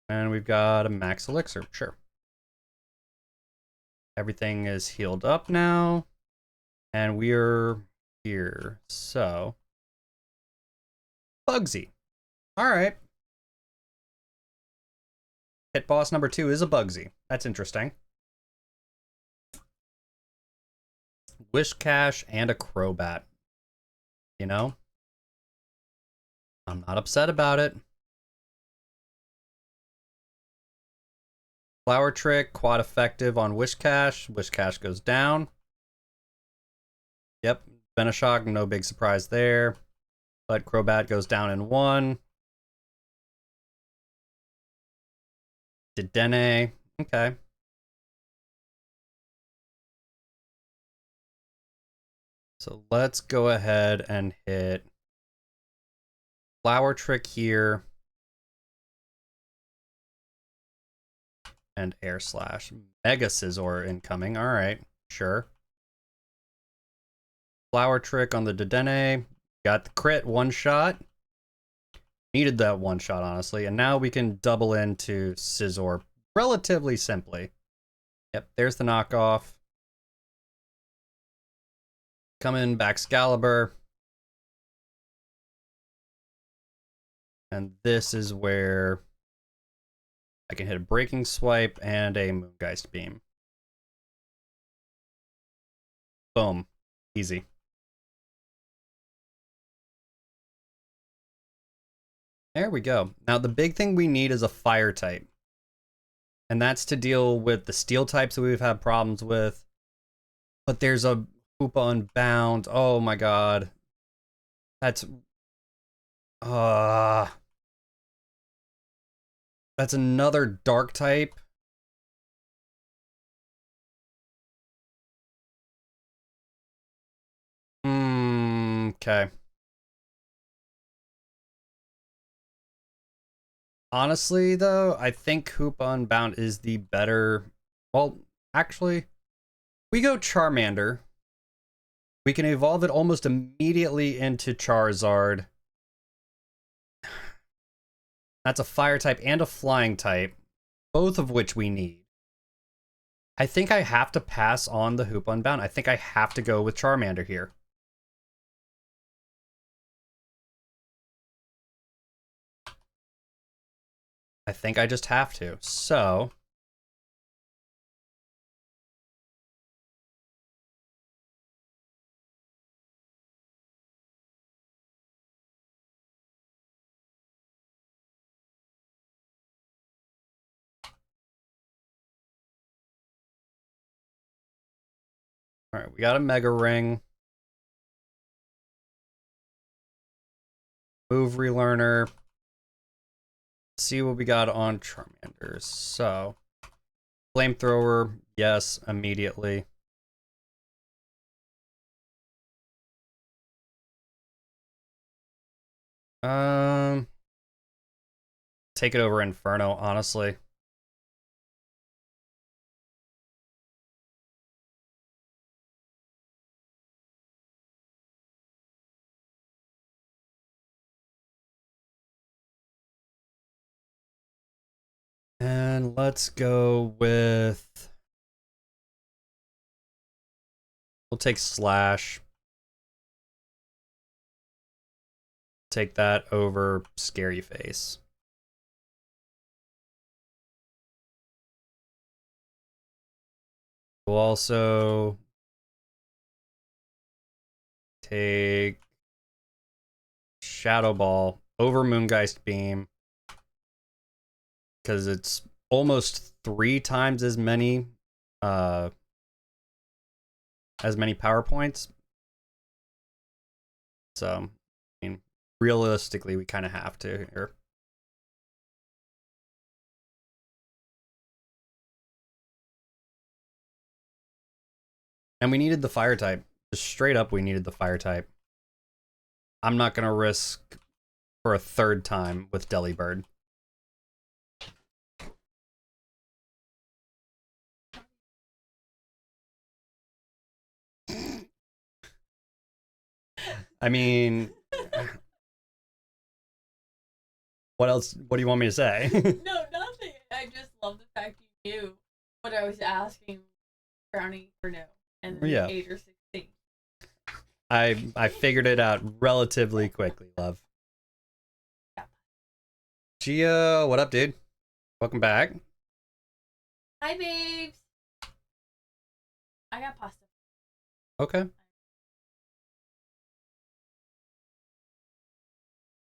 And we've got a Max Elixir, sure. Everything is healed up now. And we're here. So, Bugsy. Alright. Hit boss number 2 is a Bugsy. That's interesting. Wishcash and a Crobat. You know? I'm not upset about it. Flower Trick, quad effective on Wishcash. Wishcash goes down. Yep, Venoshock, no big surprise there. But Crobat goes down in 1. Dedenne, okay. So let's go ahead and hit Flower Trick here. And Air Slash. Mega Scizor incoming. Alright, sure. Flower Trick on the Dedenne. Got the crit, 1 shot. Needed that 1 shot, honestly. And now we can double into Scizor relatively simply. Yep, there's the knockoff. Come in, Baxcalibur. And this is where I can hit a Breaking Swipe and a Moongeist Beam. Boom. Easy. There we go. Now the big thing we need is a Fire type. And that's to deal with the Steel types that we've had problems with. But there's a Hoopa Unbound. Oh my god. That's another Dark type. Okay. Honestly, though, I think Hoopa Unbound is the better... Well, actually, we go Charmander. We can evolve it almost immediately into Charizard. That's a Fire type and a Flying type, both of which we need. I think I have to pass on the Hoopa Unbound. I think I have to go with Charmander here. I think I just have to. So... Alright, we got a Mega Ring. Move Relearner. See what we got on Charmander. So, Flamethrower, yes, immediately. Take it over Inferno, honestly. Let's go with... We'll take Slash. Take that over Scary Face. We'll also take Shadow Ball over Moongeist Beam because it's almost 3 times as many power points. So, I mean, realistically, we kind of have to here. And we needed the fire type. Just straight up, we needed the fire type. I'm not going to risk for a 3rd time with Delibird. I mean, what else? What do you want me to say? No, nothing. I just love the fact you knew what I was asking, brownie or no, and then Yeah. 8 or 16. I figured it out relatively quickly, love. Yeah. Gia, what up, dude? Welcome back. Hi, babes. I got pasta. Okay.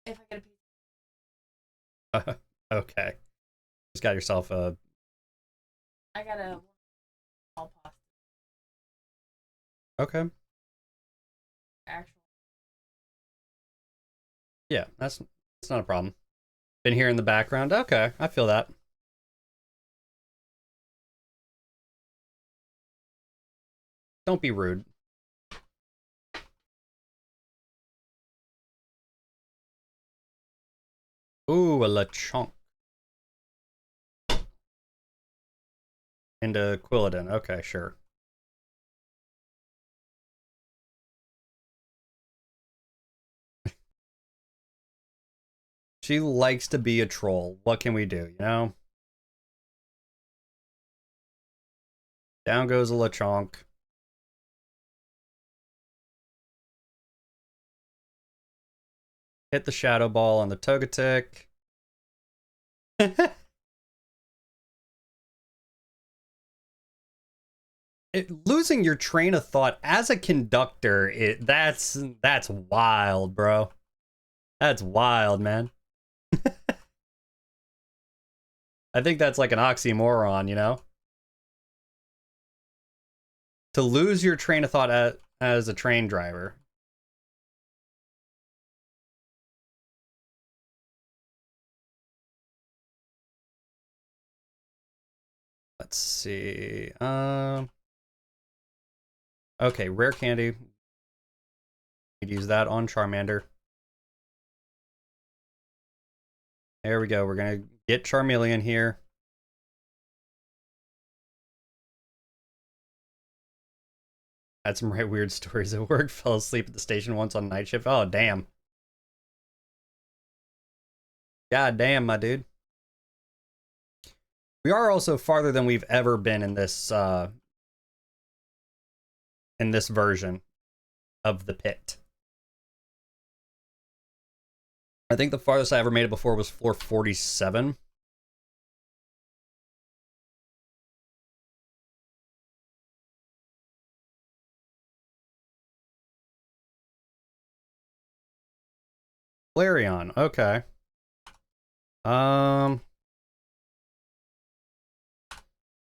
If I get a pizza. Okay. Just got yourself a... I got a small pasta. Okay. Actual. Yeah, that's not a problem. Been here in the background. Okay, I feel that. Don't be rude. Ooh, a Lechonk. Into Quilladin. Okay, sure. She likes to be a troll. What can we do, you know? Down goes a Lechonk. Hit the Shadow Ball on the Togetic. Losing your train of thought as a conductor, that's wild, bro. That's wild, man. I think that's like an oxymoron, you know? To lose your train of thought as a train driver. Let's see. Okay, rare candy. We'd use that on Charmander. There we go. We're gonna get Charmeleon here. Had some right weird stories at work. Fell asleep at the station once on night shift. Oh, damn. God damn, my dude. We are also farther than we've ever been in this version of the pit. I think the farthest I ever made it before was floor 47. Flareon, okay.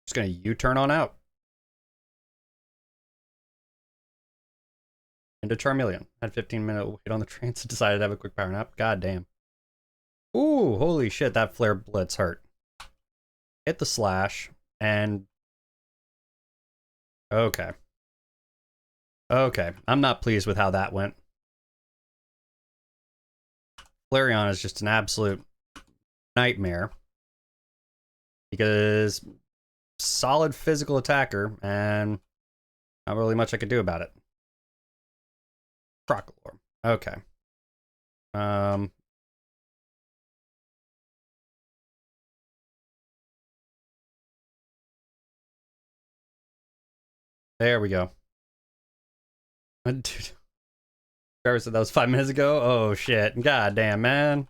Just gonna U-turn on out. Into Charmeleon. Had 15-minute wait on the train, so decided to have a quick power nap. God damn. Ooh, holy shit, that Flare Blitz hurt. Hit the Slash, and... Okay. Okay, I'm not pleased with how that went. Flareon is just an absolute nightmare. Because solid physical attacker, and not really much I could do about it. Crocalor. Okay. There we go. Dude. Trevor said that was 5 minutes ago. Oh shit. God damn, man.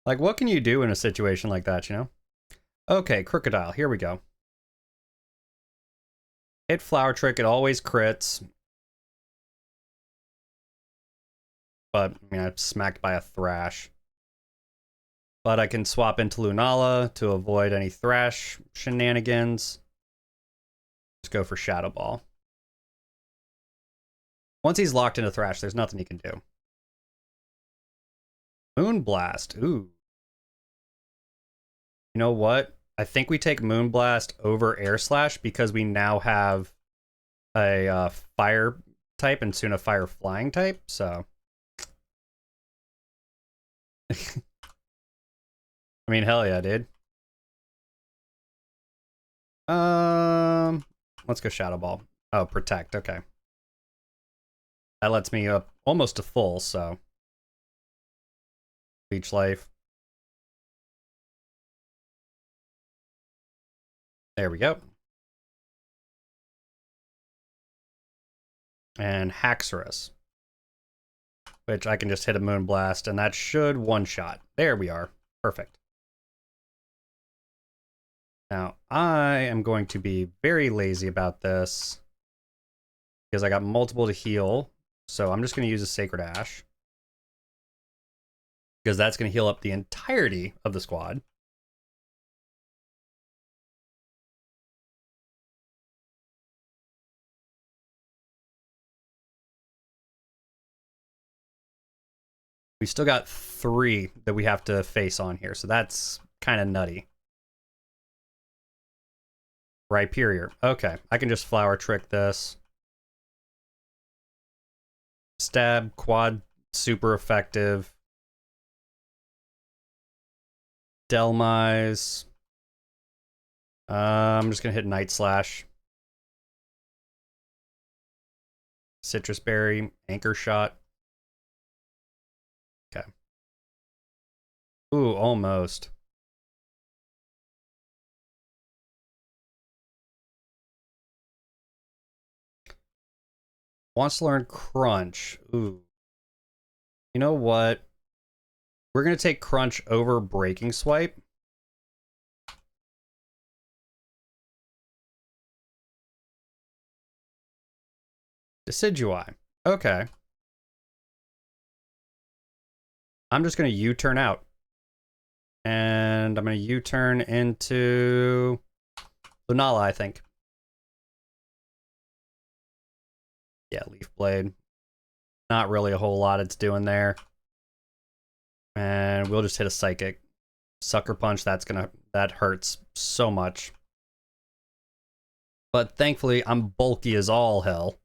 Like, what can you do in a situation like that, you know? Okay, Crocodile. Here we go. Hit Flower Trick. It always crits. But, I mean, I'm smacked by a Thrash. But I can swap into Lunala to avoid any Thrash shenanigans. Just go for Shadow Ball. Once he's locked into Thrash, there's nothing he can do. Moonblast. Ooh. You know what? I think we take Moonblast over Air Slash because we now have a fire type and soon a fire flying type, so. I mean, hell yeah, dude. Let's go Shadow Ball. Oh, Protect, okay. That lets me up almost to full, so. Leech Life. There we go. And Haxorus. Which I can just hit a Moonblast, and that should one-shot. There we are. Perfect. Now, I am going to be very lazy about this because I got multiple to heal. So I'm just going to use a Sacred Ash because that's going to heal up the entirety of the squad. We still got 3 that we have to face on here, so that's kind of nutty. Rhyperior. Okay, I can just Flower Trick this. Stab, Quad, super effective. Delmise. I'm just going to hit Night Slash. Citrus Berry, Anchor Shot. Okay. Ooh, almost. Wants to learn Crunch. Ooh. You know what? We're going to take Crunch over Breaking Swipe. Decidueye. Okay. I'm just going to U-turn out. And I'm going to U-turn into Lunala, I think. Yeah, Leaf Blade. Not really a whole lot it's doing there. And we'll just hit a Psychic. Sucker Punch, that hurts so much. But thankfully, I'm bulky as all hell.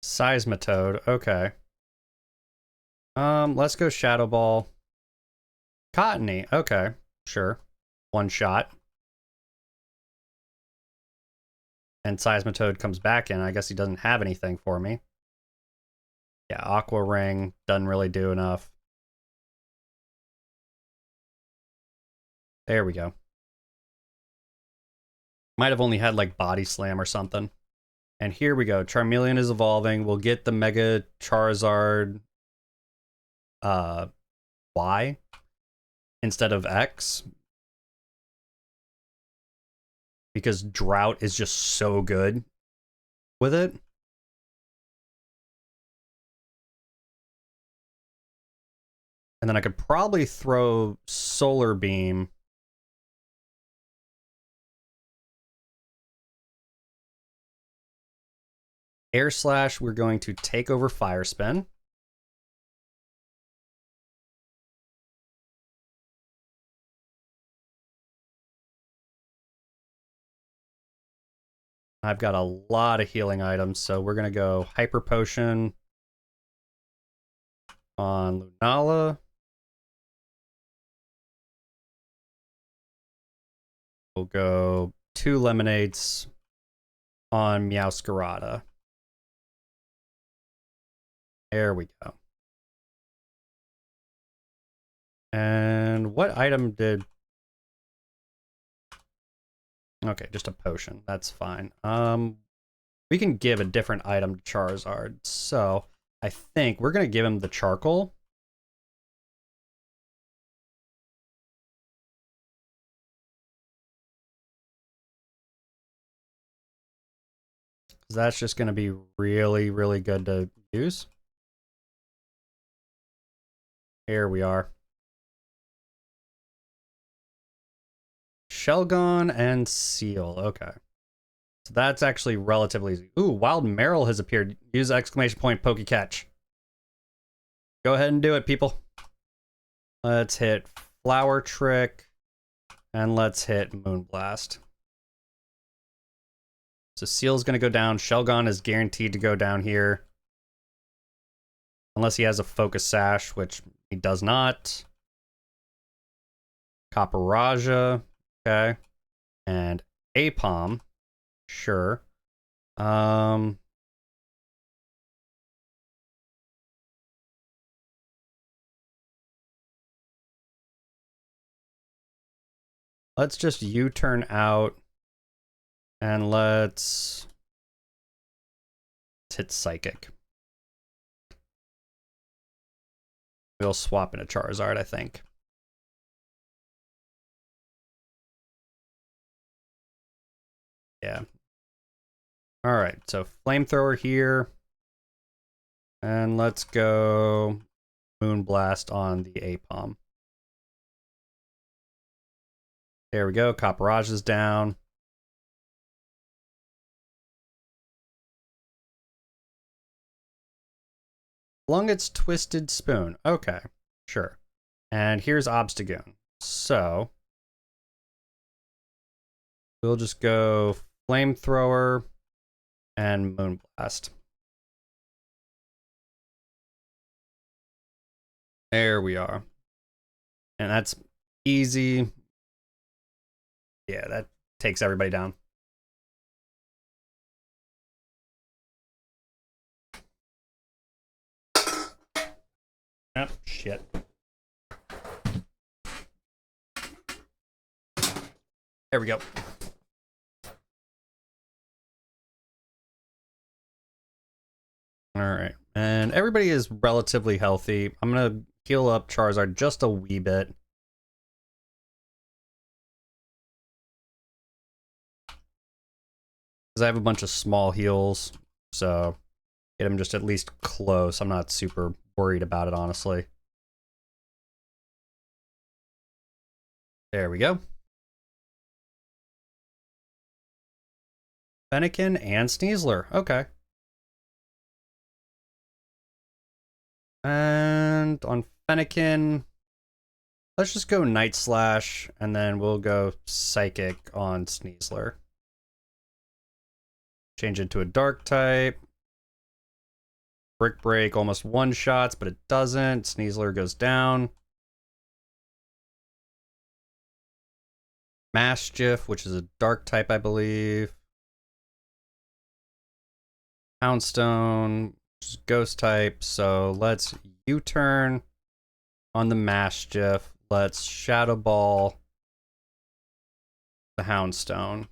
Seismitoad, okay. Let's go Shadow Ball. Cottony, okay, sure. One shot. And Seismitoad comes back in. I guess he doesn't have anything for me. Yeah, Aqua Ring doesn't really do enough. There we go. Might have only had like Body Slam or something. And here we go. Charmeleon is evolving. We'll get the Mega Charizard Y instead of X. Because Drought is just so good with it. And then I could probably throw Solar Beam. Air Slash, we're going to take over Fire Spin. I've got a lot of healing items, so we're going to go Hyper Potion on Lunala. We'll go 2 Lemonades on Meowscarada. There we go. And what item did... Okay, just a potion. That's fine. We can give a different item to Charizard. So I think we're gonna give him the charcoal. That's just gonna be really, really good to use. Here we are. Shelgon and Seal. Okay. So that's actually relatively easy. Ooh, Wild Meryl has appeared. Use exclamation point Poke Catch. Go ahead and do it, people. Let's hit Flower Trick. And let's hit Moonblast. So Seal's going to go down. Shelgon is guaranteed to go down here. Unless he has a Focus Sash, which he does not. Copper okay. And Apom, sure. Let's just U-turn out. And let's hit Psychic. We'll swap into Charizard, I think. Yeah. All right, so Flamethrower here. And let's go Moonblast on the Apom. There we go. Copperage is down. Lungot's Twisted Spoon. Okay, sure. And here's Obstagoon. So we'll just go Flamethrower and Moonblast. There we are. And that's easy. Yeah, that takes everybody down. Oh, shit. There we go. All right. And everybody is relatively healthy. I'm going to heal up Charizard just a wee bit. Because I have a bunch of small heals. So get him just at least close. I'm not super worried about it, honestly. There we go. Fennekin and Sneasler. Okay. And on Fennekin, let's just go Night Slash, and then we'll go Psychic on Sneasler. Change it to a Dark type. Brick Break almost one-shots, but it doesn't. Sneasler goes down. Mischief, which is a Dark type, I believe. Poundstone, which is Ghost type. So let's U-turn on the Mischief. Let's Shadow Ball the Houndstone.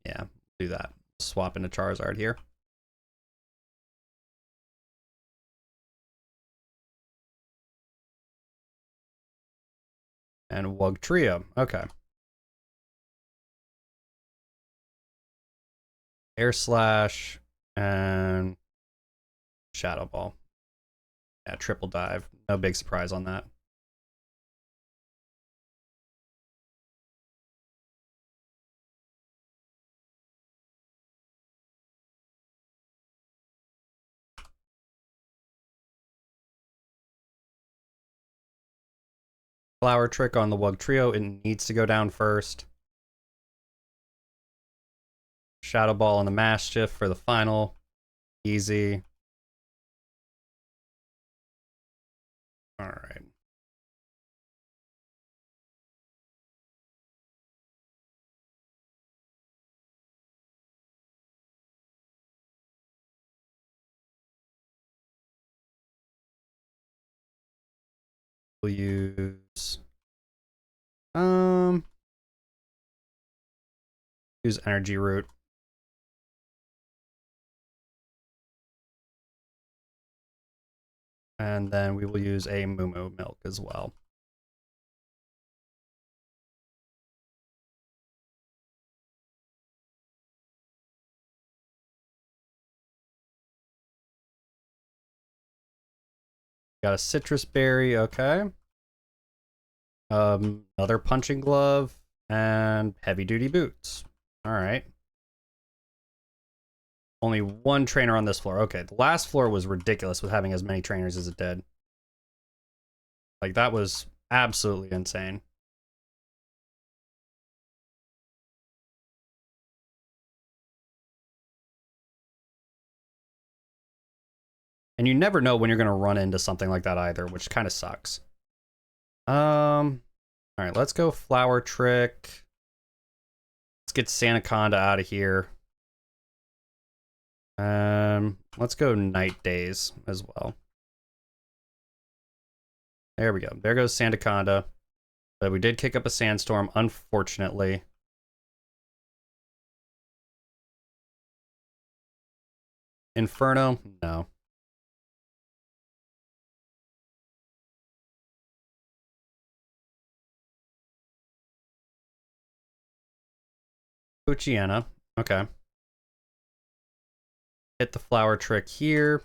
Yeah, do that. Swap into Charizard here. And Wugtrio. Okay. Air Slash and Shadow Ball. Yeah, triple dive. No big surprise on that. Flower Trick on the Wugtrio. It needs to go down first. Shadow Ball on the Mischief for the final. Easy. Alright. We'll use energy root. And then we will use a moo milk as well. Got a citrus berry, okay. Another punching glove and heavy duty boots. All right. Only one trainer on this floor. Okay, the last floor was ridiculous with having as many trainers as it did. Like, that was absolutely insane. And you never know when you're going to run into something like that either, which kind of sucks. All right, let's go flower trick. Let's get Santaconda out of here. Let's go night days as well. There we go. There goes Santaconda. But we did kick up a sandstorm, unfortunately. Inferno? No. Pucciana. Okay. Hit the flower trick here.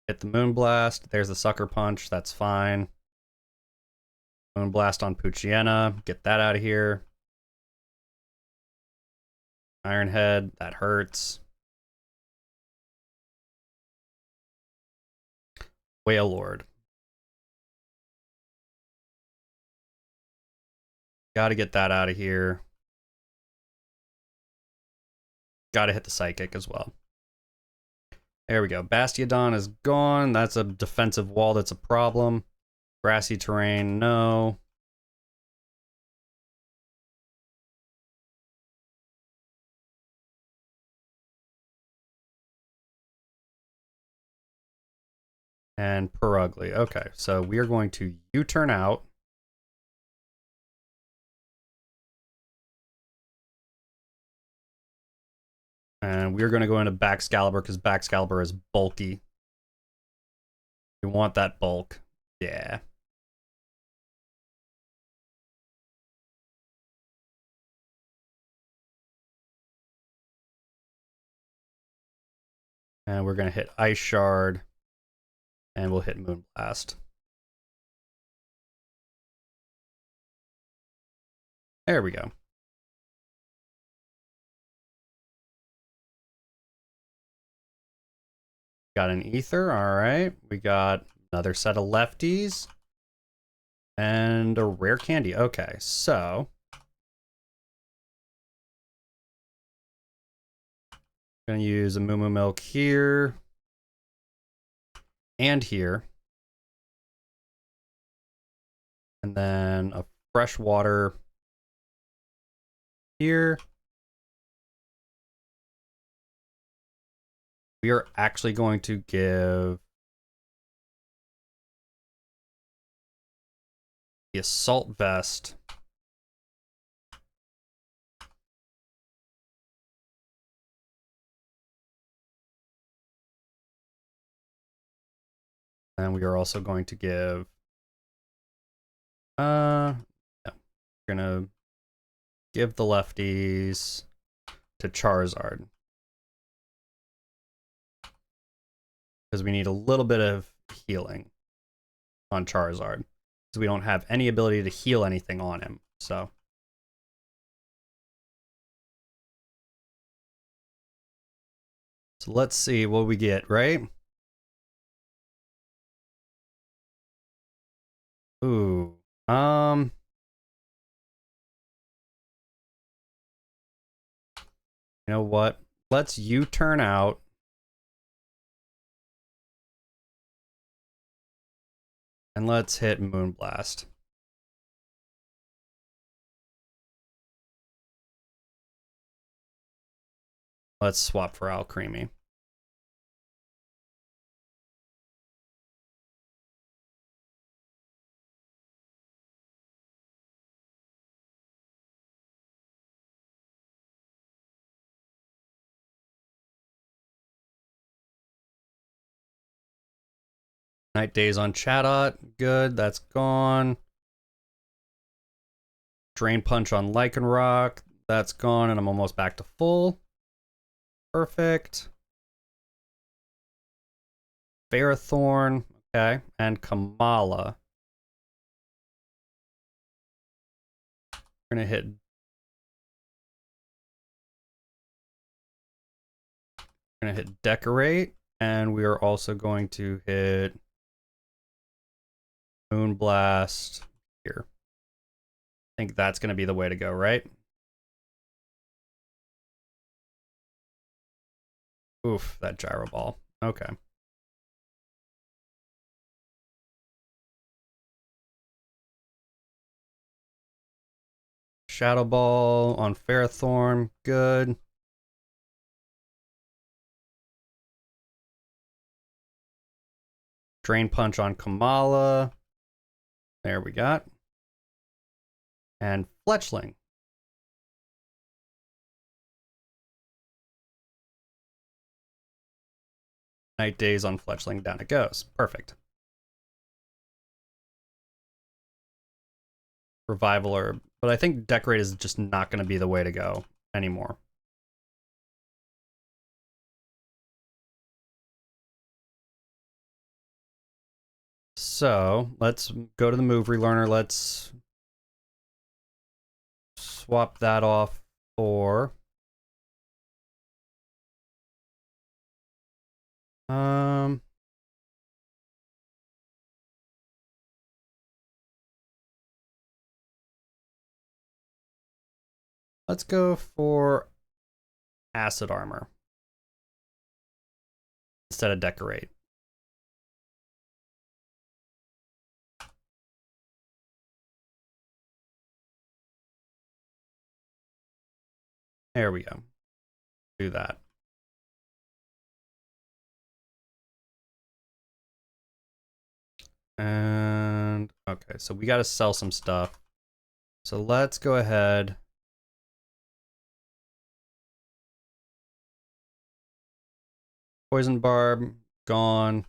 Hit the Moonblast. There's the Sucker Punch. That's fine. Moonblast on Pucciana. Get that out of here. Iron Head. That hurts. Whale Lord. Gotta get that out of here. Gotta hit the Psychic as well. There we go. Bastiodon is gone. That's a defensive wall that's a problem. Grassy terrain, no. And Perugly. Okay, so we are going to U-turn out. And we're going to go into Baxcalibur because Baxcalibur is bulky. We want that bulk. Yeah. And we're going to hit Ice Shard. And we'll hit Moonblast. There we go. Got an Ether, all right. We got another set of lefties. And a rare candy. Okay, so I'm gonna use a Moo Milk here. And here. And then a fresh water here. We are actually going to give the Assault Vest and we are also going to give no, we're gonna give the lefties to Charizard. Because we need a little bit of healing on Charizard. Because we don't have any ability to heal anything on him. So let's see what we get, right? Ooh. You know what? Let's U-turn out. And let's hit Moonblast. Let's swap for Alcremie. Night Days on Chatot. Good, that's gone. Drain Punch on Lycanroc. That's gone, and I'm almost back to full. Perfect. Ferrothorn. Okay, and Kamala. We're gonna hit. Decorate, and we are also going to hit Moonblast here. I think that's gonna be the way to go, right? Oof, that Gyro Ball. Okay. Shadow Ball on Ferrothorn. Good. Drain Punch on Kamala. There we got. And Fletchling. Night Days on Fletchling. Down it goes. Perfect. Revival Herb. But I think Decorate is just not going to be the way to go anymore. So let's go to the move relearner. Let's swap that off for let's go for Acid Armor instead of Decorate. There we go. Do that. And okay, so we got to sell some stuff. So let's go ahead. Poison Barb, gone.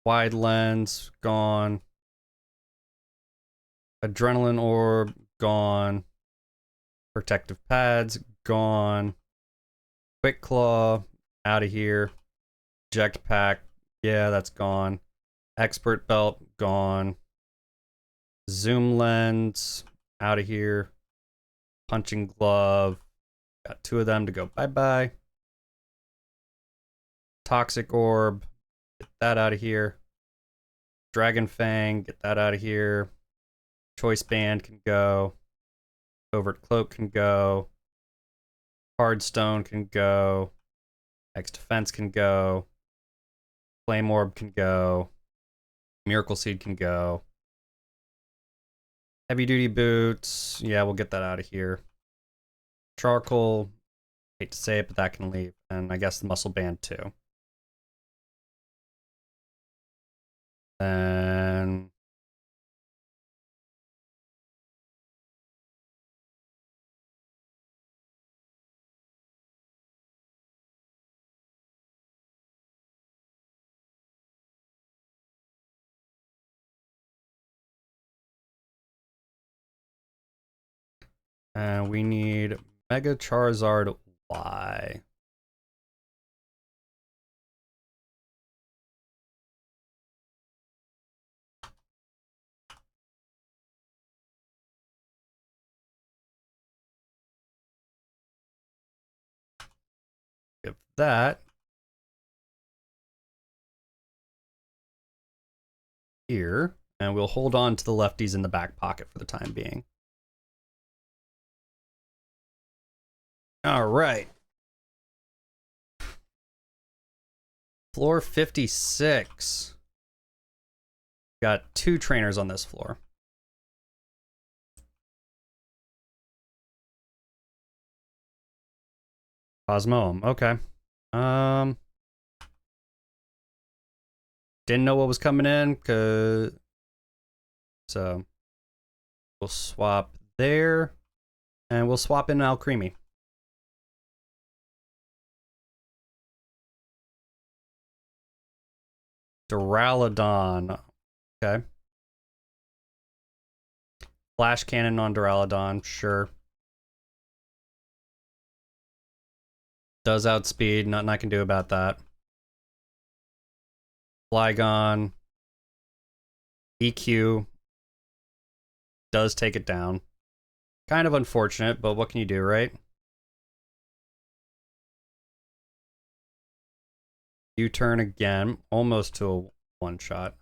Wide Lens, gone. Adrenaline Orb, gone. Protective Pads, gone. Quick Claw, out of here. Eject Pack, yeah, that's gone. Expert Belt, gone. Zoom Lens, out of here. Punching Glove, got 2 of them to go bye-bye. Toxic Orb, get that out of here. Dragon Fang, get that out of here. Choice Band can go. Covert Cloak can go. Hard Stone can go. X Defense can go. Flame Orb can go. Miracle Seed can go. Heavy Duty Boots, yeah, we'll get that out of here. Charcoal, hate to say it, but that can leave. And I guess the Muscle Band too. And we need Mega Charizard Y. Give that here, and we'll hold on to the lefties in the back pocket for the time being. All right. Floor 56. Got 2 trainers on this floor. Cosmoem, okay. Didn't know what was coming in, so we'll swap there, and we'll swap in Alcremie. Duraludon. Okay. Flash Cannon on Duraludon, sure. Does outspeed, nothing I can do about that. Flygon. EQ. Does take it down. Kind of unfortunate, but what can you do, right? U-turn again, almost to a one-shot.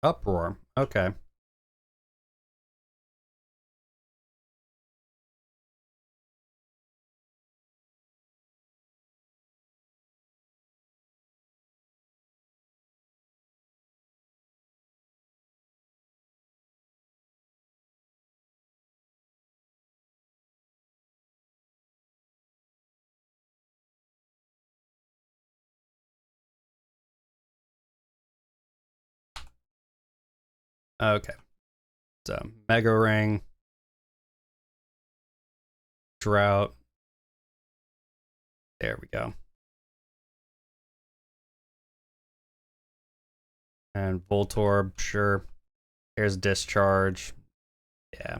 Uproar, okay. Okay. So, Mega Ring. Drought. There we go. And Voltorb, sure. Here's Discharge. Yeah.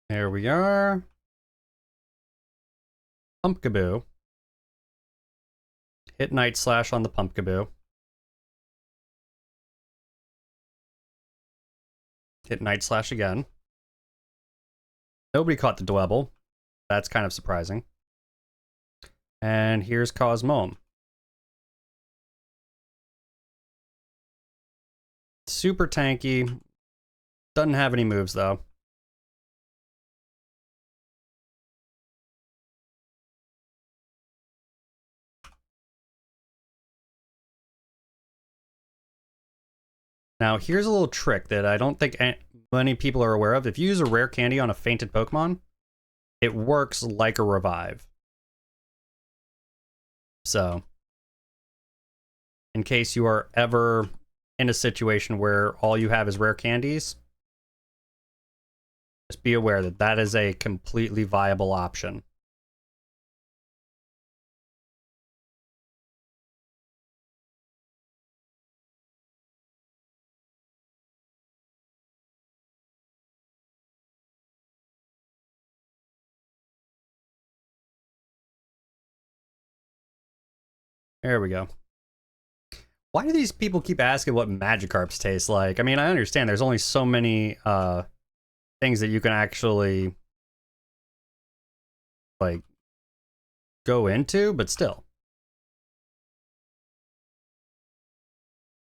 There we are. Pumpkaboo. Hit Night Slash on the Pumpkaboo. Hit Night Slash again. Nobody caught the Dwebble. That's kind of surprising. And here's Cosmome. Super tanky. Doesn't have any moves, though. Now, here's a little trick that I don't think many people are aware of. If you use a rare candy on a fainted Pokemon, it works like a revive. So, in case you are ever in a situation where all you have is rare candies, just be aware that that is a completely viable option. There we go. Why do these people keep asking what Magikarps taste like? I mean, I understand there's only so many things that you can actually like go into, but still.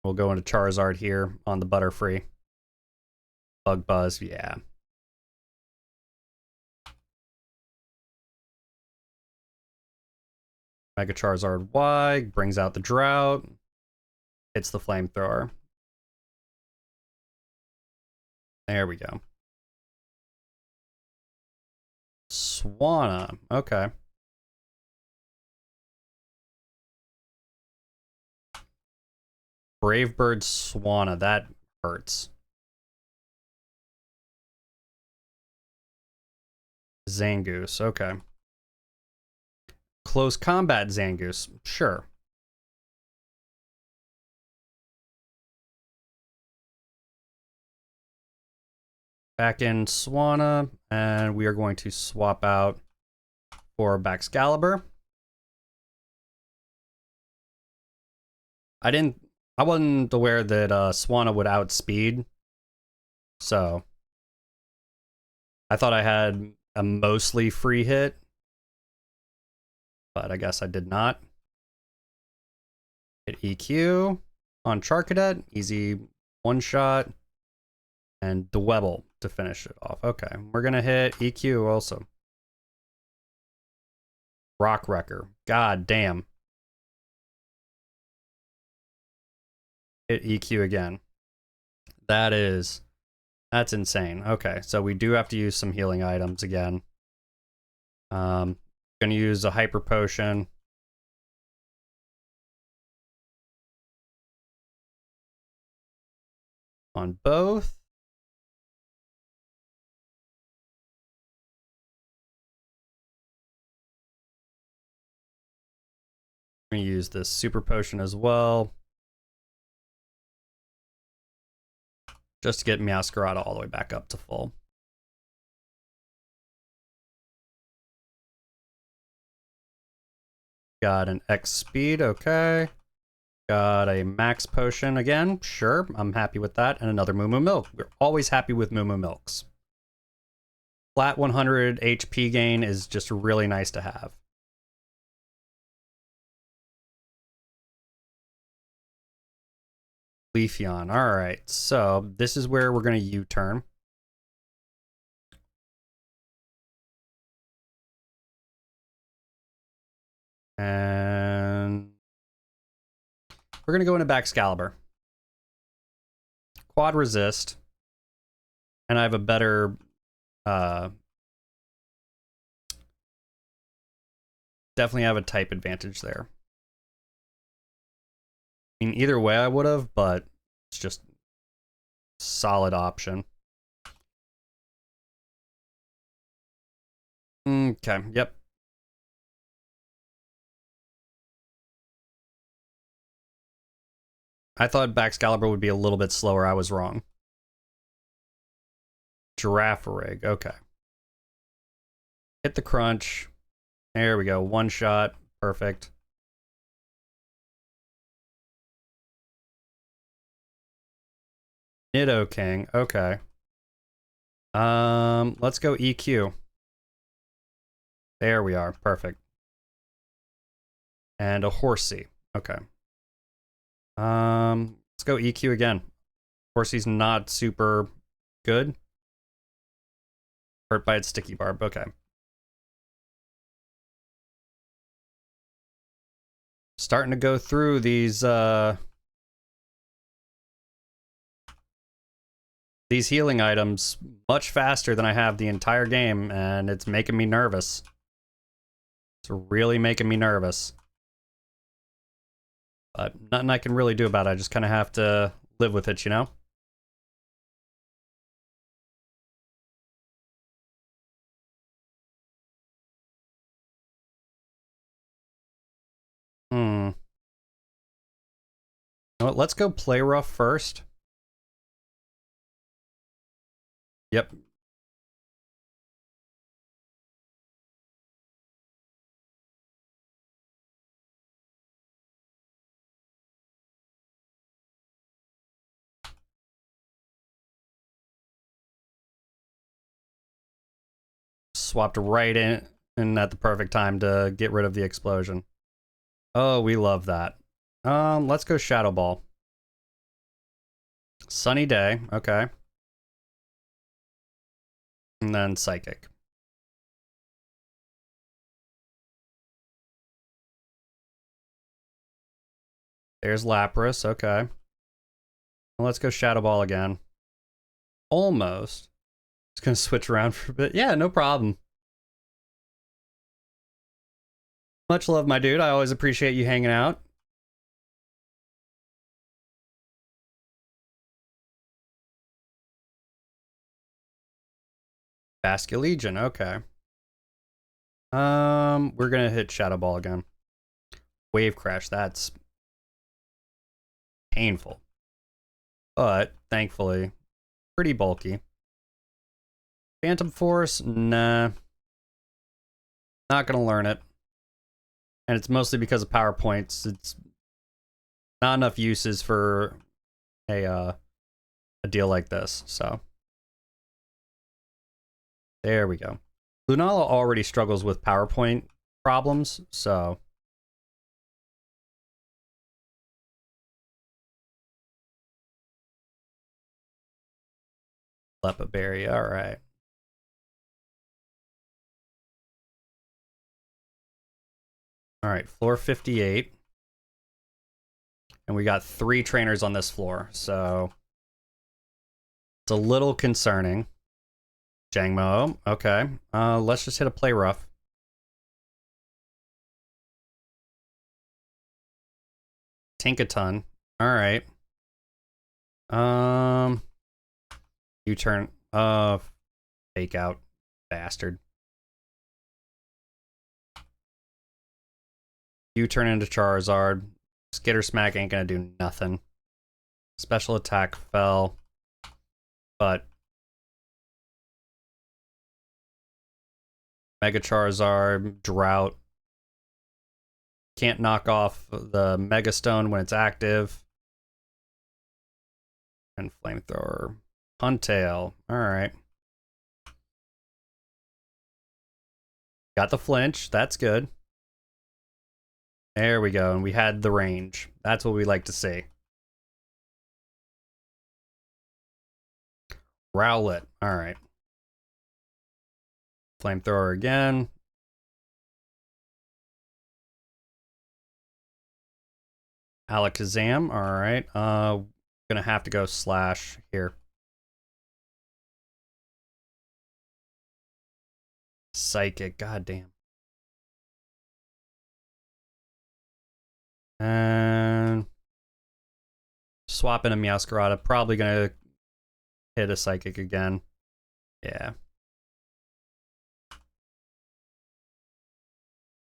We'll go into Charizard here on the Butterfree. Bug Buzz, yeah. Mega Charizard Y brings out the Drought. Hits the Flamethrower. There we go. Swanna, okay. Brave Bird Swanna, that hurts. Zangoose, okay. Close Combat Zangoose, sure. Back in Swanna, and we are going to swap out for Baxcalibur. I wasn't aware that Swanna would outspeed, so I thought I had a mostly free hit, but I guess I did not. Hit EQ on Charcadet, easy one shot, and Dwebble to finish it off. Okay, we're gonna hit EQ also. Rock Wrecker, god damn. Hit EQ again. That's insane. Okay, so we do have to use some healing items again. Gonna use a hyper potion. On both. I'm gonna use this super potion as well. Just to get Masquerada all the way back up to full. Got an X speed, okay. Got a max potion again, sure, I'm happy with that. And another Moo Moo Milk. We're always happy with Moo Moo Milks. Flat 100 HP gain is just really nice to have. Leafeon, alright, so this is where we're going to U-turn. And we're going to go into Baxcalibur. Quad resist. And I have a better... definitely have a type advantage there. I mean, either way I would have, but it's just a solid option. Okay, yep. I thought Baxcalibur would be a little bit slower. I was wrong. Girafarig, okay. Hit the crunch. There we go, one shot, perfect. Nidoking, okay. Let's go EQ. There we are, perfect. And a Horsey, okay. Let's go EQ again. Horsey's not super good. Hurt by its sticky barb, okay. Starting to go through these healing items much faster than I have the entire game, and it's making me nervous. It's really making me nervous. But nothing I can really do about it. I just kind of have to live with it, you know? You know what? Let's go play rough first. Yep. Swapped right in at the perfect time to get rid of the explosion. Oh, we love that. Let's go Shadow Ball. Sunny day, okay. And then Psychic. There's Lapras, okay. Well, let's go Shadow Ball again. Almost. Just gonna switch around for a bit. Yeah, no problem. Much love, my dude. I always appreciate you hanging out. Basculegion, okay. We're gonna hit Shadow Ball again. Wave Crash, that's painful. But, thankfully, pretty bulky. Phantom Force, nah. Not gonna learn it. And it's mostly because of PowerPoints. It's not enough uses for a deal like this, so. There we go. Lunala already struggles with PowerPoint problems, so. Lepa Berry, alright. Alright, floor 58. And we got 3 trainers on this floor, so. It's a little concerning. Jangmo, okay. Let's just hit a play rough. Tinkaton. All right. U-turn. Fake out, bastard. U-turn into Charizard. Skitter Smack ain't gonna do nothing. Special attack fell, but Mega Charizard, Drought. Can't knock off the Mega Stone when it's active. And Flamethrower. Huntail. Alright. Got the flinch. That's good. There we go. And we had the range. That's what we like to see. Rowlet. Alright. Flamethrower again. Alakazam. Alright. Gonna have to go slash here. Psychic. Goddamn. And swap in a Meowscarada. Probably gonna hit a Psychic again. Yeah.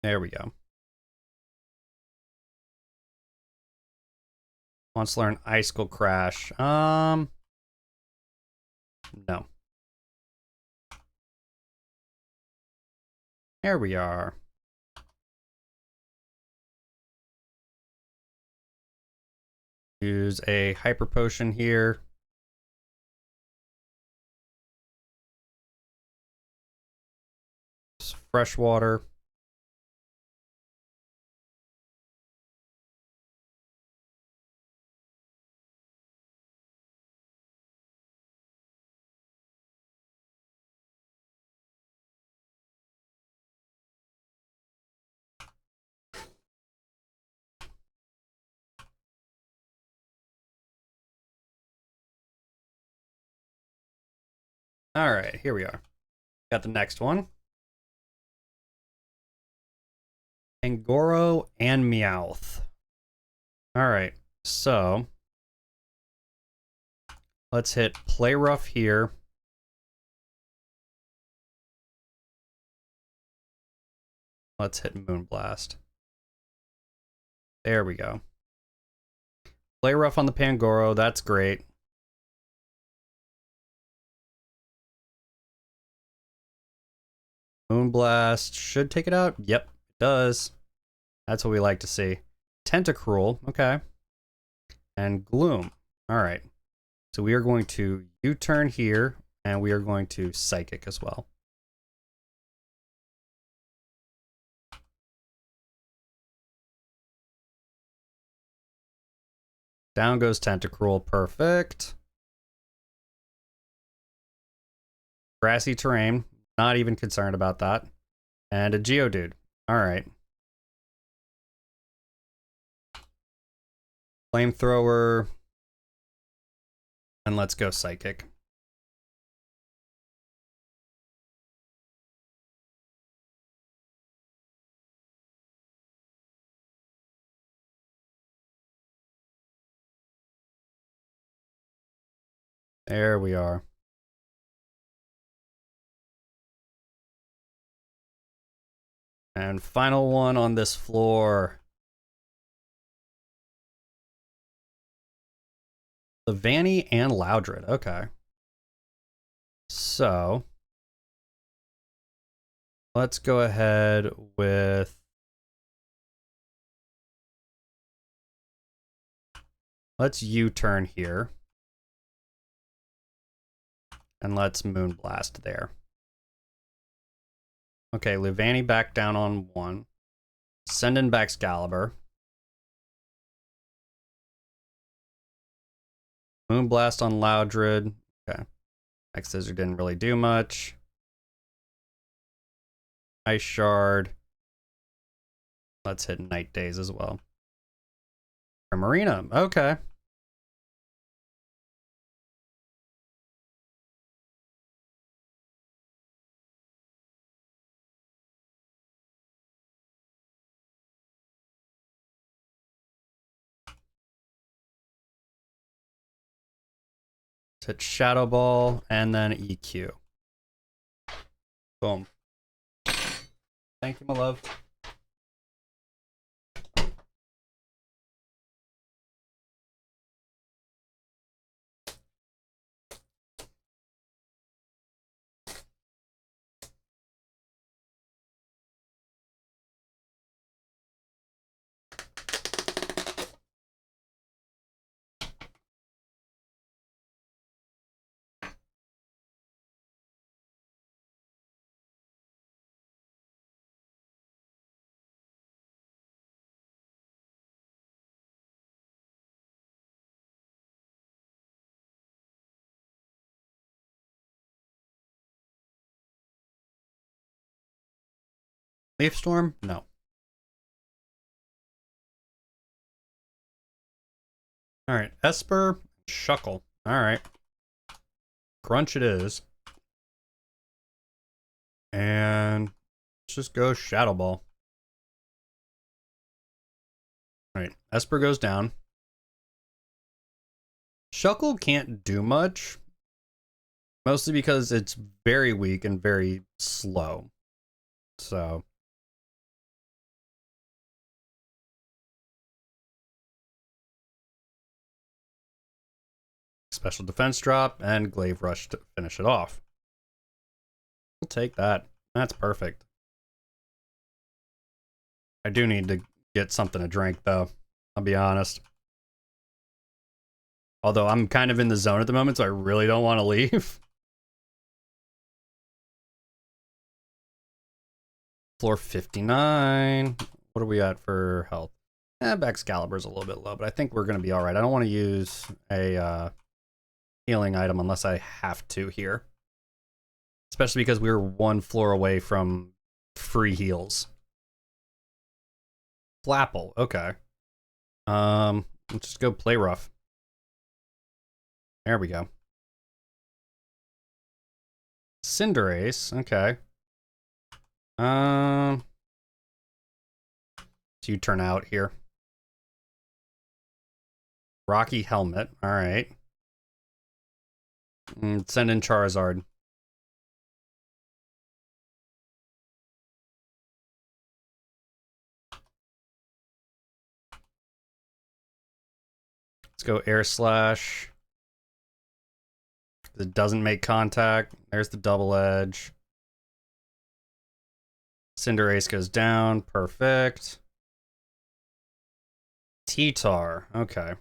There we go. Wants to learn Icicle Crash. No. There we are. Use a Hyper Potion here. Fresh water. All right, here we are. Got the next one. Angoro and Meowth. All right, so let's hit Play Rough here. Let's hit Moonblast. There we go. Play Rough on the Pangoro, that's great. Moonblast should take it out. Yep, it does. That's what we like to see. Tentacruel, okay. And Gloom. All right. So we are going to U-turn here, and we are going to Psychic as well. Down goes Tentacruel, perfect. Grassy terrain, not even concerned about that. And a Geodude, all right. Flamethrower, and let's go Psychic. There we are. And final one on this floor. Levanny and Loudred, okay. So, let's go ahead with... Let's U-turn here. And let's Moonblast there. Okay, Levanny back down on 1. Send in back Excalibur. Moonblast on Loudred. Okay. X Scissor didn't really do much. Ice Shard. Let's hit Night Days as well. Marina. Okay. hit Shadow Ball and then EQ. Boom. Thank you, my love. Leaf Storm? No. Alright, Esper, Shuckle. Alright. Crunch it is. And let's just go Shadow Ball. Alright, Esper goes down. Shuckle can't do much. Mostly because it's very weak and very slow. So special defense drop and Glaive Rush to finish it off. We'll take that. That's perfect. I do need to get something to drink though. I'll be honest. Although I'm kind of in the zone at the moment, so I really don't want to leave. Floor 59. What are we at for health? Excalibur's a little bit low, but I think we're going to be all right. I don't want to use a healing item unless I have to here. Especially because we were one floor away from free heals. Flapple, okay. Let's just go play rough. There we go. Cinderace, okay. So you turn out here. Rocky Helmet, alright. Send in Charizard. Let's go Air Slash. It doesn't make contact. There's the double edge. Cinderace goes down. Perfect. T-Tar. Okay.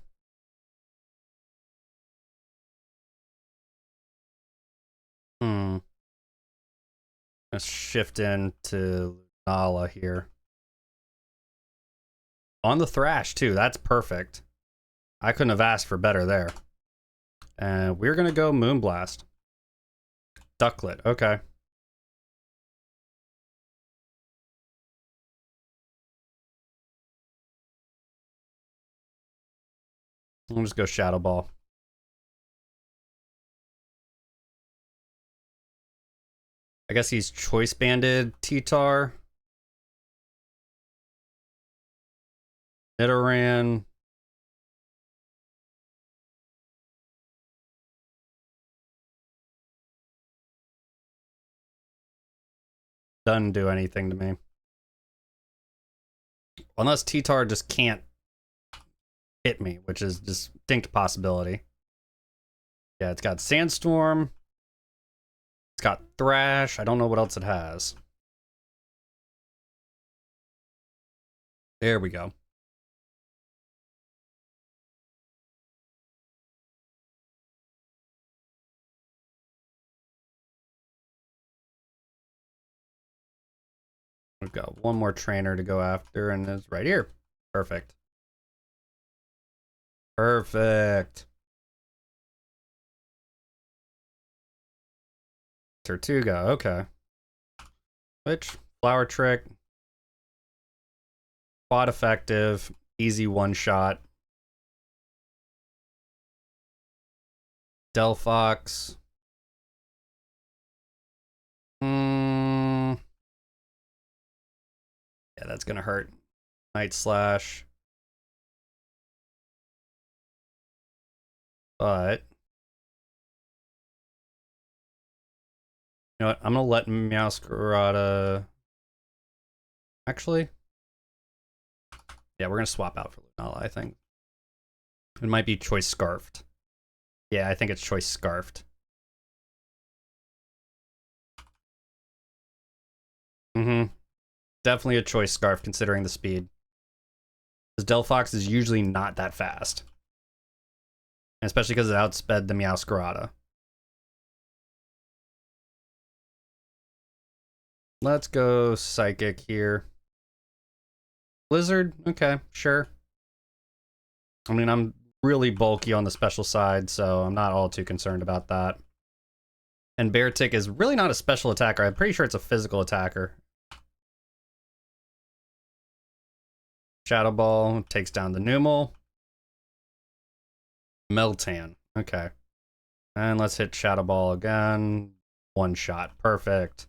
Let's shift into Nala here. On the Thrash, too. That's perfect. I couldn't have asked for better there. And we're going to go Moonblast. Ducklet. Okay. We'll just go Shadow Ball. I guess he's Choice Banded T-Tar. Nidoran. Doesn't do anything to me. Unless T-Tar just can't hit me, which is a distinct possibility. Yeah, it's got Sandstorm. It's got Thrash. I don't know what else it has. There we go. We've got one more trainer to go after, and it's right here. Perfect. Perfect. Tortuga, okay. Which, Flower Trick. Quad effective. Easy one-shot. Delphox. Yeah, that's gonna hurt. Night Slash. But know what? I'm gonna let Meowscarada. Actually, yeah, we're gonna swap out for Lunala, I think. It might be Choice Scarfed. Yeah, I think it's Choice Scarfed. Mm-hmm. Definitely a Choice Scarf considering the speed. Because Delphox is usually not that fast. And especially because it outsped the Meowscarada. Let's go Psychic here. Blizzard? Okay, sure. I mean, I'm really bulky on the special side, so I'm not all too concerned about that. And Beartic is really not a special attacker. I'm pretty sure it's a physical attacker. Shadow Ball takes down the Numel. Meltan. Okay. And let's hit Shadow Ball again. One shot. Perfect.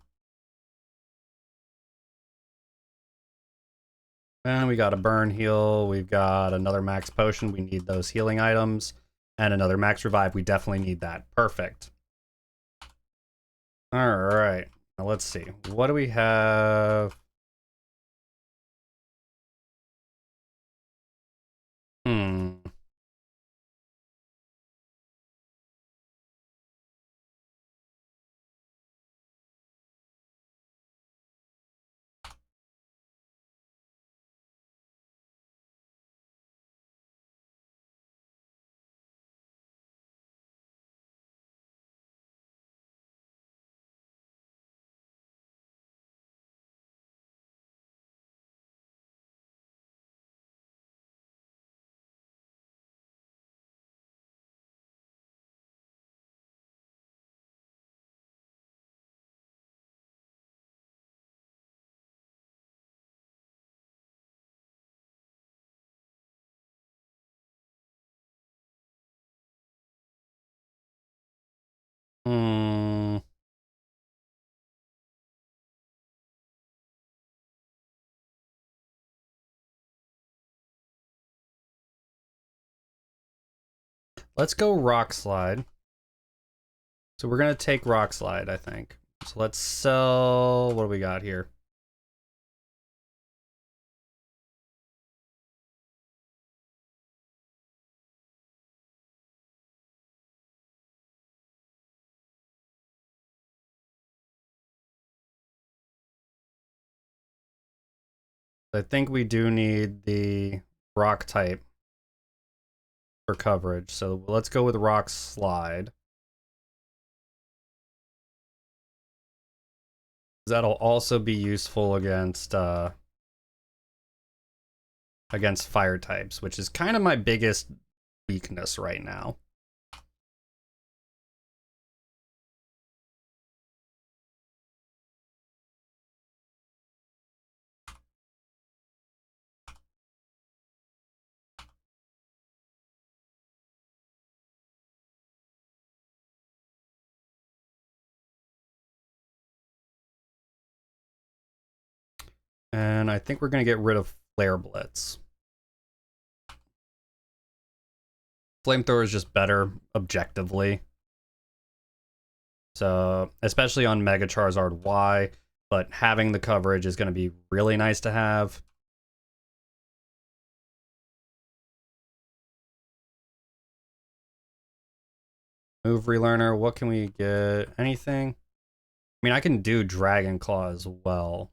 And we got a burn heal. We've got another max potion. We need those healing items. And another max revive. We definitely need that. Perfect. Alright. Now let's see. What do we have? Hmm. Hmm. Let's go Rock Slide. So we're going to take Rock Slide, I think. So let's sell... What do we got here? I think we do need the Rock type for coverage. So let's go with Rock Slide. That'll also be useful against against fire types, which is kind of my biggest weakness right now. And I think we're going to get rid of Flare Blitz. Flamethrower is just better objectively. So, especially on Mega Charizard Y, but having the coverage is going to be really nice to have. Move Relearner, what can we get? Anything? I mean, I can do Dragon Claw as well.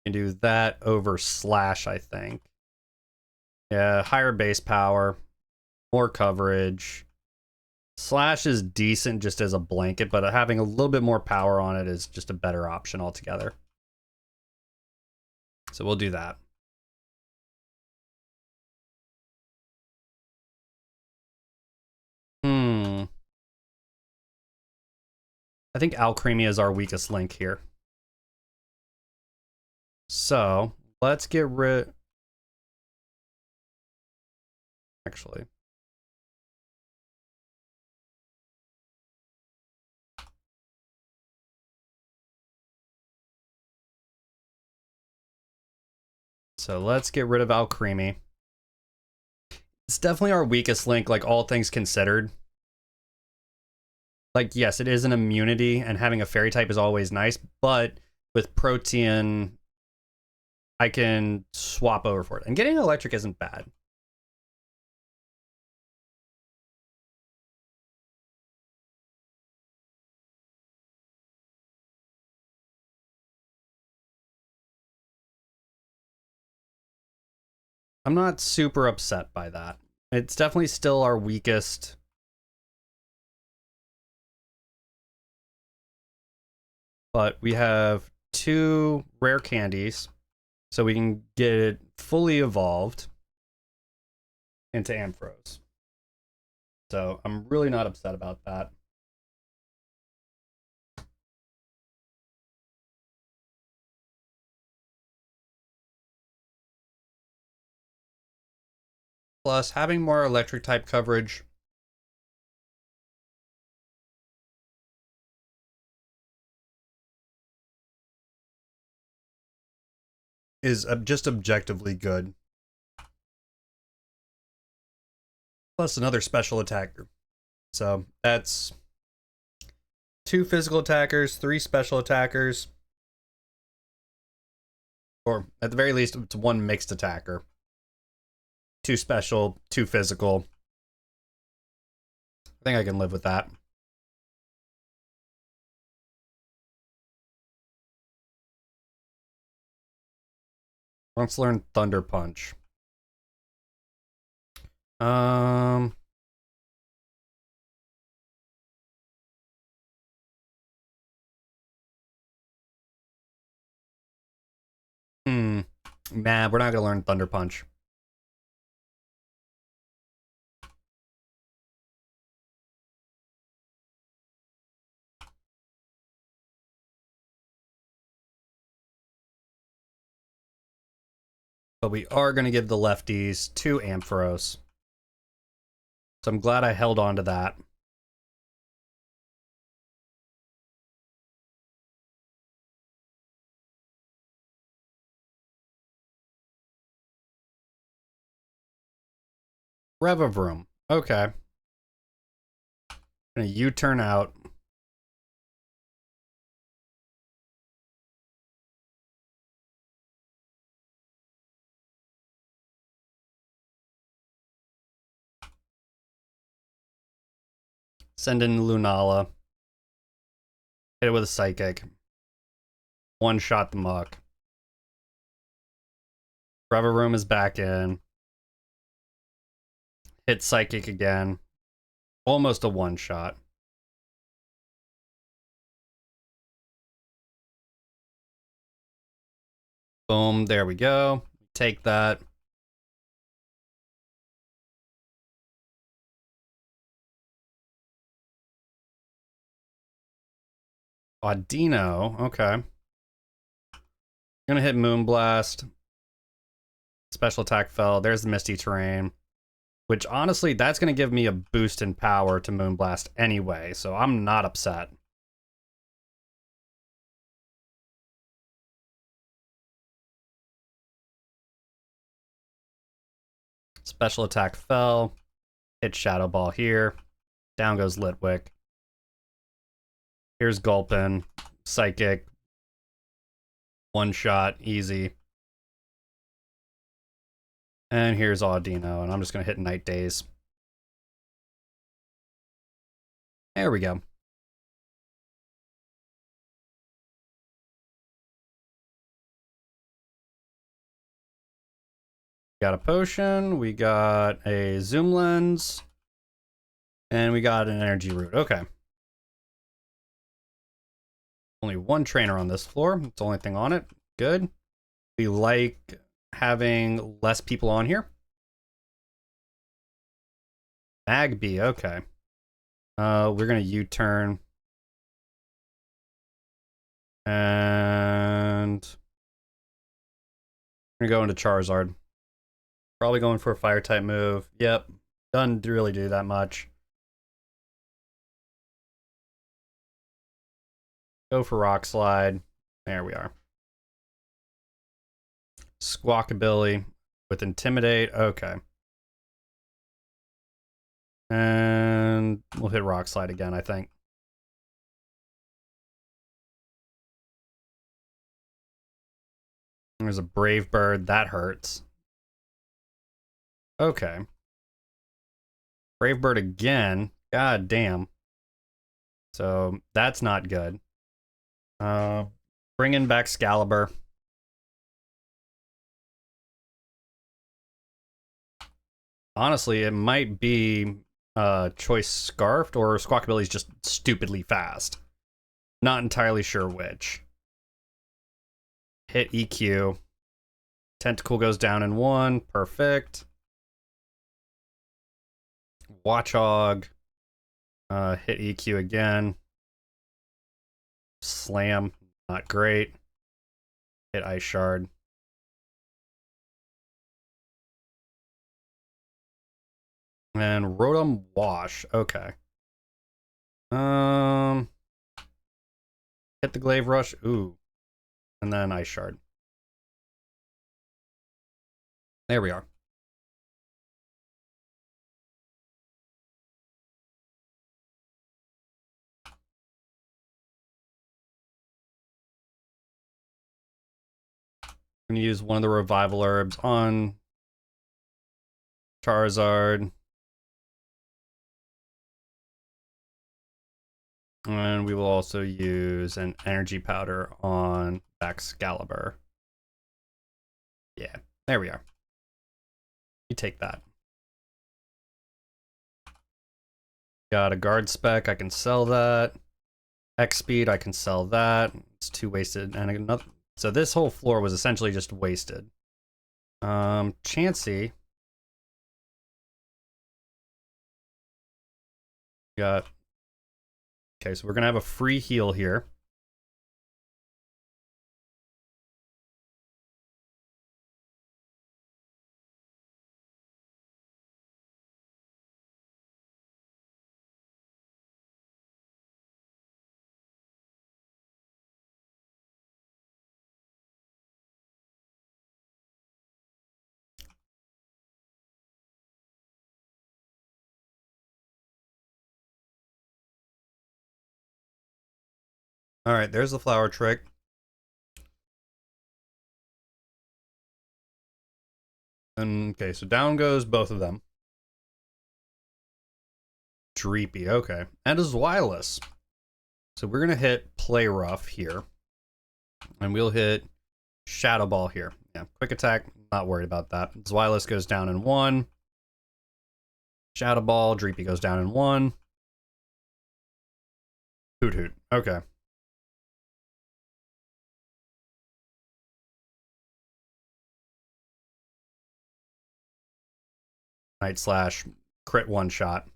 Can do that over Slash, I think. Yeah, higher base power, more coverage. Slash is decent just as a blanket, but having a little bit more power on it is just a better option altogether. So we'll do that. I think Alcremia is our weakest link here. So let's get rid... Actually. So let's get rid of Alcremie. It's definitely our weakest link, like all things considered. Like, yes, it is an immunity, and having a fairy type is always nice, but with Protean, I can swap over for it. And getting electric isn't bad. I'm not super upset by that. It's definitely still our weakest. But we have 2 rare candies, so we can get it fully evolved into Ampharos. So I'm really not upset about that. Plus, having more electric type coverage is just objectively good. Plus another special attacker. So that's 2 physical attackers, 3 special attackers. Or at the very least, it's 1 mixed attacker. 2 special, 2 physical. I think I can live with that. Let's learn Thunder Punch. Um, Nah, we're not gonna learn Thunder Punch. But we are gonna give the lefties 2 Ampharos. So I'm glad I held on to that. Revavroom. Okay. Gonna U-turn out. Send in Lunala. Hit it with a Psychic. 1-shot the Muck. Revavroom is back in. Hit Psychic again. Almost a 1-shot. Boom, there we go. Take that. Audino, okay. Gonna hit Moonblast. Special attack fell. There's the Misty Terrain. Which, honestly, that's gonna give me a boost in power to Moonblast anyway, so I'm not upset. Special attack fell. Hit Shadow Ball here. Down goes Litwick. Here's Gulpin. Psychic. 1-shot. Easy. And here's Audino, and I'm just going to hit Night Days. There we go. Got a potion, we got a zoom lens, and we got an energy root. Okay. Only 1 trainer on this floor. It's the only thing on it. Good. We like having less people on here. Magby, okay. We're gonna U-turn. And we're gonna go into Charizard. Probably going for a fire type move. Yep. Doesn't really do that much. Go for Rock Slide. There we are. Squawkabilly with Intimidate. Okay. And we'll hit Rock Slide again, I think. There's a Brave Bird. That hurts. Okay. Brave Bird again. God damn. So that's not good. Bringing back Excalibur. Honestly, it might be Choice Scarfed or Squawkabilly's just stupidly fast. Not entirely sure which. Hit EQ. Tentacle goes down in 1. Perfect. Watchog. Hit EQ again. Slam. Not great. Hit Ice Shard. And Rotom Wash. Okay. Hit the Glaive Rush. Ooh. And then Ice Shard. There we are. I'm going to use one of the Revival Herbs on Charizard. And we will also use an Energy Powder on Excalibur. Yeah, there we are. You take that. Got a Guard Spec, I can sell that. X Speed, I can sell that. It's 2 wasted. And another. So this whole floor was essentially just wasted. Chansey. Got. Okay, so we're gonna have a free heal here. All right, there's the flower trick. And okay, so down goes both of them. Dreepy, okay. And a Zweilous. So we're gonna hit Play Rough here. And we'll hit Shadow Ball here. Yeah, quick attack, not worried about that. Zweilous goes down in 1. Shadow Ball, Dreepy goes down in 1. Hoot Hoot, okay. Night Slash, crit 1 shot.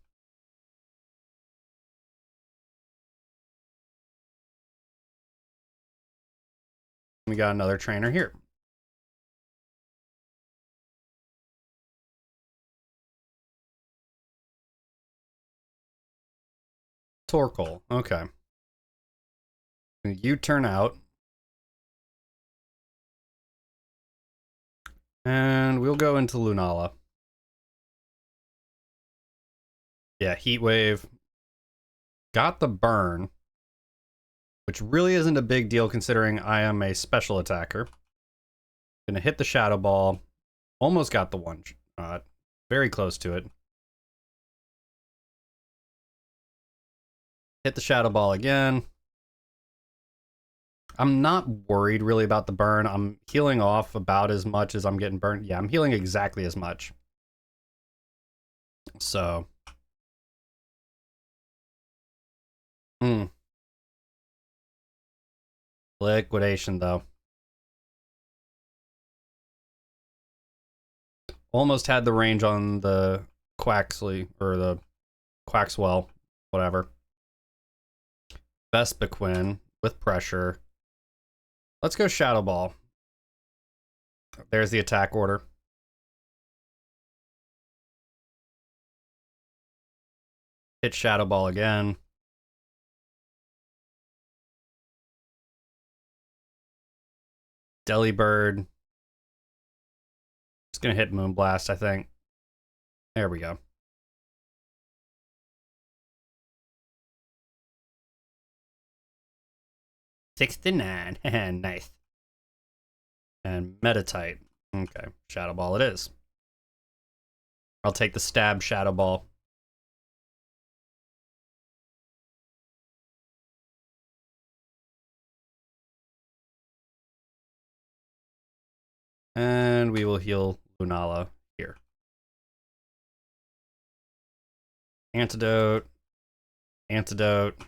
We got another trainer here. Torkoal, okay. You turn out. And we'll go into Lunala. Yeah, Heat Wave. Got the burn, which really isn't a big deal considering I am a special attacker. Gonna hit the Shadow Ball. Almost got the 1 shot. Very close to it. Hit the Shadow Ball again. I'm not worried really about the burn. I'm healing off about as much as I'm getting burned. Yeah, I'm healing exactly as much. So. Liquidation, though. Almost had the range on the Quaxley, or the Quaxwell, whatever. Vespiquen with pressure. Let's go Shadow Ball. There's the attack order. Hit Shadow Ball again. Delibird. Just gonna hit Moonblast, I think. There we go. $69. Nice. And Metatite. Okay, Shadow Ball it is. I'll take the stab Shadow Ball. And we will heal Lunala here. Antidote. Antidote.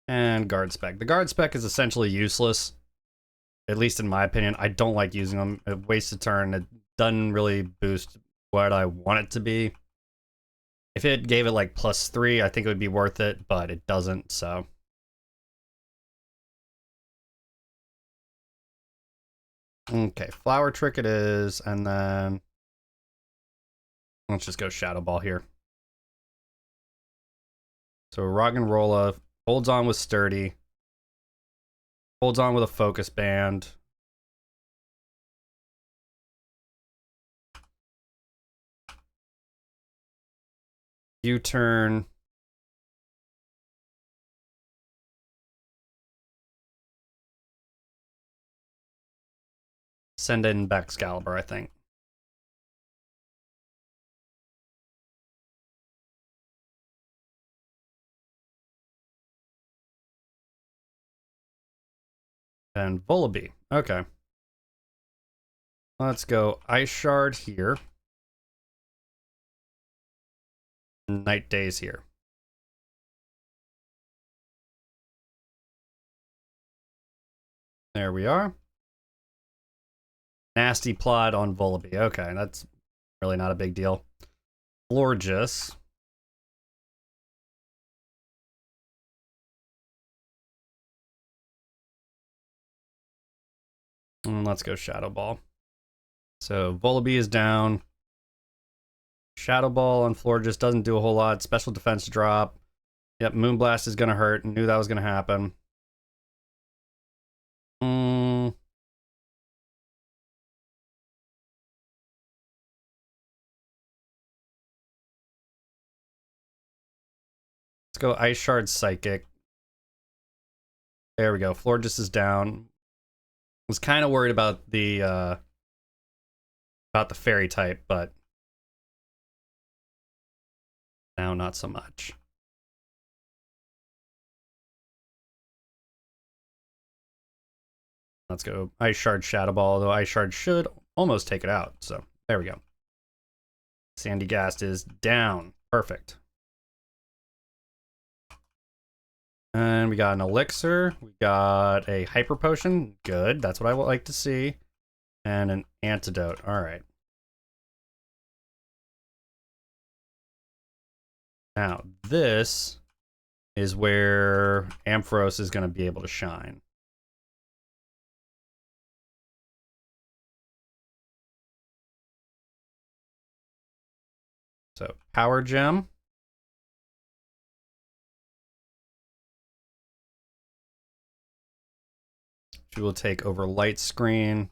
And Guard Spec. The Guard Spec is essentially useless. At least in my opinion. I don't like using them. It wastes a turn. It doesn't really boost what I want it to be. If it gave it like +3, I think it would be worth it, but it doesn't, so. Okay, Flower Trick it is, and then let's just go Shadow Ball here. So Roggenrola holds on with Sturdy, holds on with a Focus Band. U-turn. Send in Excalibur, I think. And Volibee. Okay. Let's go Ice Shard here. Night Days here. There we are. Nasty Plot on Volibee. Okay, that's really not a big deal. Florges. And let's go Shadow Ball. So Volibee is down. Shadow Ball on Florges doesn't do a whole lot. Special defense drop. Yep, Moonblast is going to hurt. Knew that was going to happen. Let's go Ice Shard Psychic. There we go. Florges is down. Was kind of worried about the fairy type, but now not so much. Let's go Ice Shard Shadow Ball, though Ice Shard should almost take it out. So there we go. Sandygast is down. Perfect. And we got an Elixir. We got a Hyper Potion. Good. That's what I would like to see. And an Antidote. All right. Now, this is where Ampharos is going to be able to shine. So, Power Gem. She will take over Light Screen.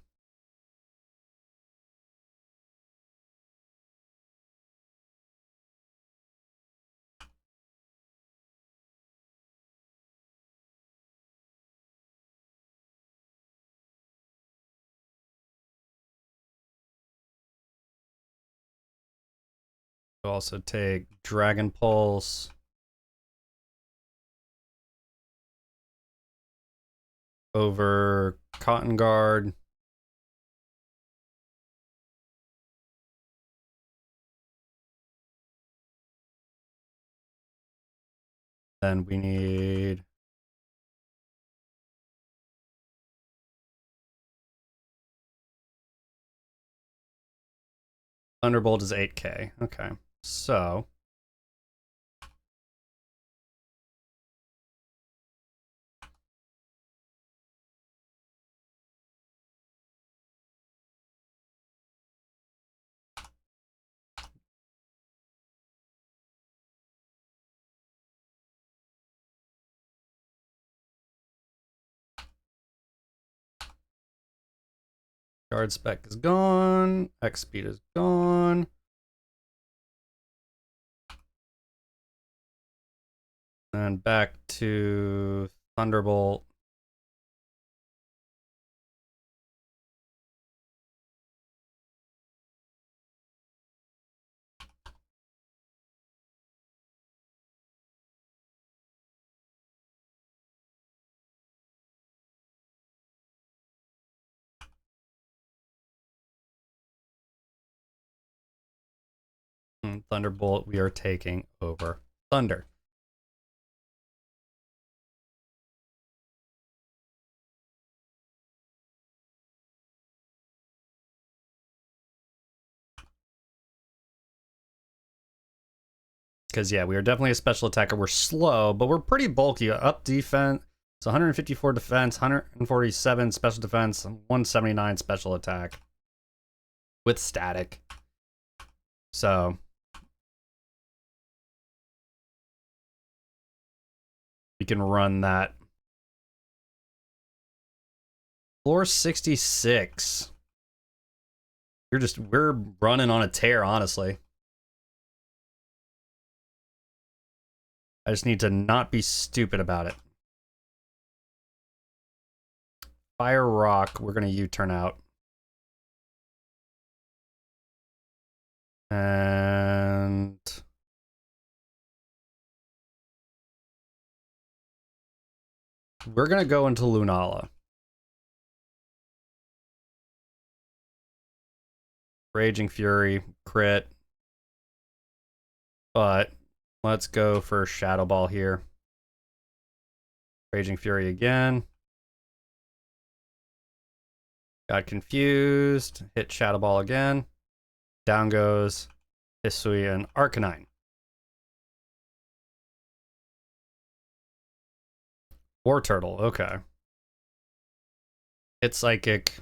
We'll also take Dragon Pulse. Over Cotton Guard. Then we need Thunderbolt is 8k. Okay. So Guard spec is gone. X speed is gone. And back to Thunderbolt. And Thunderbolt, we are taking over Thunder. Because, yeah, we are definitely a special attacker. We're slow, but we're pretty bulky. Up defense. So 154 defense, 147 special defense, 179 special attack. With static. So we can run that. Floor 66. We're running on a tear, honestly. I just need to not be stupid about it. Fire Rock, we're going to U-turn out. And we're going to go into Lunala. Raging Fury, crit. But let's go for Shadow Ball here. Raging Fury again. Got confused. Hit Shadow Ball again. Down goes Hisui and Arcanine. War Turtle, okay. Hit Psychic.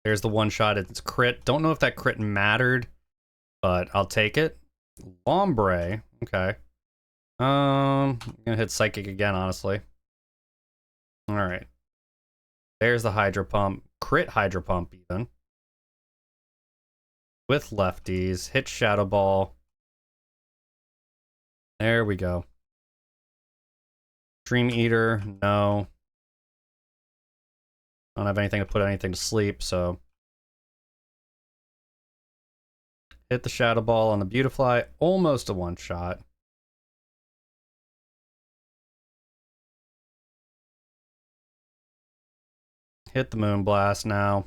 There's the one shot. It's crit. Don't know if that crit mattered, but I'll take it. Lombre, okay. I'm gonna hit Psychic again, honestly. All right. There's the Hydro Pump. Crit Hydro Pump, even. With lefties. Hit Shadow Ball. There we go. Dream Eater, no. I don't have anything to put anything to sleep, so. Hit the Shadow Ball on the Beautifly. Almost a one-shot. Hit the Moonblast now.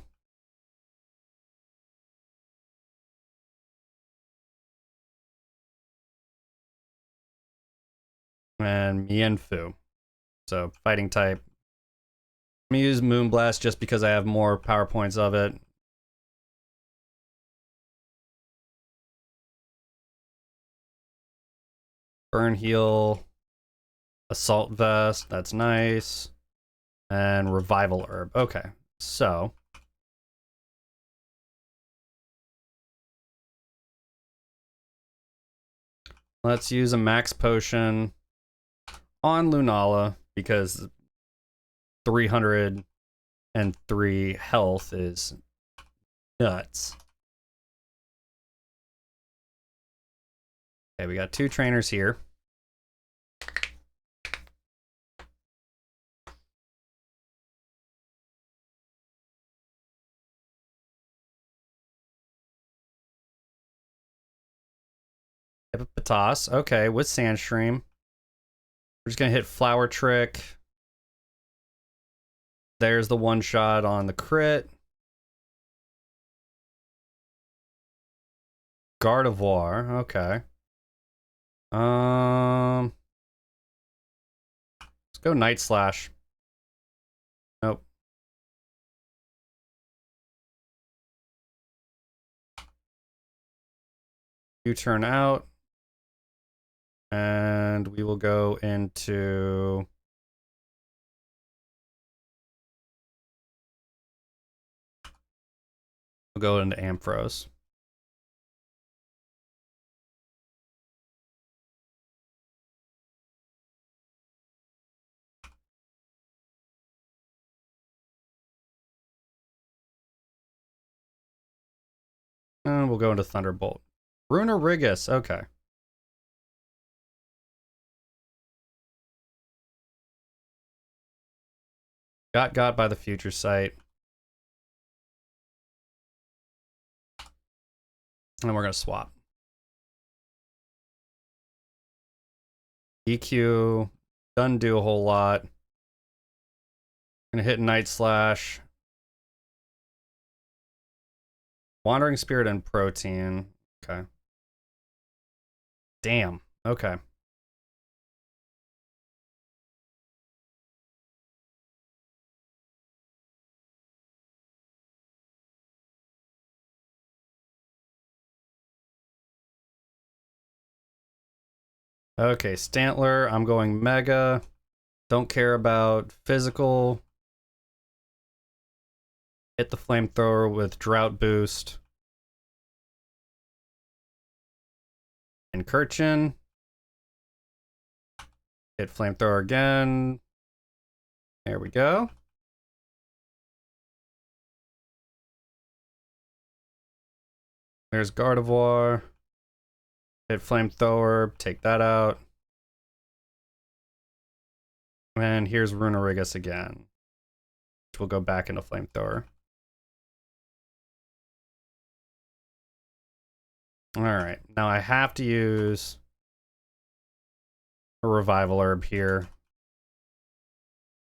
And Mienfu. So, fighting type. I'm going to use Moonblast just because I have more power points of it. Burn Heal. Assault Vest. That's nice. And Revival Herb. Okay, so. Let's use a Max Potion on Lunala because 303 health is nuts. Okay, we got two trainers here. Hippopotas, okay, with Sandstream. We're just gonna hit Flower Trick. There's the one shot on the crit. Gardevoir, okay. Let's go Night Slash. Nope. U-turn out. And we will go into... We'll go into Ampharos. And we'll go into Thunderbolt. Runa Rigus, okay. Got by the future sight. And we're gonna swap. EQ doesn't do a whole lot. Gonna hit Night Slash. Wandering Spirit and Protein. Okay. Damn. Okay. Okay, Stantler, I'm going Mega. Don't care about physical. Hit the Flamethrower with Drought Boost. Incursion. Hit Flamethrower again. There we go. There's Gardevoir. Hit Flamethrower, take that out. And here's Runerigus again, which will go back into Flamethrower. Alright, now I have to use a Revival Herb here.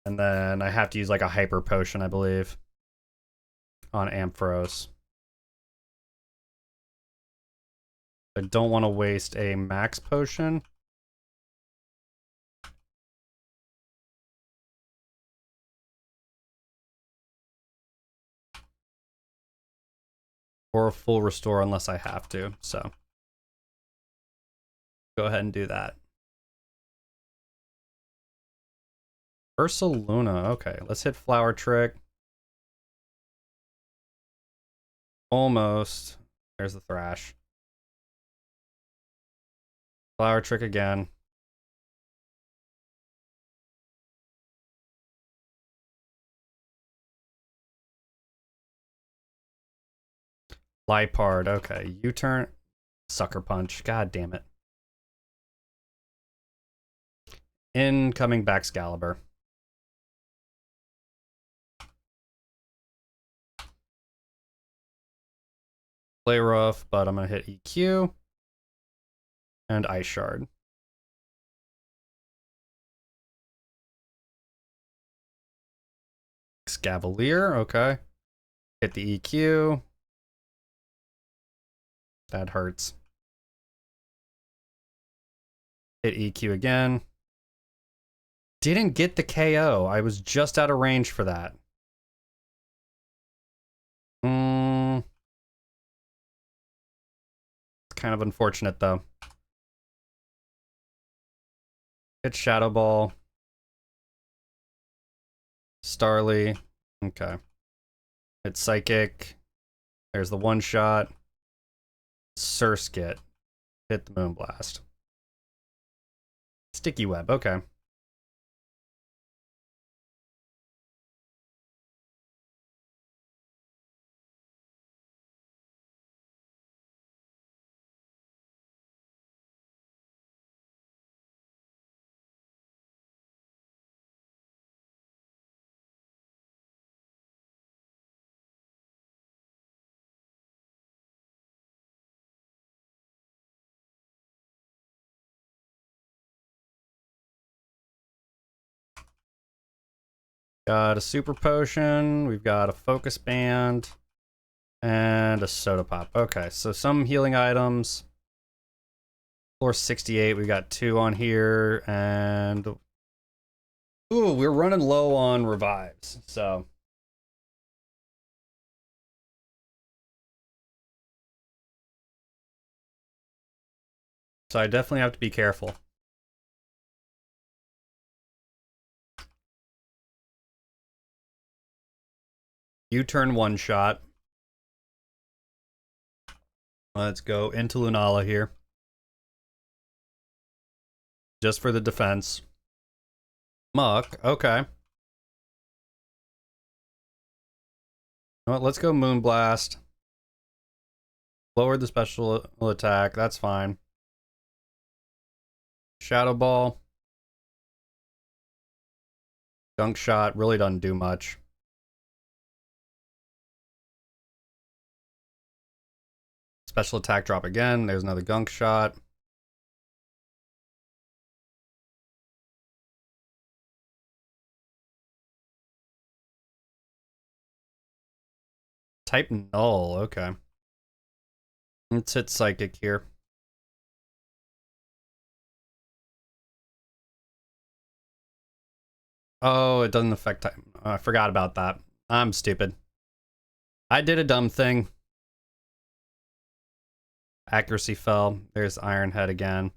And then I have to use like a Hyper Potion, I believe, on Ampharos. I don't want to waste a Max Potion. Or a full restore unless I have to, so go ahead and do that. Ursaluna, okay, let's hit Flower Trick. Almost. There's the Thrash. Flower Trick again. Lipard, okay. U-turn. Sucker Punch. God damn it. Incoming Baxcalibur. Play rough, but I'm gonna hit EQ. And Ice Shard. Scavalier, okay. Hit the EQ. That hurts. Hit EQ again. Didn't get the KO. I was just out of range for that. It's kind of unfortunate, though. Hit Shadow Ball. Starly. Okay. Hit Psychic. There's the one shot. Surskit. Hit the Moonblast. Sticky Web, okay. Got a Super Potion. We've got a Focus Band. And a Soda Pop. Okay, so some healing items. Floor 68, we got 2 on here. And... ooh, we're running low on revives. So I definitely have to be careful. U-turn one shot. Let's go into Lunala here. Just for the defense. Muck, okay. You know what, let's go Moonblast. Lowered the special attack. That's fine. Shadow Ball. Gunk Shot really doesn't do much. Special attack drop again. There's another Gunk Shot. Type Null. Okay. Let's hit Psychic here. Oh, it doesn't affect type. Oh, I forgot about that. I'm stupid. I did a dumb thing. Accuracy fell. There's Iron Head again.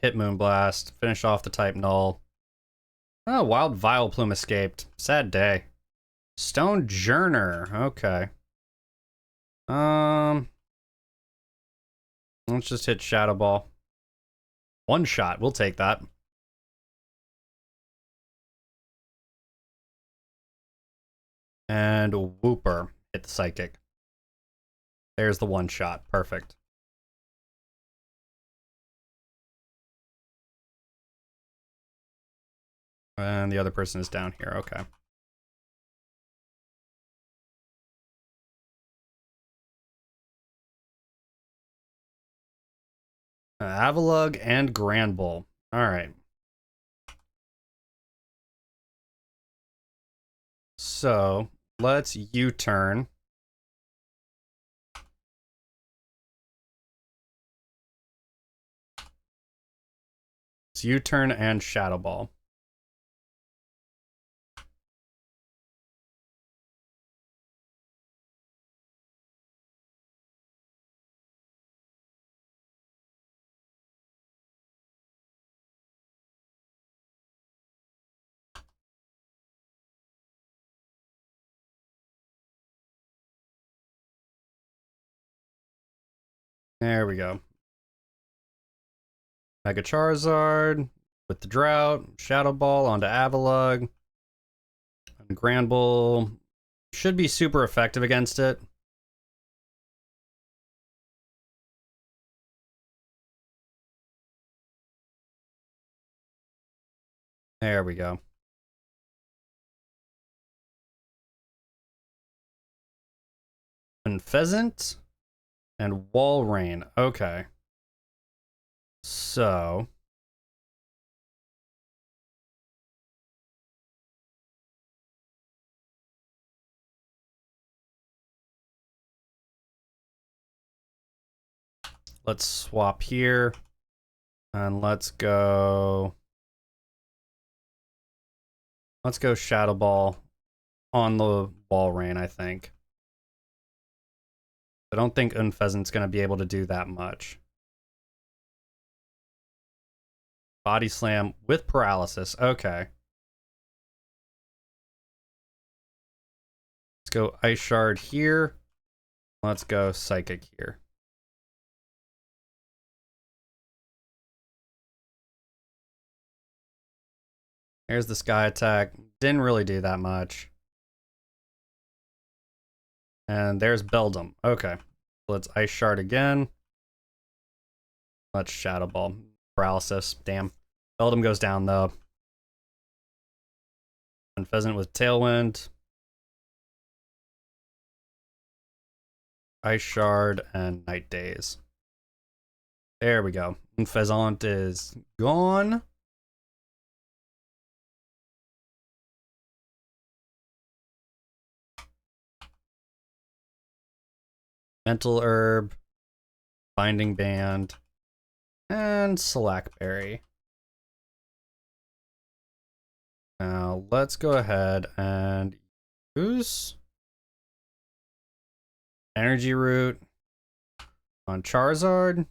Hit Moonblast. Finish off the type Null. Oh, Wild Vileplume escaped. Sad day. Stone Journer. Okay. Let's just hit Shadow Ball. One shot. We'll take that. And Whooper. Hit the Psychic. There's the one shot. Perfect. And the other person is down here. Okay. Avalugg and Granbull. Alright. So, let's U-turn. It's U-turn and Shadow Ball. There we go. Mega Charizard with the Drought. Shadow Ball onto Avalugg. And Granbull should be super effective against it. There we go. And Pheasant and Walrein. Okay. So let's swap here. And let's go Shadow Ball on the Walrein, I think. I don't think Unpheasant's going to be able to do that much. Body Slam with Paralysis. Okay. Let's go Ice Shard here. Let's go Psychic here. Here's the Sky Attack. Didn't really do that much. And there's Beldum. Okay. Let's Ice Shard again. Let's Shadow Ball. Paralysis. Damn. Beldum goes down though. And Pheasant with Tailwind. Ice Shard and Night Daze. There we go. And Pheasant is gone. Mental Herb, Binding Band, and Slackberry. Now let's go ahead and use Energy Root on Charizard.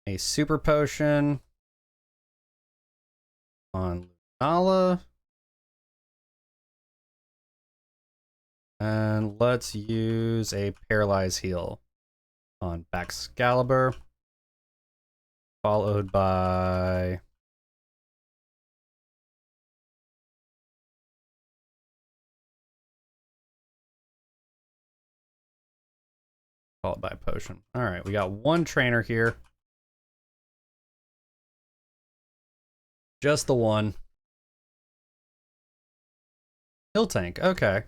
A Super Potion on Lunala. And let's use a Paralyze Heal on Baxcalibur. Followed by followed by a potion. All right, we got one trainer here. Just the one. Hill tank, okay.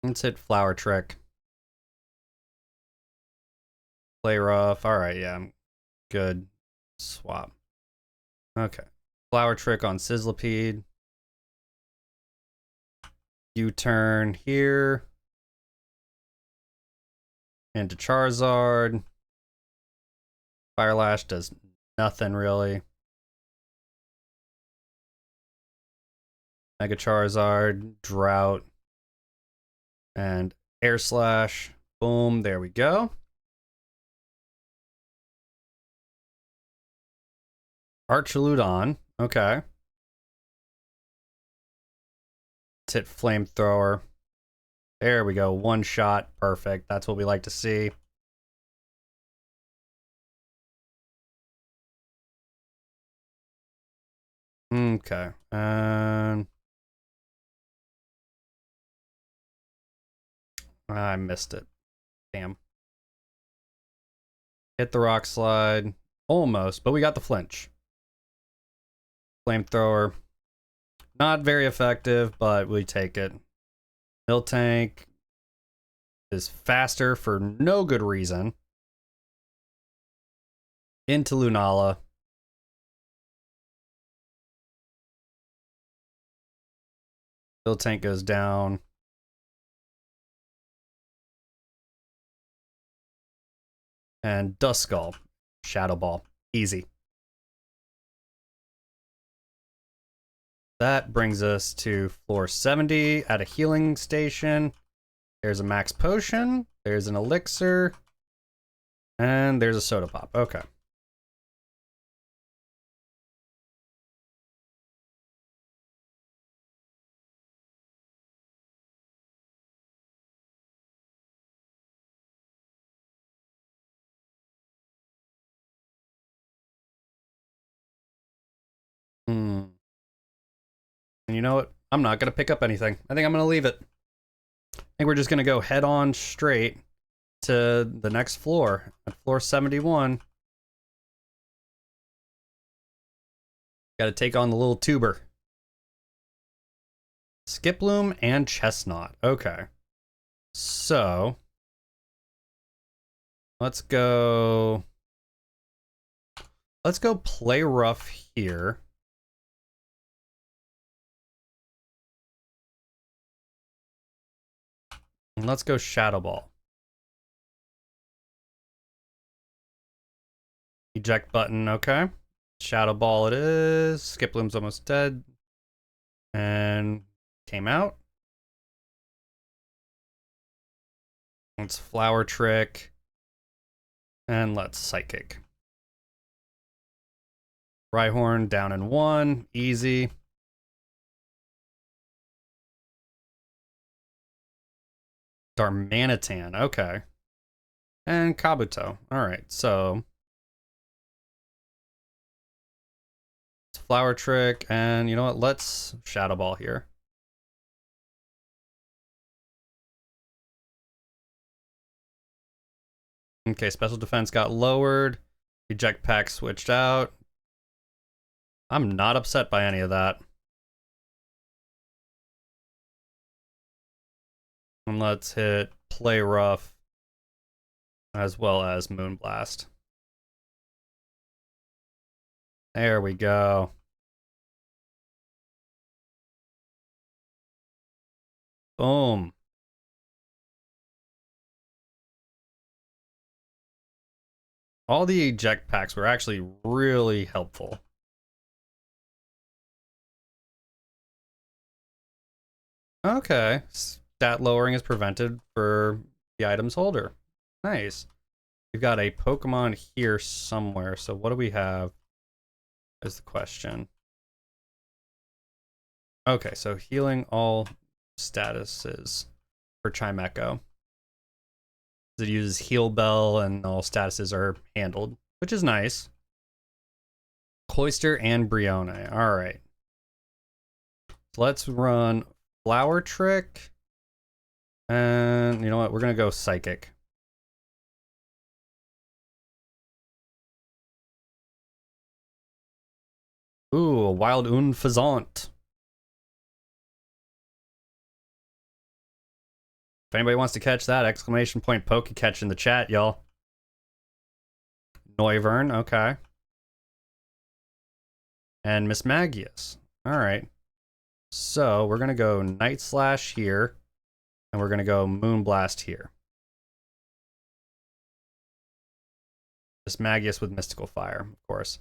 Let's hit Flower Trick. Play rough. Alright, yeah, I'm good. Swap. Okay. Flower Trick on Sizzlipede. U-turn here. Into Charizard. Fire Lash does nothing really. Mega Charizard, Drought, and Air Slash. Boom, there we go. Archaludon, okay. Let's hit Flamethrower. There we go, one shot, perfect. That's what we like to see. Okay, and I missed it. Damn. Hit the Rock Slide. Almost, but we got the flinch. Flamethrower. Not very effective, but we take it. Miltank is faster for no good reason. Into Lunala. Miltank goes down. And Duskull. Shadow Ball. Easy. That brings us to floor 70 at a healing station. There's a max potion. There's an elixir. And there's a soda pop. Okay. And you know what? I'm not going to pick up anything. I think I'm going to leave it. I think we're just going to go head on straight to the next floor. At floor 71. Got to take on the little tuber. Skiploom and Chestnut. Okay. So, let's go play rough here. And let's go Shadow Ball. Eject button, okay. Shadow Ball it is. Skiploom's almost dead. And came out. Let's Flower Trick. And let's Psychic. Rhyhorn down in one. Easy. Darmanitan, okay. And Kabuto. Alright, so it's Flower Trick, and you know what? Let's Shadow Ball here. Okay, special defense got lowered. Eject pack switched out. I'm not upset by any of that. And let's hit Play Rough as well as Moonblast. There we go. Boom. All the eject packs were actually really helpful. Okay. Stat lowering is prevented for the item's holder. Nice. We've got a Pokemon here somewhere. So what do we have is the question. Okay, so healing all statuses for Chimecho. It uses Heal Bell and all statuses are handled, which is nice. Cloyster and Brione. All right. So let's run Flower Trick. And you know what? We're going to go Psychic. Ooh, a Wild Unfazant. If anybody wants to catch that, exclamation point Poke catch in the chat, y'all. Noivern, okay. And Miss Magius. Alright. So we're gonna go Night Slash here. And we're gonna go Moonblast here. Miss Magius with Mystical Fire, of course.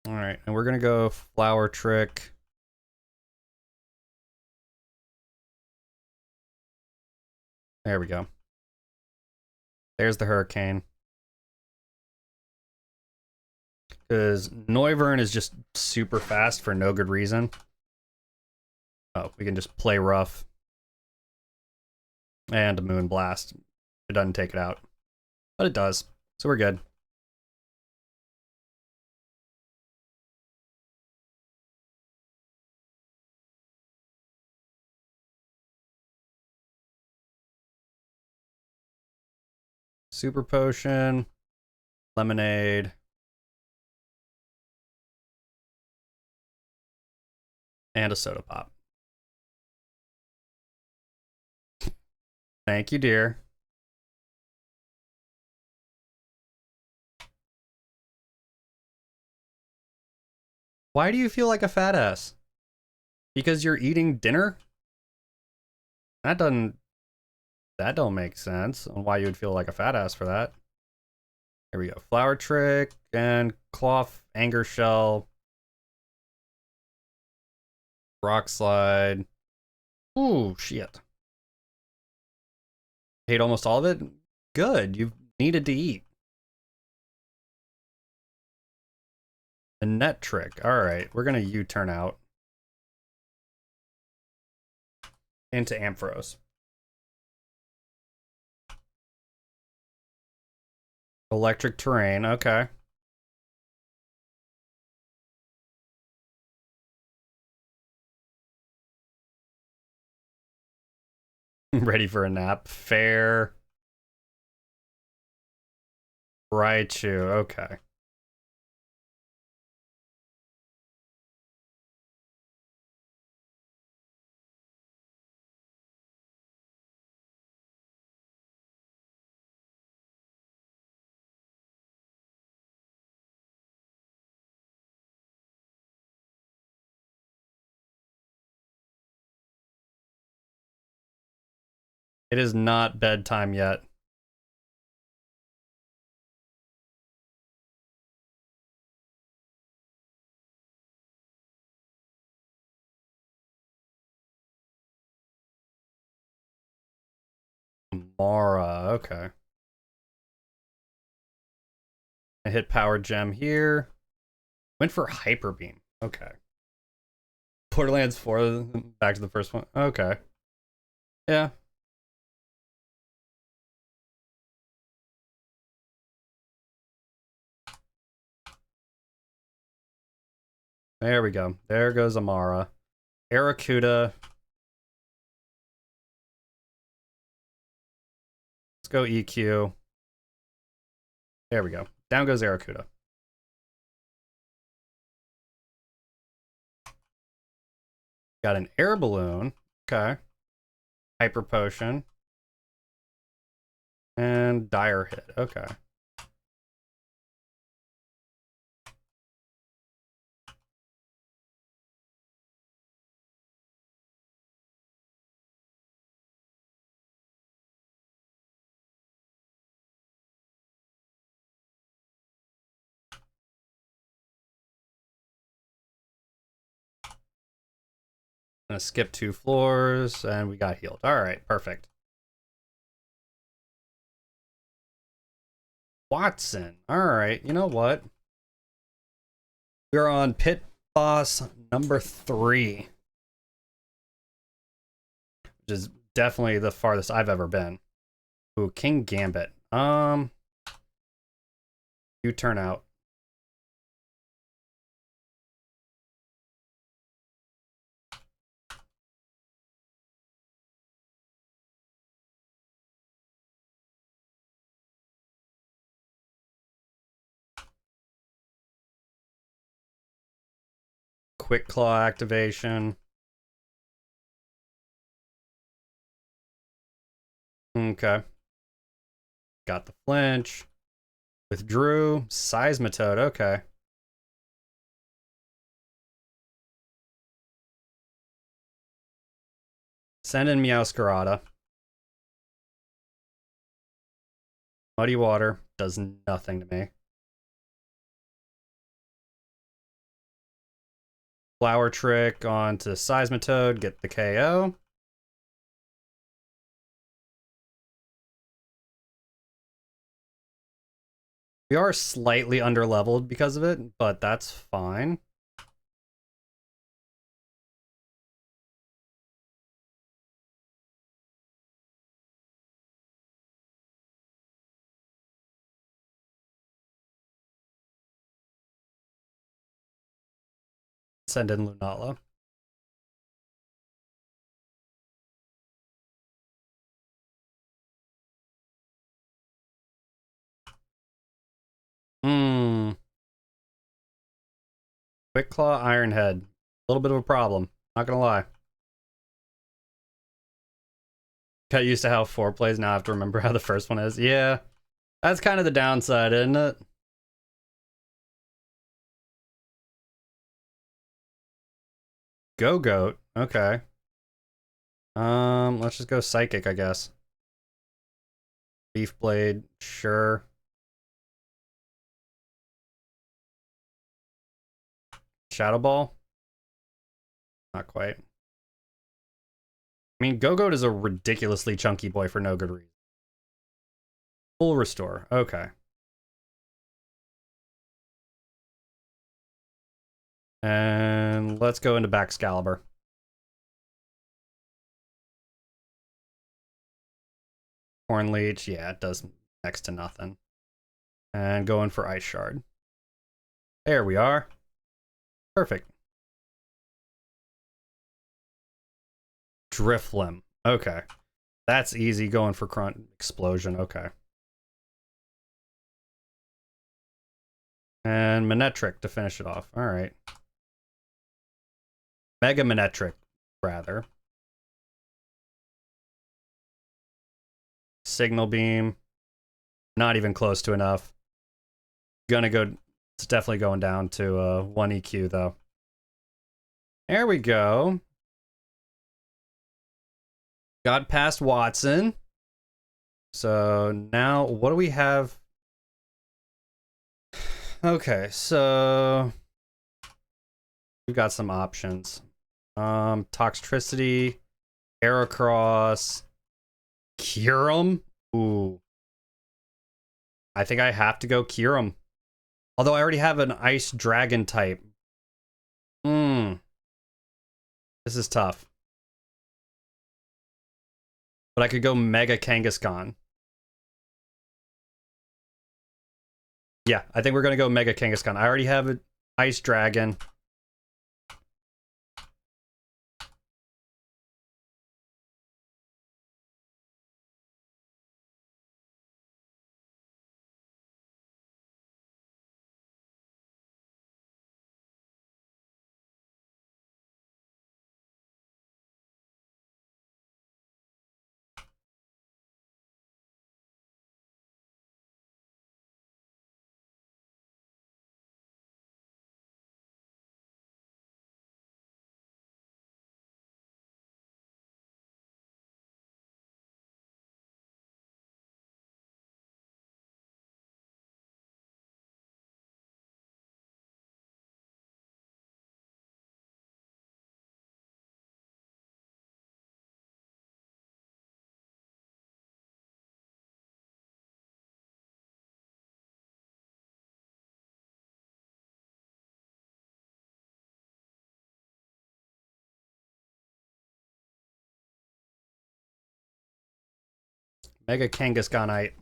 Alright, and we're gonna go Flower Trick. There we go. There's the Hurricane. Because Noivern is just super fast for no good reason. Oh, we can just play rough. And a Moonblast. It doesn't take it out. But it does. So we're good. Super Potion. Lemonade. And a Soda Pop. Thank you, dear. Why do you feel like a fat ass? Because you're eating dinner? That don't make sense on why you would feel like a fat ass for that. Here we go. Flower Trick and Cloth, Anger Shell, Rock Slide. Ooh, shit. Ate almost all of it? Good. You've needed to eat. A Net Trick. Alright, we're gonna U-turn out. Into Ampharos. Electric Terrain, okay. Ready for a nap. Fair. Raichu, okay. It is not bedtime yet. Mara, okay. I hit Power Gem here. Went for Hyper Beam. Okay. Borderlands 4, back to the first one. Okay. Yeah. There we go. There goes Amara. Aracuda. Let's go EQ. There we go. Down goes Aracuda. Got an Air Balloon. Okay. Hyper Potion. And Dire Hit. Okay. Gonna skip 2 floors, and we got healed. Alright, perfect. Watson. Alright, you know what? We're on Pit Boss number 3. Which is definitely the farthest I've ever been. Ooh, King Gambit. You turn out. Quick Claw activation. Okay. Got the flinch. Withdrew. Seismitoad. Okay. Send in Meowscarada. Muddy Water does nothing to me. Flower Trick onto Seismitoad. Get the KO. We are slightly underleveled because of it, but that's fine. Send in Lunala. Quick Claw, Iron Head. A little bit of a problem. Not gonna lie. Got used to how 4 plays, now I have to remember how the first one is. Yeah. That's kind of the downside, isn't it? Go Goat. Okay. Let's just go Psychic, I guess. Beef Blade, sure. Shadow Ball? Not quite. I mean, Go-Goat is a ridiculously chunky boy for no good reason. Full Restore. Okay. And let's go into Baxcalibur. Horn Leech, yeah, it does next to nothing. And going for Ice Shard. There we are. Perfect. Drifloon. Okay. That's easy going for Grunt Explosion. Okay. And Manectric to finish it off. All right. Mega Manectric, rather. Signal Beam. Not even close to enough. Gonna go... It's definitely going down to 1 EQ, though. There we go. Got past Watson. So now, what do we have? Okay, so... We've got some options. Toxtricity, Heracross, Kyurem. Ooh. I think I have to go Kyurem. Although I already have an Ice Dragon type. This is tough. But I could go Mega Kangaskhan. Yeah, I think we're going to go Mega Kangaskhan. I already have an Ice Dragon. Mega Kangaskhanite.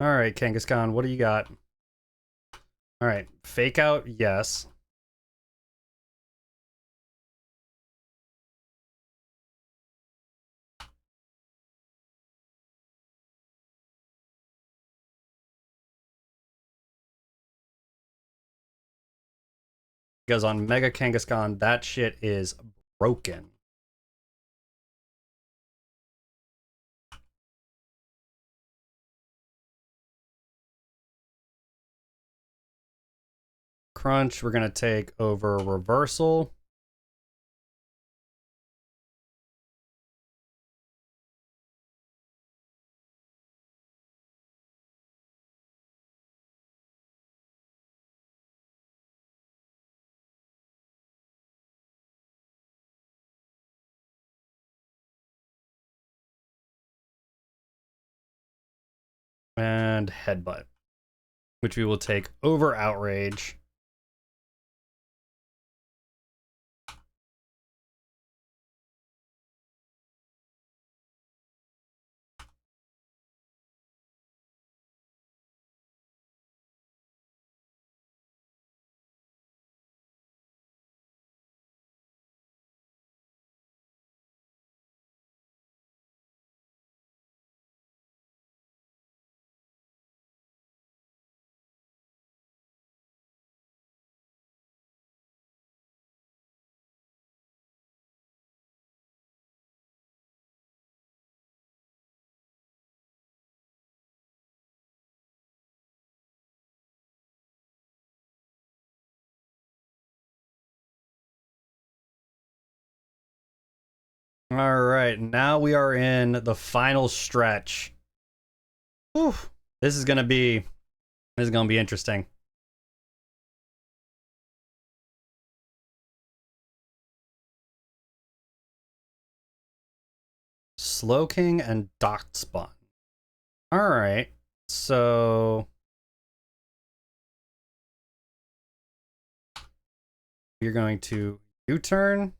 All right, Kangaskhan, what do you got? All right, fake out, yes. Because on Mega Kangaskhan, that shit is broken. Crunch, we're going to take over Reversal. And Headbutt, which we will take over Outrage. All right, now we are in the final stretch. Whew. This is gonna be interesting. Slowking and Docked Spawn. All right, so you're going to U-turn.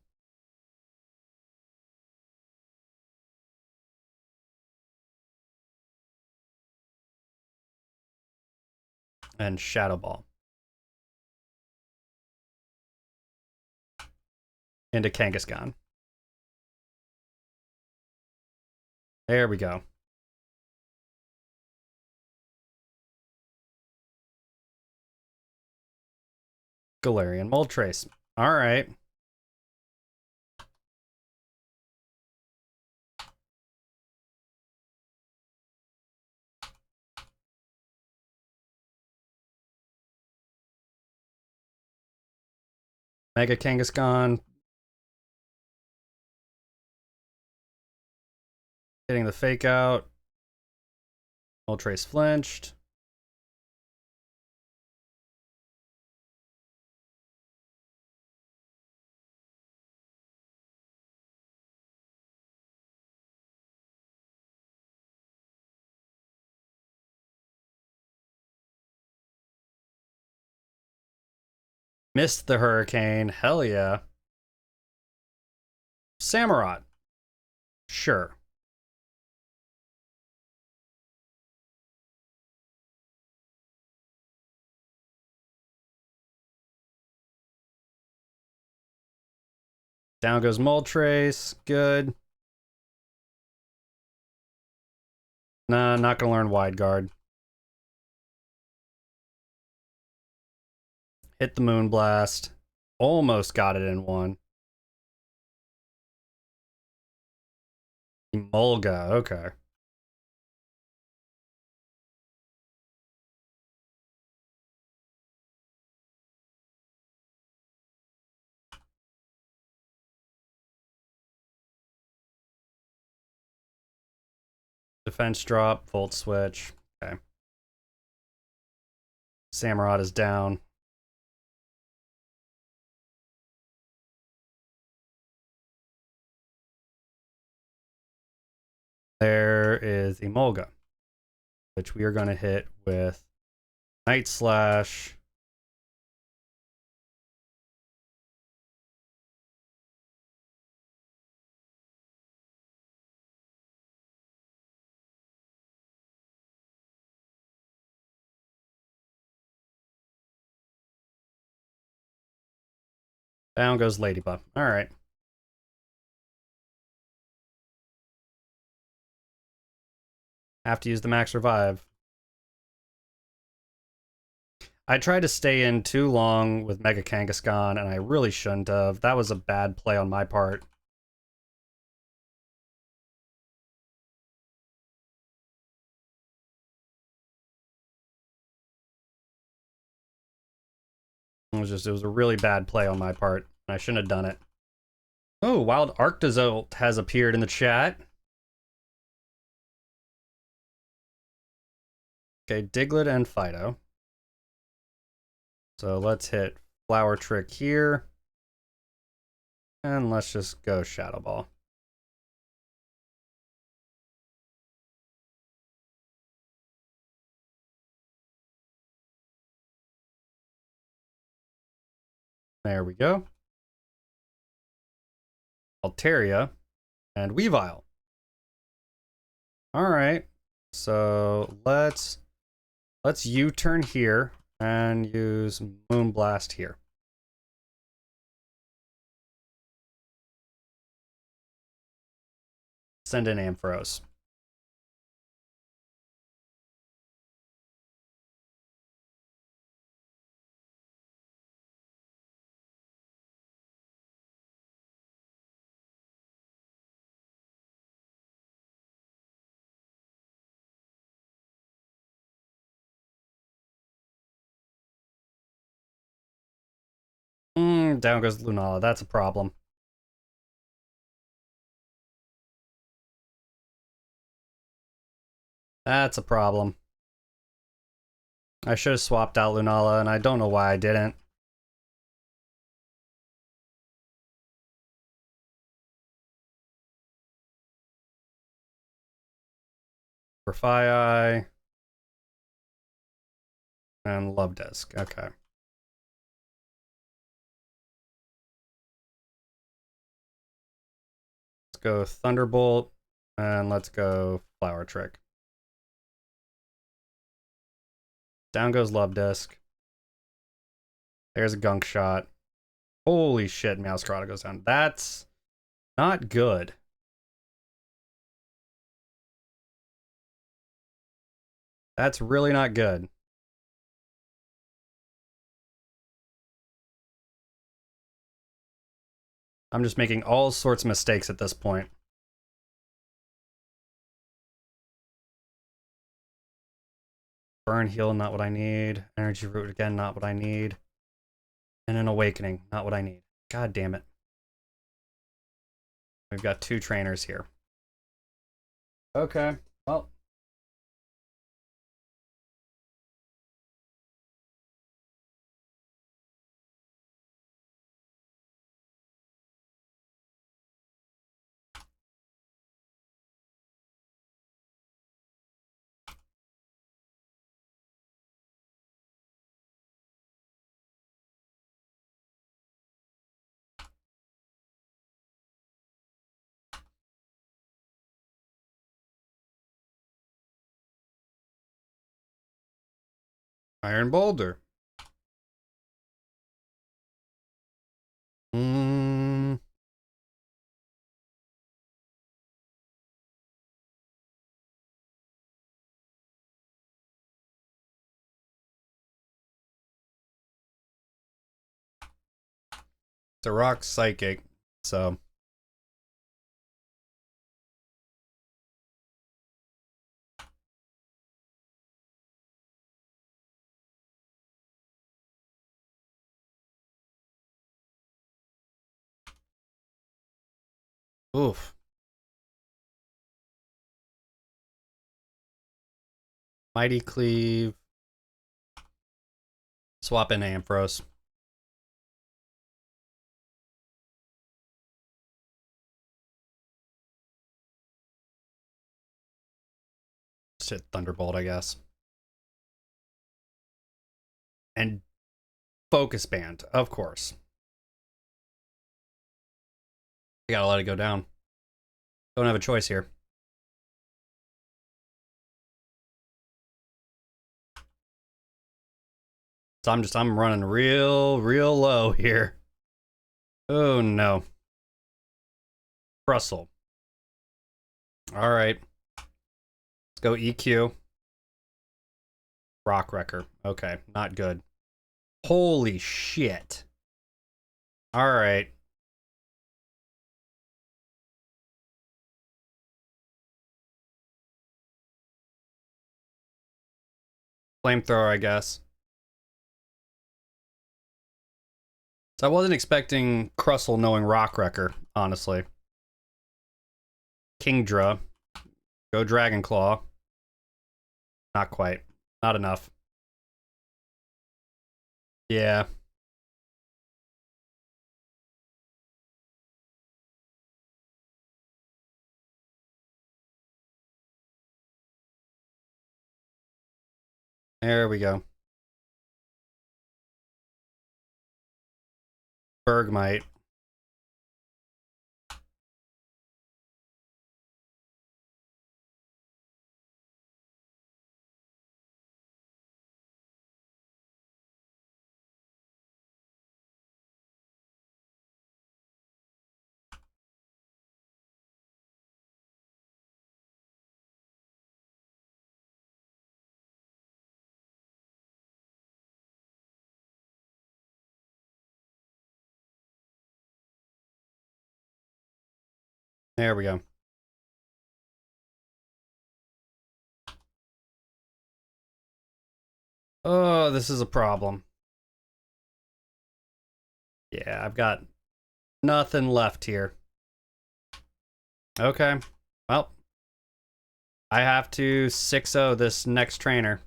And Shadow Ball into Kangaskhan. There we go. Galarian Moltres. All right. Mega Kangaskhan. Hitting the fake out. Moltres flinched. Missed the Hurricane. Hell yeah. Samurott. Sure. Down goes Moltres. Good. Nah, not gonna learn Wide Guard. Hit the Moonblast. Almost got it in one. Mulga, okay. Defense drop, Volt Switch. Okay. Samurott is down. There is Emolga, which we are going to hit with Night Slash. Down goes Ladybug. All right. Have to use the max revive. I tried to stay in too long with Mega Kangaskhan, and I really shouldn't have. That was a bad play on my part. It was a really bad play on my part. I shouldn't have done it. Oh, Wild Arctozolt has appeared in the chat. Okay, Diglett and Fido. So let's hit Flower Trick here. And let's just go Shadow Ball. There we go. Altaria and Weavile. All right. So let's U-turn here and use Moonblast here. Send in Ampharos. Down goes Lunala. That's a problem. That's a problem. I should have swapped out Lunala, and I don't know why I didn't. For Fire and Love Disc. Okay. Let's go Thunderbolt, and let's go Flower Trick. Down goes Love Disc. There's a Gunk Shot. Holy shit, Meowscarada goes down. That's not good. That's really not good. I'm just making all sorts of mistakes at this point. Burn Heal, not what I need. Energy Root again, not what I need. And an Awakening, not what I need. God damn it. We've got 2 trainers here. Okay, well. Iron Boulder. It's a rock psychic, so. Oof. Mighty Cleave. Swap in Ampharos. Just hit Thunderbolt, I guess. And Focus Band, of course. I gotta let it go down. Don't have a choice here. So I'm running real low here. Oh no. Russell. All right. Let's go EQ. Rock Wrecker. Okay, not good. Holy shit. All right. Flamethrower, I guess. So I wasn't expecting Crustle knowing Rock Wrecker, honestly. Kingdra. Go Dragon Claw. Not quite. Not enough. Yeah. There we go. Bergmite. There we go. Oh, this is a problem. Yeah, I've got nothing left here. Okay. Well, I have to 6-0 this next trainer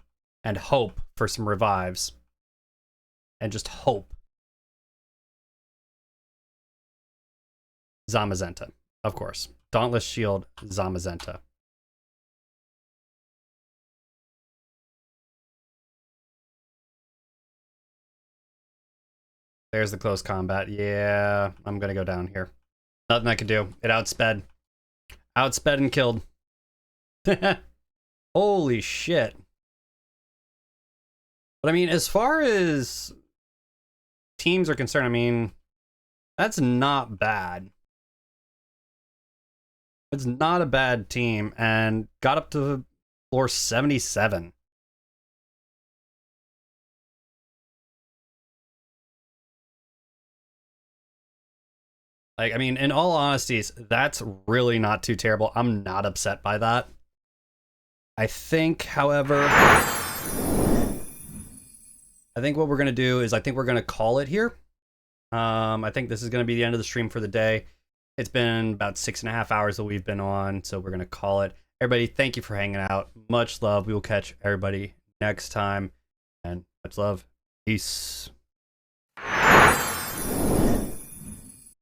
and hope for some revives. And just hope. Zamazenta, of course. Dauntless Shield, Zamazenta. There's the close combat. Yeah, I'm gonna go down here. Nothing I can do. It outsped. Outsped and killed. Holy shit. But I mean, as far as teams are concerned, I mean, that's not bad. It's not a bad team, and got up to floor 77. Like, I mean, in all honesty, that's really not too terrible. I'm not upset by that. I think, however, I think what we're going to do is I think we're going to call it here. I think this is going to be the end of the stream for the day. It's been about 6.5 hours that we've been on, so we're going to call it. Everybody, thank you for hanging out. Much love. We will catch everybody next time, and much love. Peace.